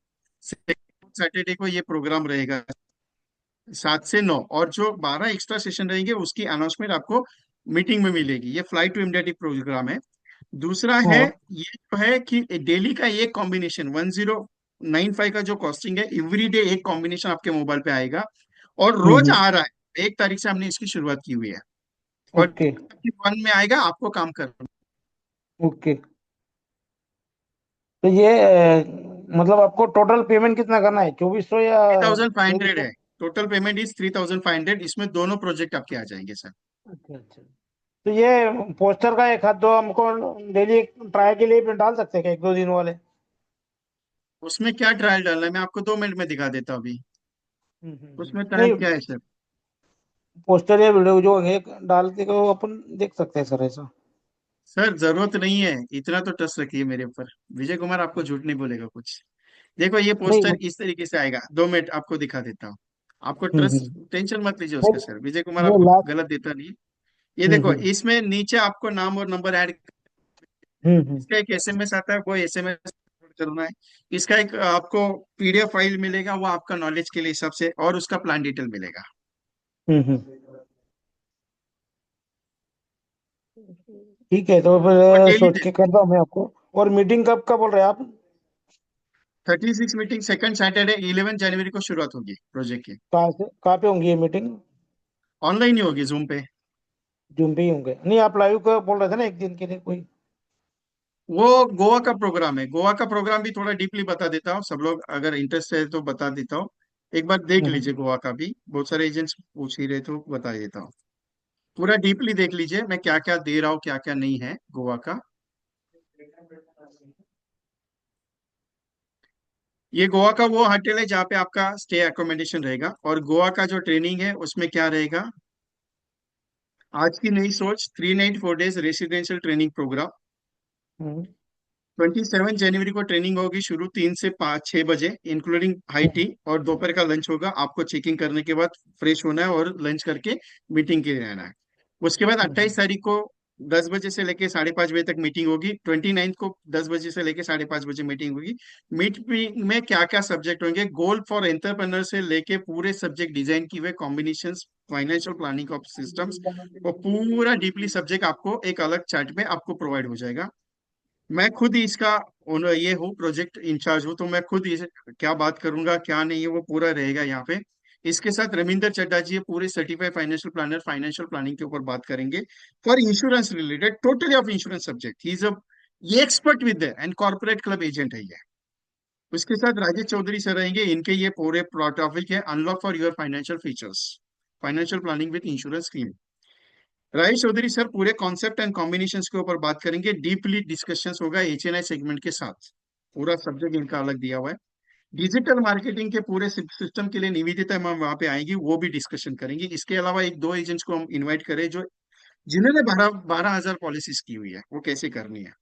सैटरडे को ये प्रोग्राम रहेगा 7 से 9, और जो 12 एक्स्ट्रा सेशन रहेंगे उसकी अनाउंसमेंट आपको मीटिंग में मिलेगी। ये फ्लाइट टू इम्यूनिटी प्रोग्राम है। दूसरा है,
हाँ।
ये जो है कि डेली का एक कॉम्बिनेशन 1095 का जो कॉस्टिंग है, एवरी डे एक कॉम्बिनेशन आपके मोबाइल पे आएगा, और रोज
हम्म।
आ रहा है। 1 तारीख से हमने इसकी शुरुआत की हुई है, और
ओके।
वन में आएगा, आपको काम करना।
ओके। तो ये मतलब आपको टोटल पेमेंट कितना करना है, 2400 या
3500
2400?
है। Total payment is 3500। इसमें दोनों प्रोजेक्ट आपके आ जाएंगे सर।
अच्छा अच्छा। तो ये पोस्टर का एक हाथ दो हमको डेली ट्राई के लिए भी डाल सकते हैं क्या, 1-2 दिन वाले?
उसमें क्या ट्रायल डालना है, मैं आपको 2 मिनट में दिखा देता हूँ अभी। उसमें ट्रायल
नहीं,
क्या है सर?
पोस्टर या वीडियो जो है डाल के को अपन देख सकते हैं सर, ऐसा?
सर जरूरत नहीं है, इतना तो ट्रस्ट रखिए मेरे ऊपर। विजय कुमार आपको झूठ नहीं बोलेगा कुछ। देखो ये पोस्टर
नहीं।
इस तरीके से आएगा, 2 मिनट आपको दिखा देता हूँ। आपको
हम्म।
ट्रस्ट टेंशन मत लीजिए उसका
नहीं,
सर, विजय कुमार
ये
आपको
लास्ट।
गलत देता नहीं है। ये
हम्म।
देखो,
हम्म।
इसमें नीचे आपको नाम और नंबर ऐड,
हम्म।
इसका एक एसएमएस आता है, वो एसएमएस करना है। इसका एक आपको पीडीएफ फाइल मिलेगा, वो आपका नॉलेज के लिए हिसाब से, और उसका प्लान डिटेल मिलेगा।
ठीक है, तो
वो
फिर
डेली
सोच के करता हूँ मैं आपको। और मीटिंग कब का बोल रहे हैं आप?
36 मीटिंग सेकंड सैटरडे 11 जनवरी को शुरुआत होगी प्रोजेक्ट की।
कहाँ पे होंगी ये मीटिंग?
ऑनलाइन ही होगी, जूम पे।
जूम पे ही होंगे? नहीं, आप लाइव का बोल रहे थे ना, एक दिन के लिए कोई?
वो गोवा का प्रोग्राम है। गोवा का प्रोग्राम भी थोड़ा डीपली बता देता हूँ, सब लोग अगर इंटरेस्ट है तो बता देता हूँ। एक बार देख
हम्म।
लीजिए, गोवा का भी बहुत सारे एजेंट्स पूछ ही रहे, तो बता देता हूँ। पूरा डीपली देख लीजिए मैं क्या क्या दे रहा हूँ, क्या क्या नहीं है गोवा का। ये गोवा का वो होटल है जहाँ पे आपका स्टे अकोमोडेशन रहेगा, और गोवा का जो ट्रेनिंग है उसमें क्या रहेगा, आज की नई सोच 3 night 4 days residential training program.
हम्म।
27 जनवरी को ट्रेनिंग होगी शुरू, 3 से 5 6 बजे, इंक्लूडिंग हाई टी, और दोपहर का लंच होगा। आपको चेकिंग करने के बाद फ्रेश होना है और लंच करके मीटिंग के लिए रहना है। उसके बाद
हम्म।
28 तारीख को 10 बजे से लेके 5:30 बजे तक मीटिंग होगी। 29 को 10 बजे से लेके 5:30 बजे मीटिंग होगी। मीटिंग में क्या क्या सब्जेक्ट होंगे, गोल फॉर एंटरप्रेन्योर से लेके पूरे सब्जेक्ट डिजाइन किए हुए, combination, financial planning of systems, और पूरा डीपली सब्जेक्ट आपको एक अलग चार्ट में आपको प्रोवाइड हो जाएगा। मैं खुद ही इसका ओनर ये हूँ, प्रोजेक्ट इंचार्ज हूँ, तो मैं खुद इसे क्या बात करूंगा क्या नहीं है वो पूरा रहेगा यहाँ पे। इसके साथ रविंदर चड्डा जी है, पूरे certified financial planner, financial planning के ऊपर बात करेंगे for insurance related, totally of insurance subject. He is a ये expert with and corporate club agent है ये। उसके साथ राजेश चौधरी सर रहेंगे, इनके ये पूरे टॉपिक है unlock for your financial features, financial planning with insurance scheme. Rajesh Chaudhary sir पूरे कॉन्सेप्ट एंड कॉम्बिनेशंस के ऊपर बात करेंगे, डीपली डिस्कशंस होगा एचएनआई सेगमेंट के साथ। पूरा सब्जेक्ट इनका अलग दिया हुआ है। डिजिटल मार्केटिंग के पूरे सिस्टम के लिए निवेदिता मैम वहां पे आएंगी, वो भी डिस्कशन करेंगी। इसके अलावा एक दो एजेंट्स को हम इनवाइट करें जो जिन्होंने 12,000 पॉलिसीज की हुई है, वो कैसे करनी है।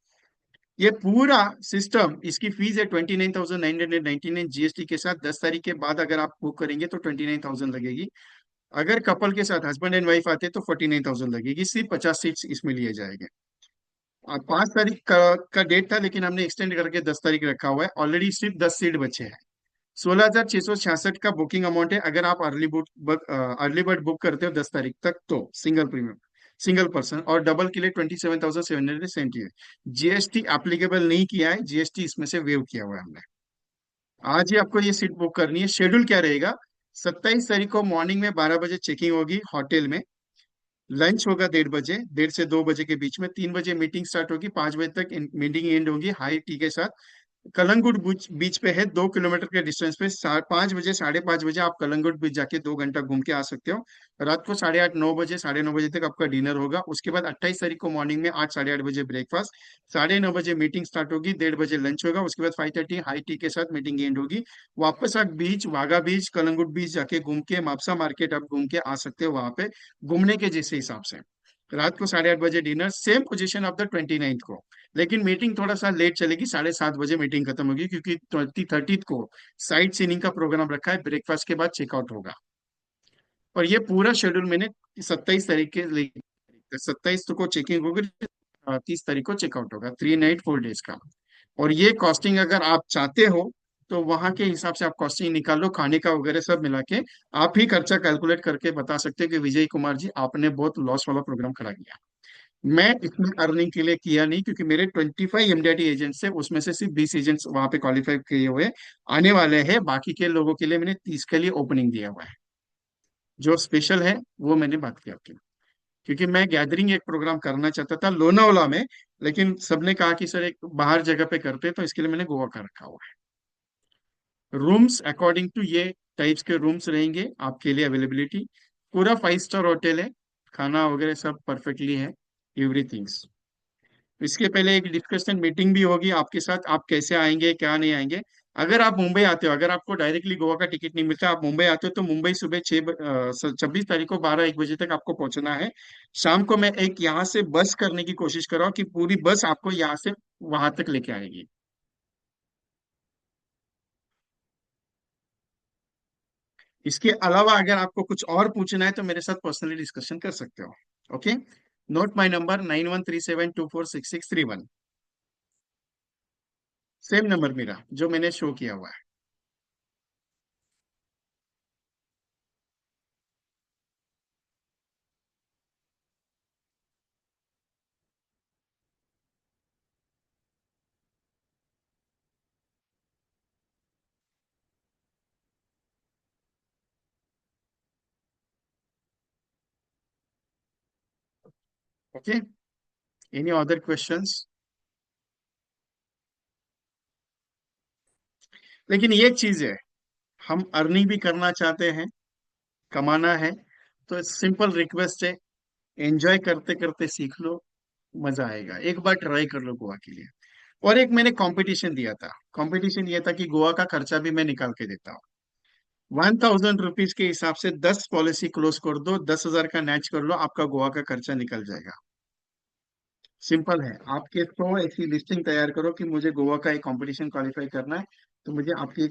ये पूरा सिस्टम, इसकी फीस है 29,999 जीएसटी के साथ। 10 तारीख के बाद अगर आप बुक करेंगे तो 29,000 लगेगी। अगर कपल के साथ हस्बैंड एंड वाइफ आते तो 49,000 लगेगी। सिर्फ 50 सीट्स इसमें लिए जाएंगे। 5 तारीख का डेट था, लेकिन हमने एक्सटेंड करके 10 तारीख रखा हुआ है। ऑलरेडी सिर्फ 10 सीट बचे हैं। 16,666 का बुकिंग अमाउंट है। अगर आप अर्ली बर्ड बुक करते हो 10 तारीख तक, तो सिंगल प्रीमियम, सिंगल पर्सन, और डबल के लिए 27,770 है। जीएसटी एप्लीकेबल नहीं किया है, जीएसटी इसमें से वेव किया हुआ है हमने। आज ही आपको ये सीट बुक करनी है। शेड्यूल क्या रहेगा? 27 तारीख को मॉर्निंग में 12 बजे चेकिंग होगी होटल में। लंच होगा 1:30 बजे, 1:30 से 2 बजे के बीच में। 3 बजे मीटिंग स्टार्ट होगी, 5 बजे तक मीटिंग एंड होगी हाई टी के साथ। कलंगुट बीच बीच पे है, 2 किलोमीटर के डिस्टेंस पे। 5 बजे, 5:30 बजे आप कलंगुट बीच जाके 2 घंटा घूम के आ सकते हो। रात को 8:30, 9 बजे, 9:30 बजे तक आपका डिनर होगा। उसके बाद 28 तारीख को मॉर्निंग में 8, 8:30 बजे ब्रेकफास्ट। 9:30 बजे मीटिंग स्टार्ट होगी, 1:30 बजे लंच होगा। उसके बाद 5:30 हाई टी के साथ मीटिंग एंड होगी। वापस आप बीच, वाघा बीच, कलंगुट बीच जाके घूम के मापसा मार्केट आप घूम के आ सकते हो वहां पे, घूमने के जैसे हिसाब से। रात को 8:30 बजे dinner, same position of the 29th को। लेकिन मीटिंग थोड़ा सा लेट चलेगी, 7:30 बजे मीटिंग खत्म होगी, क्योंकि 30th को साइट सीनिंग का प्रोग्राम रखा है। ब्रेकफास्ट के बाद चेकआउट होगा। और ये पूरा शेड्यूल मैंने 27 तारीख के लिए, 27 को चेकिंग होगी, 30 तारीख को चेकआउट होगा। 3 नाइट 4 डेज का। और ये कॉस्टिंग अगर आप चाहते हो तो वहां के हिसाब से आप कॉस्टिंग निकाल लो, खाने का वगैरह सब मिला के। आप ही खर्चा कैलकुलेट करके बता सकते हो कि विजय कुमार जी आपने बहुत लॉस वाला प्रोग्राम खड़ा किया। मैं इसमें अर्निंग के लिए किया नहीं, क्योंकि मेरे 25 एमडीआईटी एजेंट्स है, उसमें से सिर्फ 20 एजेंट्स वहां पे क्वालिफाई किए हुए आने वाले हैं। बाकी के लोगों के लिए मैंने 30 के लिए ओपनिंग दिया हुआ है। जो स्पेशल है वो मैंने बात की आपकी। क्योंकि मैं गैदरिंग एक प्रोग्राम करना चाहता था लोनावाला में, लेकिन सबने कहा कि सर एक बाहर जगह पे करते हैं, तो इसके लिए मैंने गोवा का रखा हुआ है। रूम्स अकॉर्डिंग टू ये टाइप्स के रूम्स रहेंगे आपके लिए अवेलेबिलिटी। पूरा 5 स्टार होटल है, खाना वगैरह सब परफेक्टली है, एवरीथिंग्स। इसके पहले एक डिस्कशन मीटिंग भी होगी आपके साथ, आप कैसे आएंगे क्या नहीं आएंगे। अगर आप मुंबई आते हो, अगर आपको डायरेक्टली गोवा का टिकट नहीं मिलता, आप मुंबई आते हो, तो मुंबई सुबह 26 तारीख को 12-1 बजे तक आपको पहुंचना है। शाम को मैं एक यहाँ से बस करने की कोशिश कर रहा हूँ कि पूरी बस आपको यहाँ से वहां तक लेके आएगी। इसके अलावा अगर आपको कुछ और पूछना है तो मेरे साथ पर्सनली डिस्कशन कर सकते हो। Okay, note my number 9137246631। Same number मेरा जो मैंने शो किया हुआ है। Okay, any other questions? लेकिन ये एक चीज है, हम अर्निंग भी करना चाहते हैं, कमाना है, तो सिंपल रिक्वेस्ट है, एंजॉय करते करते सीख लो, मजा आएगा। एक बार ट्राई कर लो गोवा के लिए। और एक मैंने कंपटीशन दिया था, कंपटीशन ये था कि गोवा का खर्चा भी मैं निकाल के देता हूँ। 1000 रुपीज के हिसाब से 10 पॉलिसी क्लोज कर दो, 10,000 का मैच कर लो, आपका गोवा का खर्चा निकल जाएगा। सिंपल है। आपके 100 ऐसी लिस्टिंग तैयार करो कि मुझे गोवा का एक कंपटीशन क्वालिफाई करना है, तो मुझे आपकी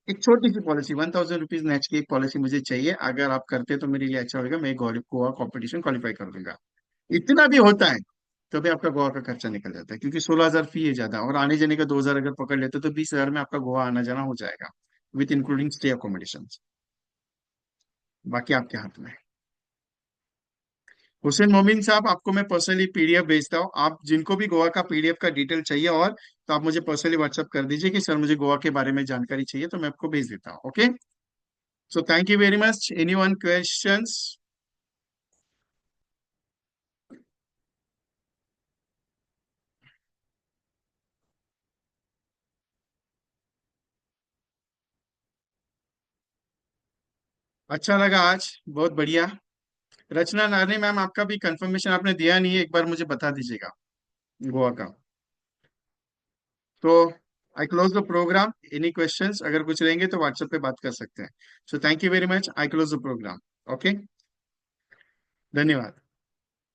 एक छोटी सी पॉलिसी, 1000 रुपीज मैच की एक पॉलिसी मुझे चाहिए। अगर आप करते तो मेरे लिए अच्छा होगा, मैं गोवा कंपटीशन क्वालिफाई कर दूंगा। इतना भी होता है तो भी आपका गोवा का खर्चा निकल जाता है, क्योंकि 16,000 फी है ज्यादा, और आने जाने का 2,000 अगर पकड़ लेते तो 20,000 में आपका गोवा आना जाना हो जाएगा, विथ इंक्लूडिंग स्टे अकोमोडेशन। बाकी आपके हाथ में है। हुसैन मोमिन साहब, आपको मैं पर्सनली पीडीएफ भेजता हूँ। आप जिनको भी गोवा का पीडीएफ का डिटेल चाहिए और, तो आप मुझे पर्सनली व्हाट्सअप कर दीजिए कि सर मुझे गोवा के बारे में जानकारी चाहिए, तो मैं आपको भेज देता हूँ। Okay, so thank you very much. Any one questions? अच्छा लगा आज, बहुत बढ़िया। रचना नारनी मैम, आपका भी कंफर्मेशन आपने दिया नहीं है, एक बार मुझे बता दीजिएगा गोवा का। तो I close the programme. Any questions अगर कुछ रहेंगे तो व्हाट्सएप पे बात कर सकते हैं। So thank you very much, I close the programme. Okay, धन्यवाद।